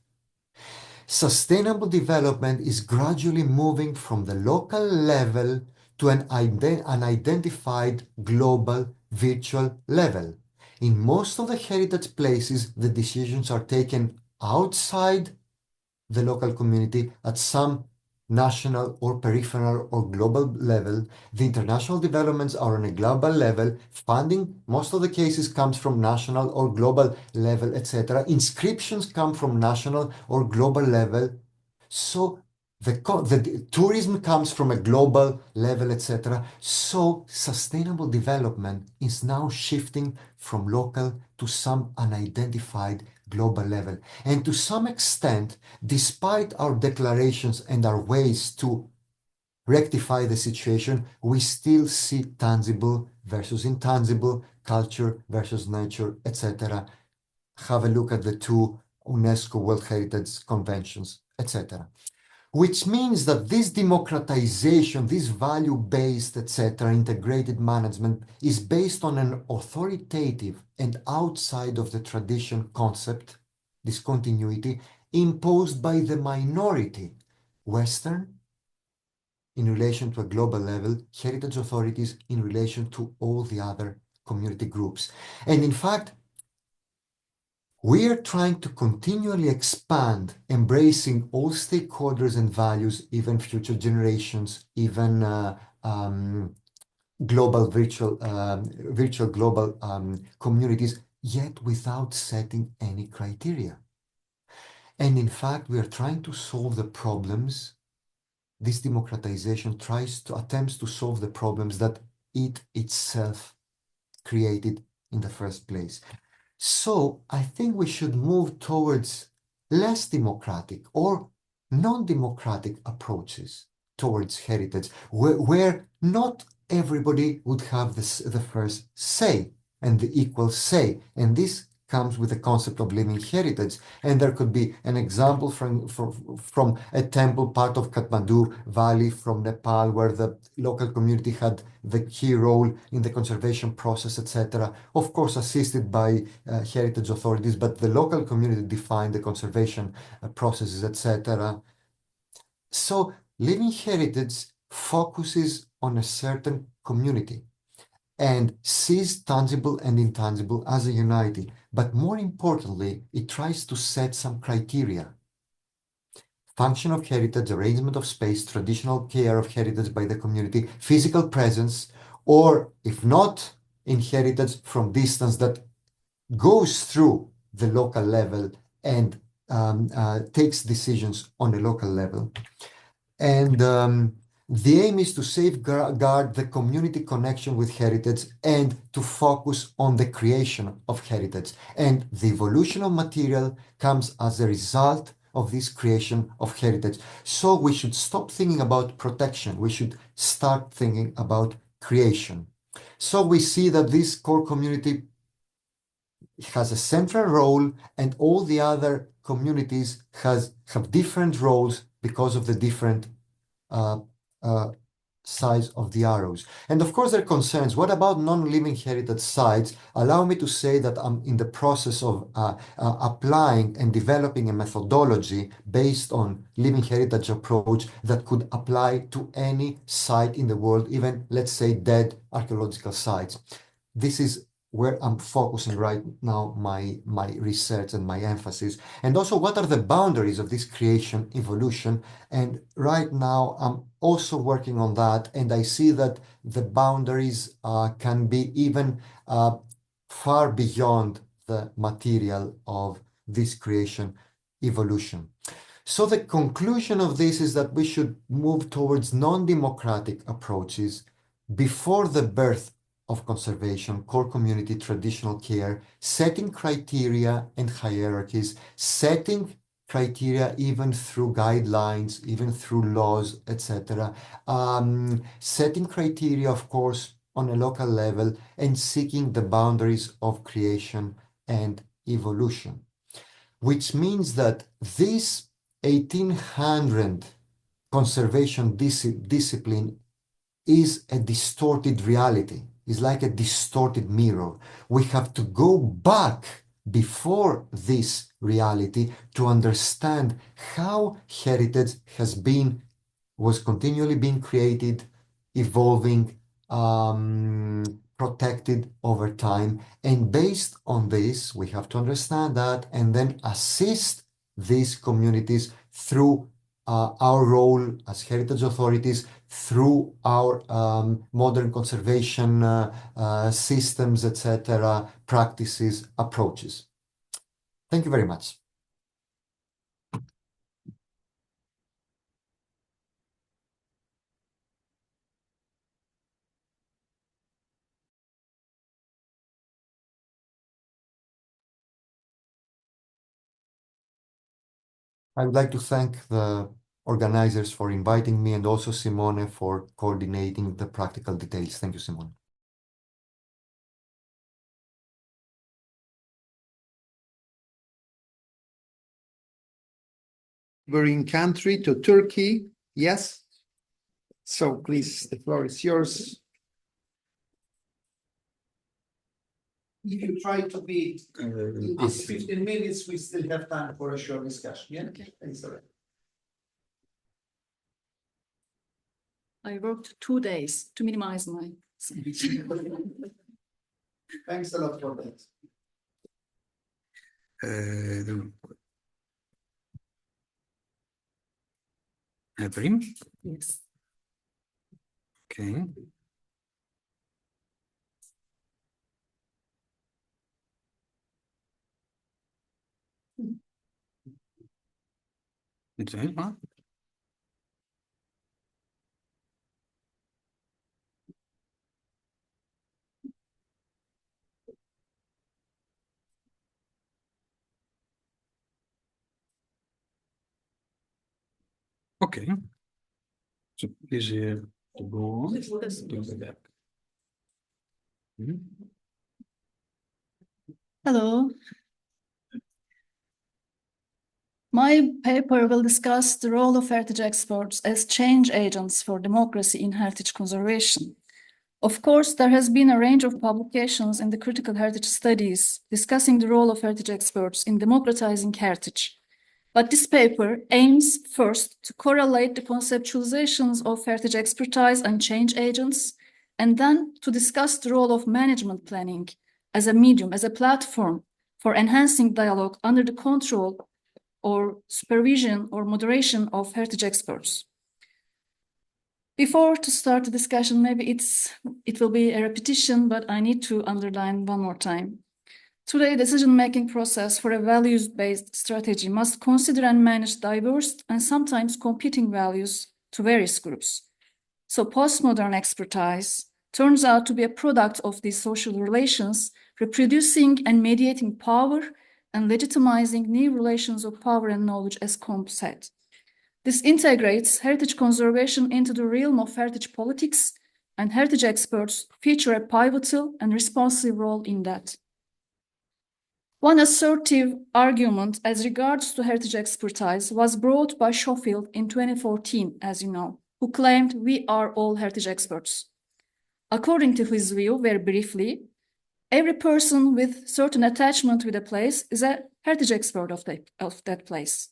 Speaker 13: Sustainable development is gradually moving from the local level to an identified global virtual level. In most of the heritage places, the decisions are taken outside the local community at some national or peripheral or global level. The international developments are on a global level. Funding, most of the cases, comes from national or global level, etc. Inscriptions come from national or global level. So the tourism comes from a global level, etc. So sustainable development is now shifting from local to some unidentified global level. And to some extent, despite our declarations and our ways to rectify the situation, we still see tangible versus intangible, culture versus nature, etc. Have a look at the two UNESCO World Heritage Conventions, etc. Which means that this democratization, this value-based, etc., integrated management is based on an authoritative and outside of the tradition concept, discontinuity, imposed by the minority, Western, in relation to a global level, heritage authorities in relation to all the other community groups. And in fact, we are trying to continually expand, embracing all stakeholders and values, even future generations, even global virtual global communities, yet without setting any criteria. And in fact, we are trying to solve the problems. This democratization attempts to solve the problems that it itself created in the first place. So I think we should move towards less democratic or non-democratic approaches towards heritage, where not everybody would have the first say and the equal say. And this comes with the concept of living heritage. And there could be an example from a temple part of Kathmandu Valley from Nepal, where the local community had the key role in the conservation process, etc. Of course, assisted by heritage authorities, but the local community defined the conservation processes, etc. So living heritage focuses on a certain community and sees tangible and intangible as a unity. But more importantly, it tries to set some criteria. Function of heritage, arrangement of space, traditional care of heritage by the community, physical presence, or if not in heritage, from distance that goes through the local level and takes decisions on a local level. And the aim is to safeguard the community connection with heritage and to focus on the creation of heritage. And the evolution of material comes as a result of this creation of heritage. So we should stop thinking about protection. We should start thinking about creation. So we see that this core community has a central role, and all the other communities have different roles because of the different size of the arrows. And of course, there are concerns. What about non-living heritage sites? Allow me to say that I'm in the process of applying and developing a methodology based on living heritage approach that could apply to any site in the world, even, let's say, dead archaeological sites. This is where I'm focusing right now my research and my emphasis. And also, what are the boundaries of this creation evolution? And right now, I'm also working on that. And I see that the boundaries can be even far beyond the material of this creation evolution. So the conclusion of this is that we should move towards non-democratic approaches before the birth of conservation, core community, traditional care, setting criteria and hierarchies, setting criteria even through guidelines, even through laws, etc. Setting criteria, of course, on a local level, and seeking the boundaries of creation and evolution. Which means that this 1800 conservation discipline is a distorted reality, is like a distorted mirror. We have to go back before this reality to understand how heritage was continually being created, evolving, protected over time. And based on this, we have to understand that and then assist these communities through our role as heritage authorities, through our modern conservation systems, etc., practices, approaches. Thank you very much. I would like to thank the organizers for inviting me and also Simone for coordinating the practical details. Thank you, Simone.
Speaker 4: We're in country to Turkey, yes? So please, the floor is yours. If you try to be in this 15 minutes, we still have time for a short discussion. Yeah? Okay. Thanks a lot.
Speaker 14: I worked 2 days to minimize my speech.
Speaker 4: Thanks a lot for that.
Speaker 1: Evrim?
Speaker 14: Yes.
Speaker 1: Okay. It's huh? Okay. So easier to go on to the back.
Speaker 14: Hello. My paper will discuss the role of heritage experts as change agents for democracy in heritage conservation. Of course, there has been a range of publications in the critical heritage studies discussing the role of heritage experts in democratizing heritage. But this paper aims first to correlate the conceptualizations of heritage expertise and change agents, and then to discuss the role of management planning as a medium, as a platform for enhancing dialogue under the control or supervision or moderation of heritage experts. Before to start the discussion, maybe it will be a repetition, but I need to underline one more time. Today, decision-making process for a values-based strategy must consider and manage diverse and sometimes competing values to various groups. So postmodern expertise turns out to be a product of these social relations, reproducing and mediating power and legitimizing new relations of power and knowledge, as Comte said. This integrates heritage conservation into the realm of heritage politics, and heritage experts feature a pivotal and responsive role in that. One assertive argument as regards to heritage expertise was brought by Schofield in 2014, as you know, who claimed we are all heritage experts. According to his view, very briefly, every person with certain attachment with a place is a heritage expert of that place.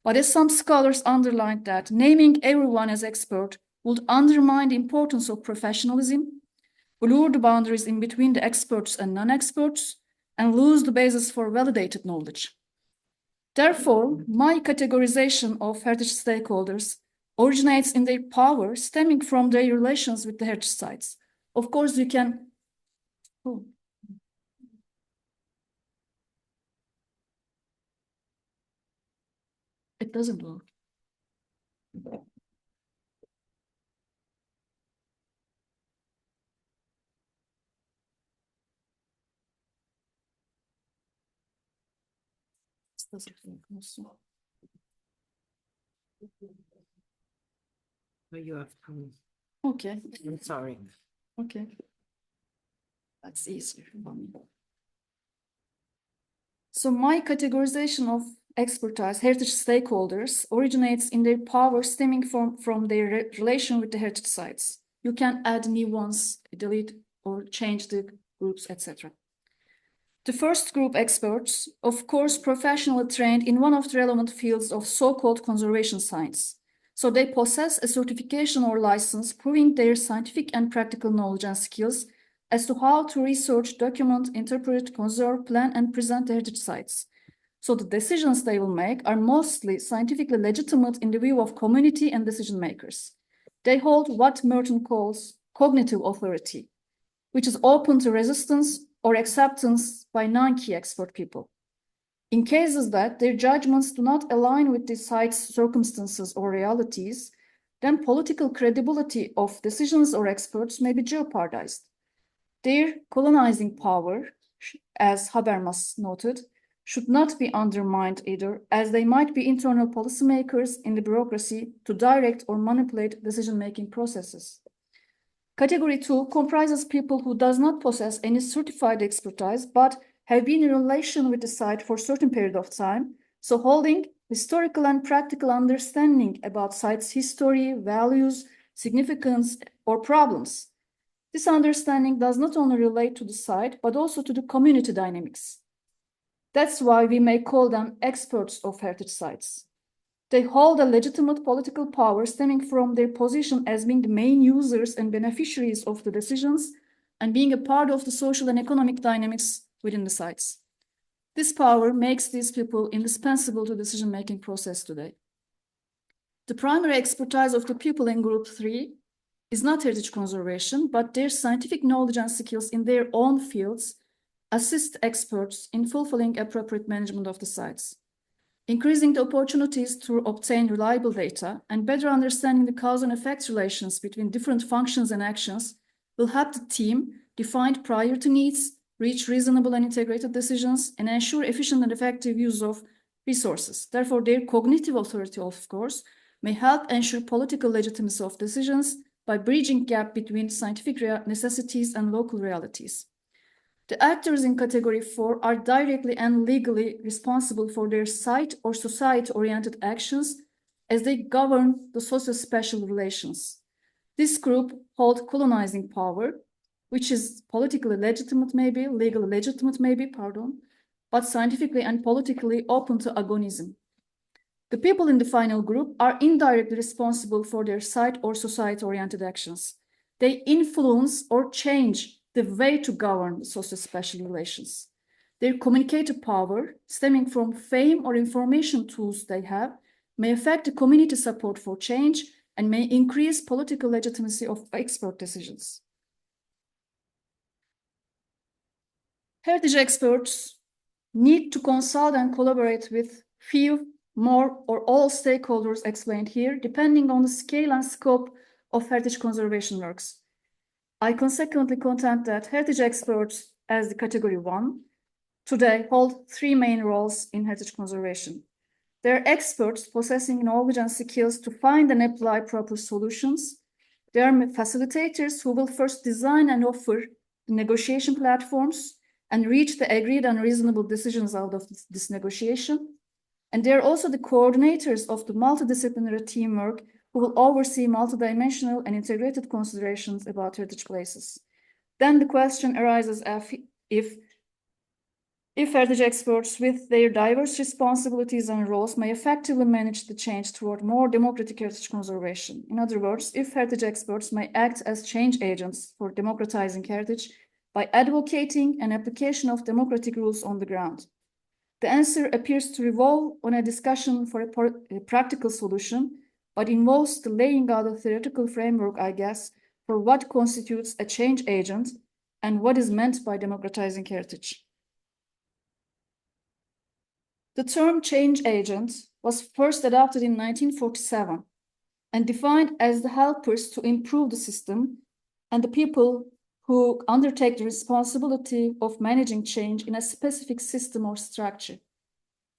Speaker 14: But as some scholars underlined that naming everyone as expert would undermine the importance of professionalism, blur the boundaries in between the experts and non-experts, and lose the basis for validated knowledge. Therefore, my categorization of heritage stakeholders originates in their power stemming from their relations with the heritage sites. Of course, you can... Oh. It doesn't work. This doesn't work also.
Speaker 6: Oh, you have come.
Speaker 14: Okay.
Speaker 6: I'm sorry.
Speaker 14: Okay. That's easier for me. So my categorization of expertise, heritage stakeholders, originates in their power stemming from their relation with the heritage sites. You can add new ones, delete or change the groups, etc. The first group, experts, of course, professionally trained in one of the relevant fields of so-called conservation science. So they possess a certification or license proving their scientific and practical knowledge and skills as to how to research, document, interpret, conserve, plan, and present the heritage sites. So the decisions they will make are mostly scientifically legitimate in the view of community and decision makers. They hold what Merton calls cognitive authority, which is open to resistance or acceptance by non-key expert people. In cases that their judgments do not align with the site's circumstances or realities, then political credibility of decisions or experts may be jeopardized. Their colonizing power, as Habermas noted, should not be undermined either, as they might be internal policymakers in the bureaucracy to direct or manipulate decision-making processes. Category 2 comprises people who does not possess any certified expertise, but have been in relation with the site for a certain period of time, so holding historical and practical understanding about site's history, values, significance, or problems. This understanding does not only relate to the site, but also to the community dynamics. That's why we may call them experts of heritage sites. They hold a legitimate political power stemming from their position as being the main users and beneficiaries of the decisions and being a part of the social and economic dynamics within the sites. This power makes these people indispensable to the decision-making process today. The primary expertise of the people in Group 3 is not heritage conservation, but their scientific knowledge and skills in their own fields assist experts in fulfilling appropriate management of the sites. Increasing the opportunities to obtain reliable data and better understanding the cause and effect relations between different functions and actions will help the team define priority needs, reach reasonable and integrated decisions, and ensure efficient and effective use of resources. Therefore, their cognitive authority, of course, may help ensure political legitimacy of decisions by bridging gap between scientific necessities and local realities. The actors in category 4 are directly and legally responsible for their site or society-oriented actions as they govern the socio-spatial relations. This group holds colonizing power, which is politically legitimate maybe, legally legitimate maybe, but scientifically and politically open to agonism. The people in the final group are indirectly responsible for their site or society-oriented actions. They influence or change the way to govern socio-spatial relations. Their communicative power, stemming from fame or information tools they have, may affect the community support for change and may increase political legitimacy of expert decisions. Heritage experts need to consult and collaborate with few, more, or all stakeholders explained here, depending on the scale and scope of heritage conservation works. I consequently contend that heritage experts, as the category 1, today hold 3 main roles in heritage conservation. They are experts possessing knowledge and skills to find and apply proper solutions. They are facilitators who will first design and offer the negotiation platforms and reach the agreed and reasonable decisions out of this negotiation. And they are also the coordinators of the multidisciplinary teamwork who will oversee multidimensional and integrated considerations about heritage places. Then the question arises if heritage experts with their diverse responsibilities and roles may effectively manage the change toward more democratic heritage conservation. In other words, if heritage experts may act as change agents for democratizing heritage by advocating an application of democratic rules on the ground. The answer appears to revolve on a discussion for a practical solution, but involves the laying out a theoretical framework, I guess, for what constitutes a change agent and what is meant by democratizing heritage. The term change agent was first adopted in 1947 and defined as the helpers to improve the system and the people who undertake the responsibility of managing change in a specific system or structure.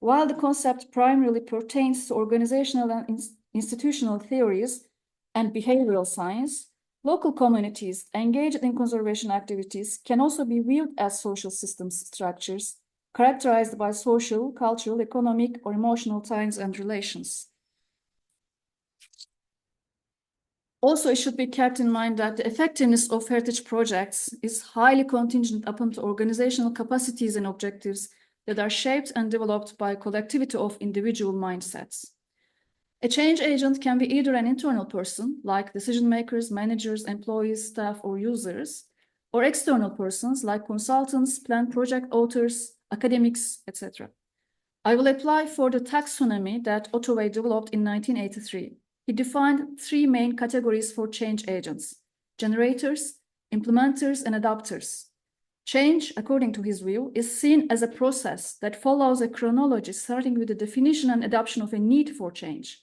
Speaker 14: While the concept primarily pertains to organizational and institutional theories and behavioral science, local communities engaged in conservation activities can also be viewed as social systems structures characterized by social, cultural, economic, or emotional ties and relations. Also, it should be kept in mind that the effectiveness of heritage projects is highly contingent upon the organizational capacities and objectives that are shaped and developed by a collectivity of individual mindsets. A change agent can be either an internal person, like decision makers, managers, employees, staff, or users, or external persons, like consultants, plan project authors, academics, etc. I will apply for the taxonomy that Ottaway developed in 1983. He defined three main categories for change agents: generators, implementers, and adopters. Change, according to his view, is seen as a process that follows a chronology starting with the definition and adoption of a need for change,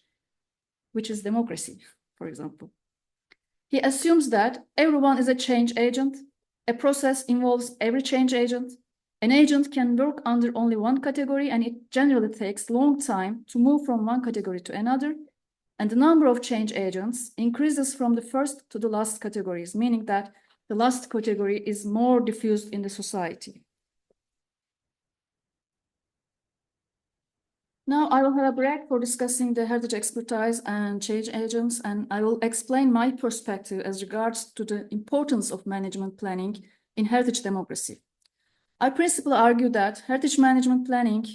Speaker 14: which is democracy, for example. He assumes that everyone is a change agent. A process involves every change agent. An agent can work under only one category, and it generally takes a long time to move from one category to another. And the number of change agents increases from the first to the last categories, meaning that the last category is more diffused in the society. Now I will have a break for discussing the heritage expertise and change agents, and I will explain my perspective as regards to the importance of management planning in heritage democracy. I principally argue that heritage management planning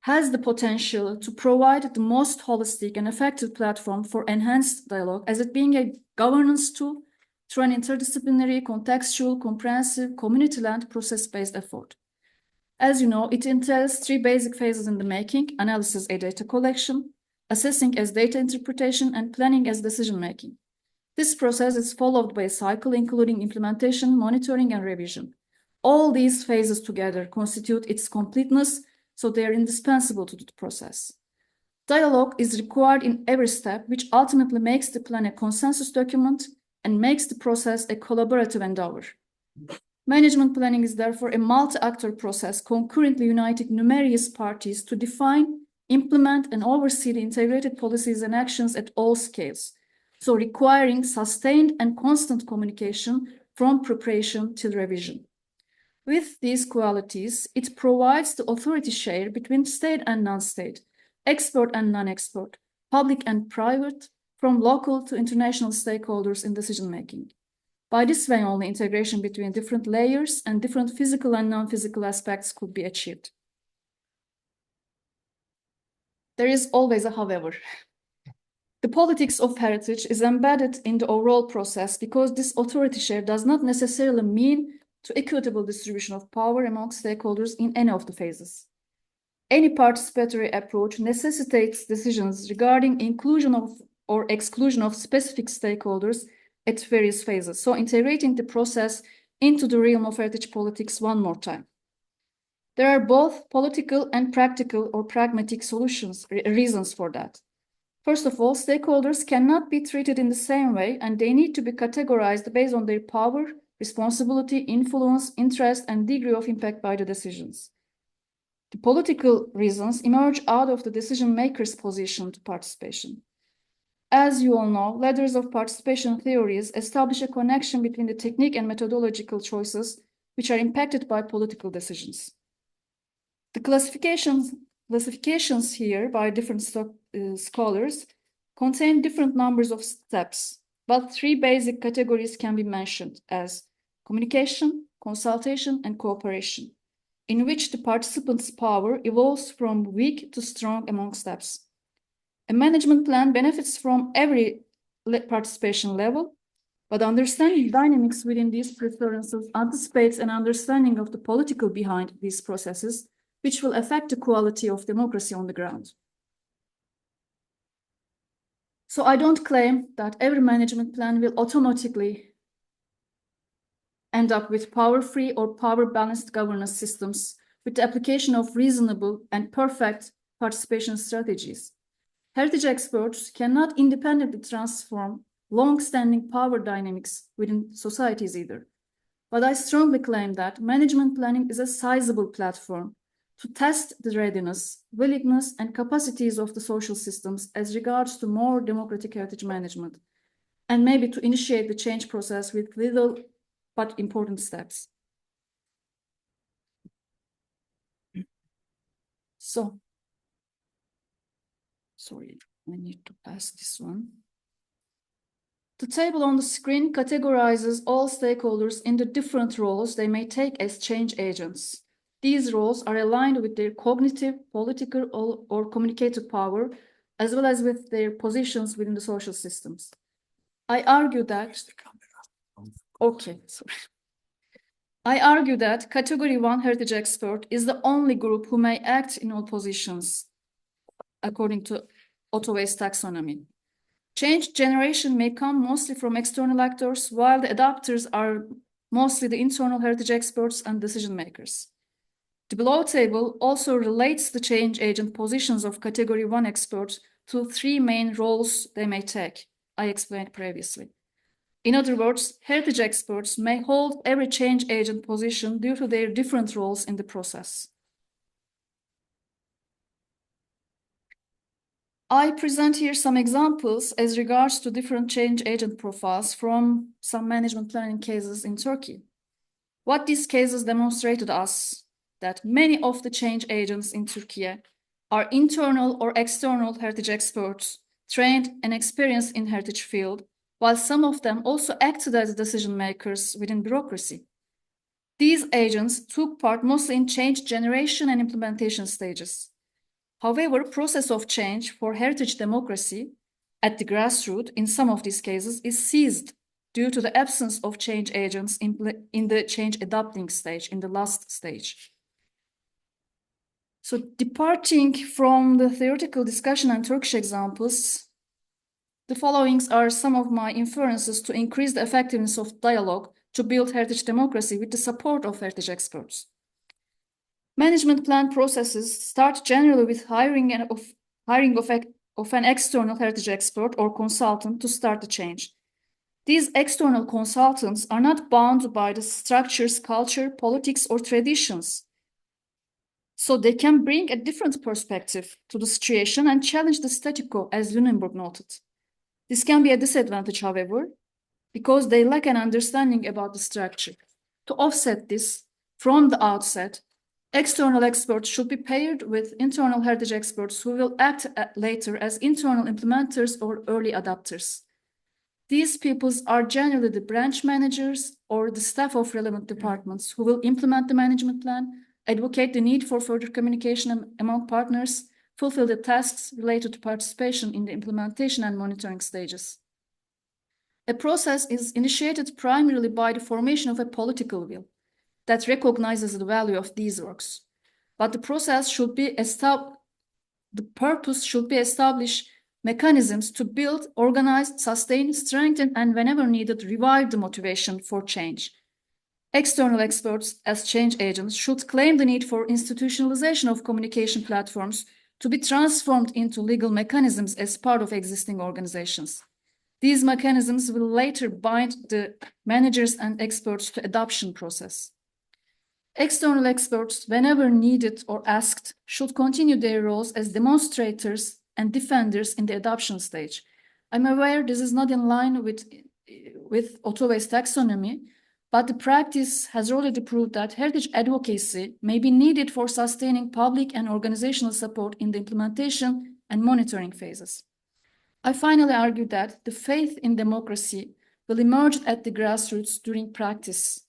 Speaker 14: has the potential to provide the most holistic and effective platform for enhanced dialogue, as it being a governance tool through an interdisciplinary, contextual, comprehensive, community-led, process-based effort. As you know, it entails three basic phases in the making: analysis as data collection, assessing as data interpretation, and planning as decision-making. This process is followed by a cycle including implementation, monitoring, and revision. All these phases together constitute its completeness, so they are indispensable to the process. Dialogue is required in every step, which ultimately makes the plan a consensus document and makes the process a collaborative endeavor. Management planning is therefore a multi-actor process concurrently uniting numerous parties to define, implement, and oversee the integrated policies and actions at all scales, so requiring sustained and constant communication from preparation till revision. With these qualities, it provides the authority share between state and non-state, expert and non-expert, public and private, from local to international stakeholders in decision-making. By this way, only integration between different layers and different physical and non-physical aspects could be achieved. There is always a however. The politics of heritage is embedded in the overall process because this authority share does not necessarily mean to equitable distribution of power among stakeholders in any of the phases. Any participatory approach necessitates decisions regarding inclusion of or exclusion of specific stakeholders at various phases, so integrating the process into the realm of heritage politics one more time. There are both political and practical or pragmatic reasons for that. First of all, stakeholders cannot be treated in the same way, and they need to be categorized based on their power, responsibility, influence, interest, and degree of impact by the decisions. The political reasons emerge out of the decision maker's position to participation. As you all know, ladders of participation theories establish a connection between the technique and methodological choices which are impacted by political decisions. The classifications here by different scholars contain different numbers of steps, but three basic categories can be mentioned as communication, consultation, and cooperation, in which the participant's power evolves from weak to strong among steps. A management plan benefits from every participation level, but understanding dynamics within these preferences anticipates an understanding of the political behind these processes, which will affect the quality of democracy on the ground. So I don't claim that every management plan will automatically end up with power-free or power-balanced governance systems with the application of reasonable and perfect participation strategies. Heritage experts cannot independently transform long-standing power dynamics within societies either. But I strongly claim that management planning is a sizable platform to test the readiness, willingness, and capacities of the social systems as regards to more democratic heritage management, and maybe to initiate the change process with little but important steps. So, sorry, I need to pass this one. The table on the screen categorizes all stakeholders in the different roles they may take as change agents. These roles are aligned with their cognitive, political, or communicative power, as well as with their positions within the social systems. I argue that, I argue that Category 1 heritage expert is the only group who may act in all positions, according to Ottaway's taxonomy. Change generation may come mostly from external actors, while the adapters are mostly the internal heritage experts and decision makers. The below table also relates the change agent positions of Category 1 experts to 3 main roles they may take, I explained previously. In other words, heritage experts may hold every change agent position due to their different roles in the process. I present here some examples as regards to different change agent profiles from some management planning cases in Turkey. What these cases demonstrated us that many of the change agents in Türkiye are internal or external heritage experts trained and experienced in heritage field, while some of them also acted as decision makers within bureaucracy. These agents took part mostly in change generation and implementation stages. However, process of change for heritage democracy at the grassroots in some of these cases is seized due to the absence of change agents in the change adopting stage, in the last stage. So departing from the theoretical discussion and Turkish examples, the followings are some of my inferences to increase the effectiveness of dialogue to build heritage democracy with the support of heritage experts. Management plan processes start generally with hiring of an external heritage expert or consultant to start the change. These external consultants are not bound by the structures, culture, politics, or traditions. So they can bring a different perspective to the situation and challenge the status quo, as Lunenburg noted. This can be a disadvantage, however, because they lack an understanding about the structure. To offset this from the outset, external experts should be paired with internal heritage experts who will act later as internal implementers or early adopters. These peoples are generally the branch managers or the staff of relevant departments who will implement the management plan, advocate the need for further communication among partners, fulfill the tasks related to participation in the implementation and monitoring stages. A process is initiated primarily by the formation of a political will that recognizes the value of these works. But the process should be the purpose should be establish mechanisms to build, organize, sustain, strengthen, and whenever needed, revive the motivation for change. External experts as change agents should claim the need for institutionalization of communication platforms to be transformed into legal mechanisms as part of existing organizations. These mechanisms will later bind the managers and experts to adoption process. External experts, whenever needed or asked, should continue their roles as demonstrators and defenders in the adoption stage. I'm aware this is not in line with Ottaway's taxonomy, but the practice has already proved that heritage advocacy may be needed for sustaining public and organizational support in the implementation and monitoring phases. I finally argue that the faith in democracy will emerge at the grassroots during practice,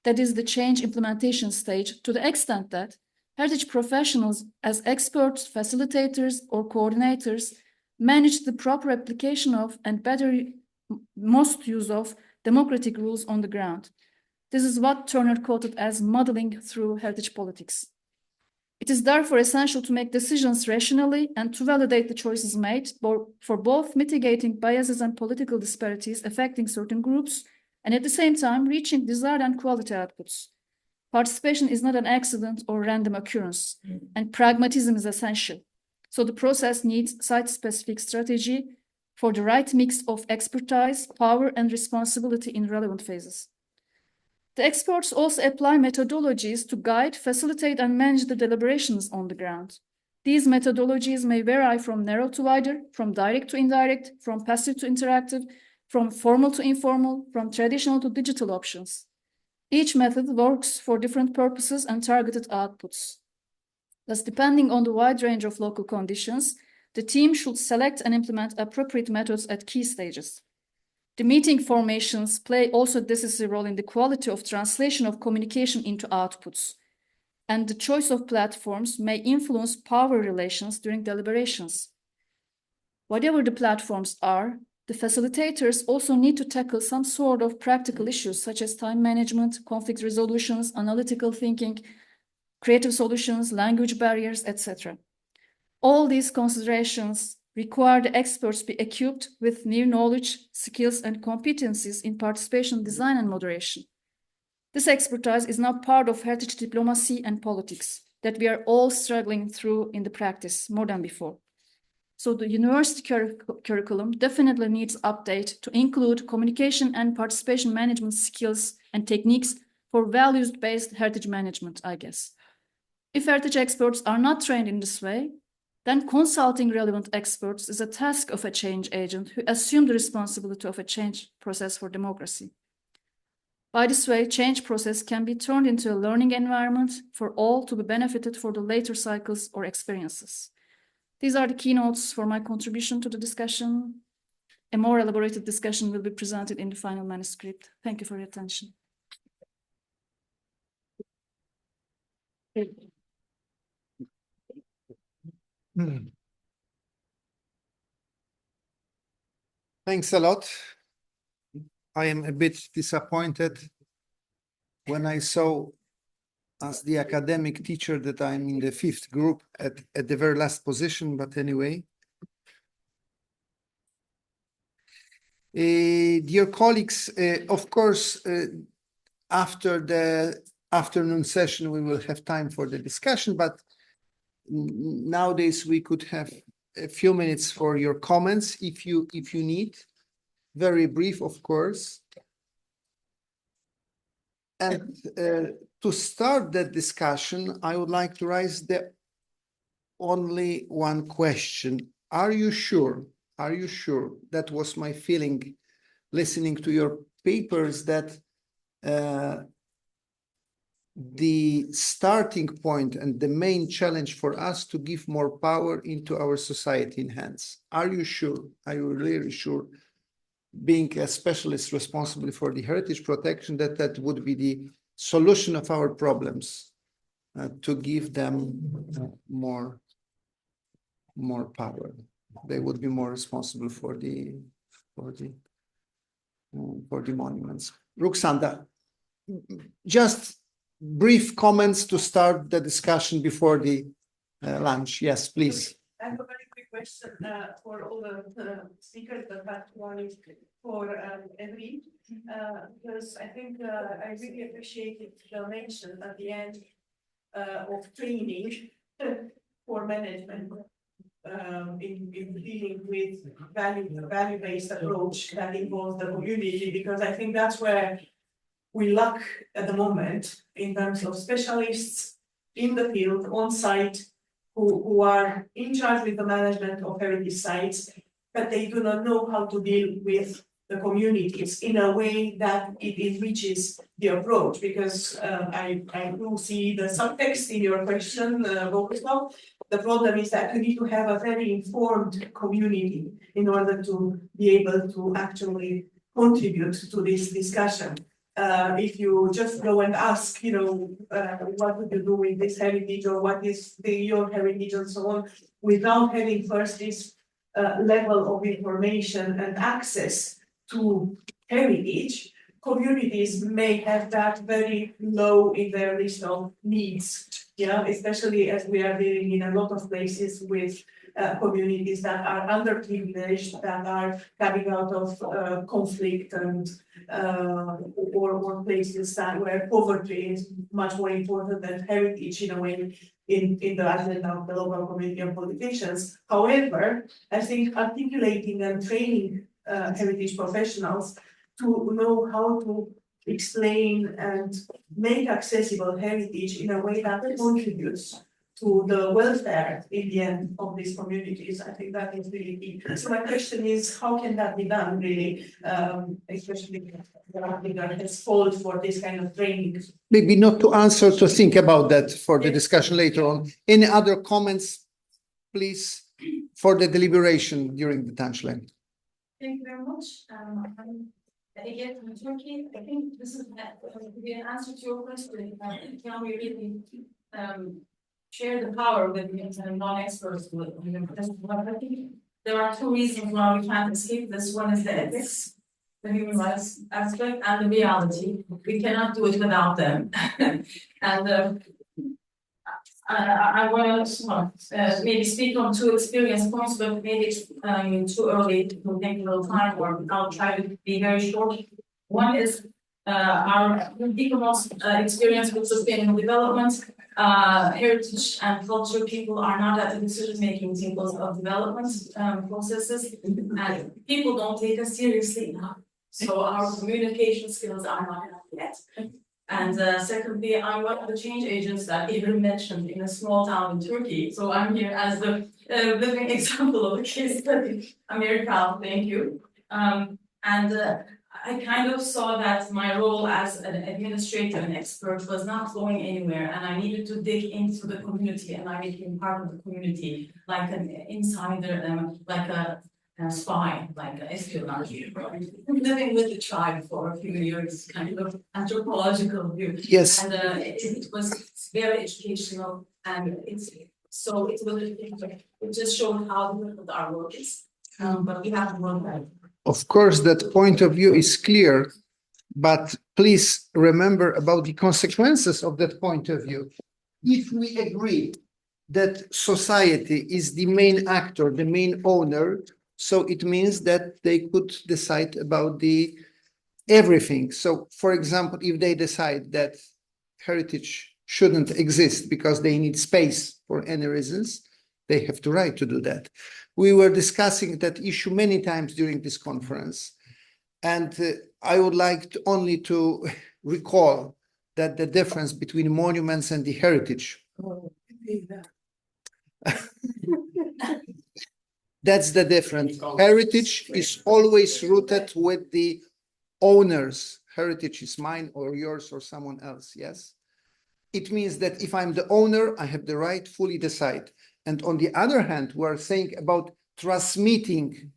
Speaker 14: that is the change implementation stage, to the extent that heritage professionals as experts, facilitators, or coordinators manage the proper application of and better most use of democratic rules on the ground. This is what Turner quoted as modeling through heritage politics. It is therefore essential to make decisions rationally and to validate the choices made for both mitigating biases and political disparities affecting certain groups, and at the same time reaching desired and quality outputs. Participation is not an accident or random occurrence, and pragmatism is essential. So the process needs site-specific strategy for the right mix of expertise, power, and responsibility in relevant phases. The experts also apply methodologies to guide, facilitate, and manage the deliberations on the ground. These methodologies may vary from narrow to wider, from direct to indirect, from passive to interactive, from formal to informal, from traditional to digital options. Each method works for different purposes and targeted outputs. Thus, depending on the wide range of local conditions, the team should select and implement appropriate methods at key stages. The meeting formations play also a decisive role in the quality of translation of communication into outputs, and the choice of platforms may influence power relations during deliberations. Whatever the platforms are, the facilitators also need to tackle some sort of practical issues such as time management, conflict resolutions, analytical thinking, creative solutions, language barriers, etc. All these considerations require the experts be equipped with new knowledge, skills, and competencies in participation design and moderation. This expertise is now part of heritage diplomacy and politics that we are all struggling through in the practice more than before. So the university curriculum definitely needs update to include communication and participation management skills and techniques for values-based heritage management, I guess. If heritage experts are not trained in this way, then consulting relevant experts is a task of a change agent who assume the responsibility of a change process for democracy. By this way, change process can be turned into a learning environment for all to be benefited for the later cycles or experiences. These are the keynotes for my contribution to the discussion. A more elaborated discussion will be presented in the final manuscript. Thank you for your attention.
Speaker 4: Thanks a lot. I am a bit disappointed when I saw, as the academic teacher, that I'm in the 5th group at the very last position, but anyway. Dear colleagues, of course, after the afternoon session, we will have time for the discussion, but nowadays we could have a few minutes for your comments if you need. Very brief, of course. And to start that discussion, I would like to raise the only one question. Are you sure? Are you sure? That was my feeling listening to your papers, that the starting point and the main challenge for us to give more power into our society in hands. Are you sure? Are you really sure, being a specialist responsible for the heritage protection, that that would be the solution of our problems, to give them more power? They would be more responsible for the monuments. Ruxanda, just brief comments to start the discussion before the lunch. Yes, please.
Speaker 15: I have a very quick question for all the speakers, but that one is for Evrim, because I think I really appreciated the mention at the end of training for management in dealing with value-based approach that involves the community, because I think that's where we lack at the moment in terms of specialists in the field on site who are in charge with the management of heritage sites, but they do not know how to deal with the communities in a way that it enriches the approach. Because I do see the subtext in your question, Bogusław. The problem is that you need to have a very informed community in order to be able to actually contribute to this discussion. If you just go and ask, what would you do with this heritage, or what is your heritage, and so on, without having first this level of information and access to heritage, communities may have that very low in their list of needs. Yeah, especially as we are dealing in a lot of places with communities that are underprivileged, that are coming out of conflict and or places that where poverty is much more important than heritage in a way in the agenda of the local community and politicians. However, I think articulating and training heritage professionals to know how to explain and make accessible heritage in a way that contributes to the welfare in the end of these communities. I think that is really key. So my question is, how can that be done really, especially the applicant has called for this kind of training?
Speaker 4: Maybe not to answer, to think about that for the discussion later on. Any other comments, please, for the deliberation during the touchline?
Speaker 14: Thank you very much. Again, from Turkey, I think this is an answer to your question. Can we really share the power with non-experts? I think there are two reasons why we can't escape this. One is the ethics, the human rights aspect, and the reality. We cannot do it without them. And I want to maybe speak on two experience points, but maybe it's too early to take a little time, or I'll try to be very short. One is our Pirkovič experience with sustainable development. Heritage and culture people are not at the decision-making tables of development processes, and people don't take us seriously enough. So our communication skills are not enough yet. And secondly, I'm one of the change agents that Evrim mentioned in a small town in Turkey. So I'm here as the living example of a case study. America, thank you. I kind of saw that my role as an administrator and expert was not going anywhere, and I needed to dig into the community, and I became part of the community, like an insider, like a spy, like espionage, living with the tribe for a few years, kind of anthropological view.
Speaker 4: Yes.
Speaker 14: And it was very educational, and it just showed how difficult our work is. But we have to work hard.
Speaker 4: Of course, that point of view is clear, but please remember about the consequences of that point of view. If we agree that society is the main actor, the main owner, so it means that they could decide about the everything. So, for example, if they decide that heritage shouldn't exist because they need space for any reasons, they have the right to do that. We were discussing that issue many times during this conference, and I would like only to recall that the difference between monuments and the heritage. That's the difference. Heritage is always rooted with the owners. Heritage is mine or yours or someone else, yes? It means that if I'm the owner, I have the right to fully decide. And on the other hand, we're saying about transmitting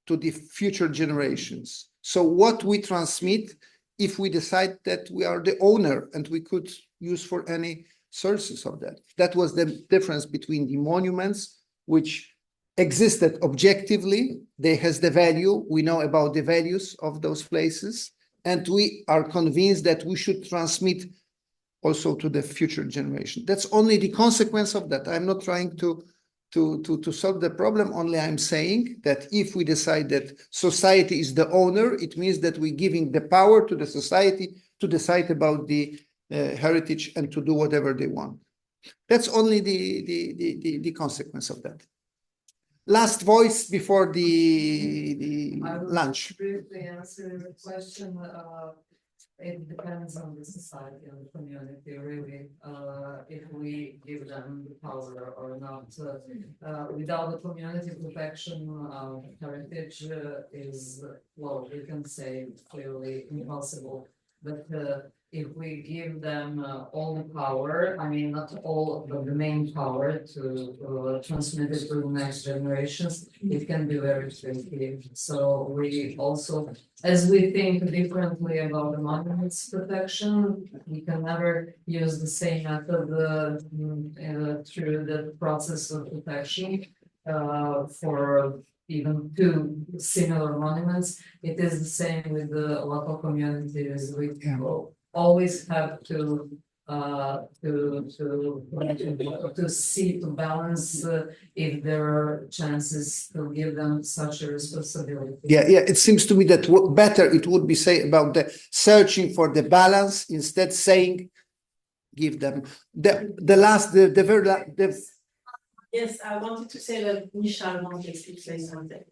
Speaker 4: to the future generations. So what we transmit, if we decide that we are the owner and we could use for any sources of that. That was the difference between the monuments, which existed objectively, they has the value, we know about the values of those places, and we are convinced that we should transmit also to the future generation. That's only the consequence of that. I'm not trying to solve the problem, only I'm saying that if we decide that society is the owner, it means that we're giving the power to the society to decide about the heritage and to do whatever they want. That's only the consequence of that. Last voice before the lunch.
Speaker 16: I will briefly answer the question. It depends on the society and the community, really, if we give them the power or not. Without the community protection, heritage is, well, we can say clearly impossible. But if we give them all the power, I mean, not all, but the main power to transmit it to the next generations, it can be very tricky. So we also, as we think differently about the monuments protection, we can never use the same method through the process of protection for even two similar monuments. It is the same with the local communities. We always have to see, to balance if there are chances to give them such a responsibility.
Speaker 4: Yeah, it seems to me that better it would be say about the searching for the balance, instead saying give them the very
Speaker 9: Yes, I wanted to say that Michelle wanted to say something.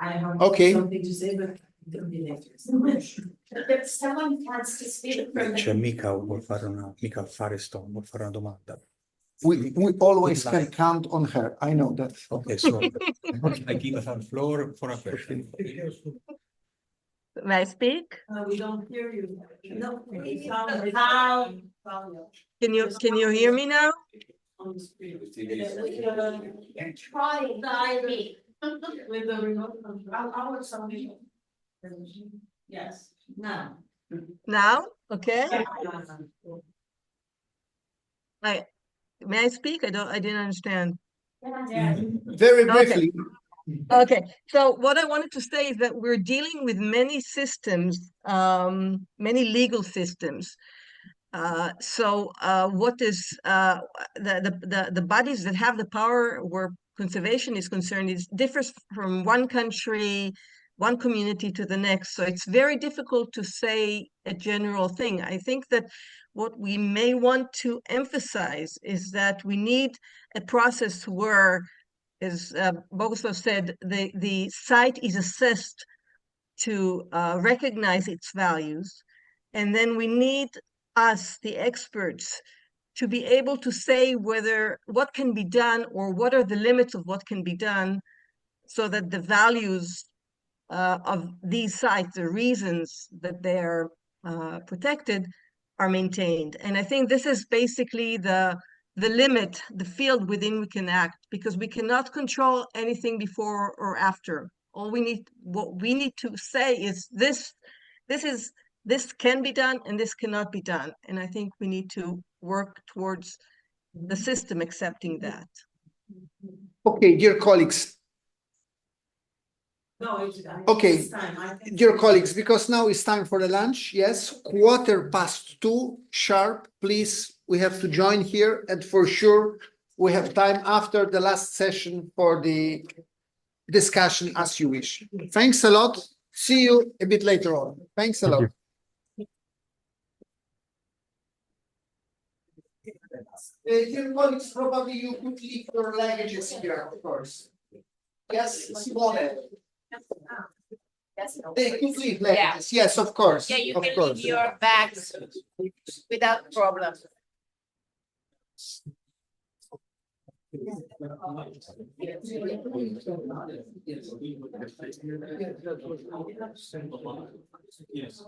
Speaker 9: I have something to say, but don't be later.
Speaker 11: If someone wants to speak from
Speaker 1: C'è Michał, vuol fare una domanda.
Speaker 4: we always can count on her. I know that.
Speaker 1: Okay, so I give her floor for a question.
Speaker 17: May I speak?
Speaker 9: We don't hear you. No.
Speaker 17: Can you hear me now?
Speaker 9: On the screen. Try guide me. With the remote control. I want something. Yes, now.
Speaker 17: Now, okay. May I speak? I didn't understand.
Speaker 4: Very briefly.
Speaker 17: Okay, so what I wanted to say is that we're dealing with many systems, many legal systems. What is the bodies that have the power where conservation is concerned, it differs from one country, one community to the next. So it's very difficult to say a general thing. I think that what we may want to emphasize is that we need a process where, as Bogusław said, the site is assessed to recognize its values. And then we need us, the experts, to be able to say what can be done or what are the limits of what can be done so that the values of these sites, the reasons that they're protected, are maintained. And I think this is basically the limit, the field within we can act, because we cannot control anything before or after. What we need to say is this can be done and this cannot be done. And I think we need to work towards the system accepting that.
Speaker 4: Okay, dear colleagues.
Speaker 9: No,
Speaker 4: okay,
Speaker 9: it's time.
Speaker 4: Dear colleagues, because now it's time for the lunch. Yes, 2:15 sharp. Please, we have to join here, and for sure we have time after the last session for the discussion as you wish. Thanks a lot. See you a bit later on. Thanks a lot. Dear colleagues, probably you could leave your languages here, of course. Yes, Simone. They could leave languages. Yes, of course.
Speaker 6: Yeah, you
Speaker 4: of
Speaker 6: can
Speaker 4: course.
Speaker 6: leave your bags without problem.
Speaker 7: Yes.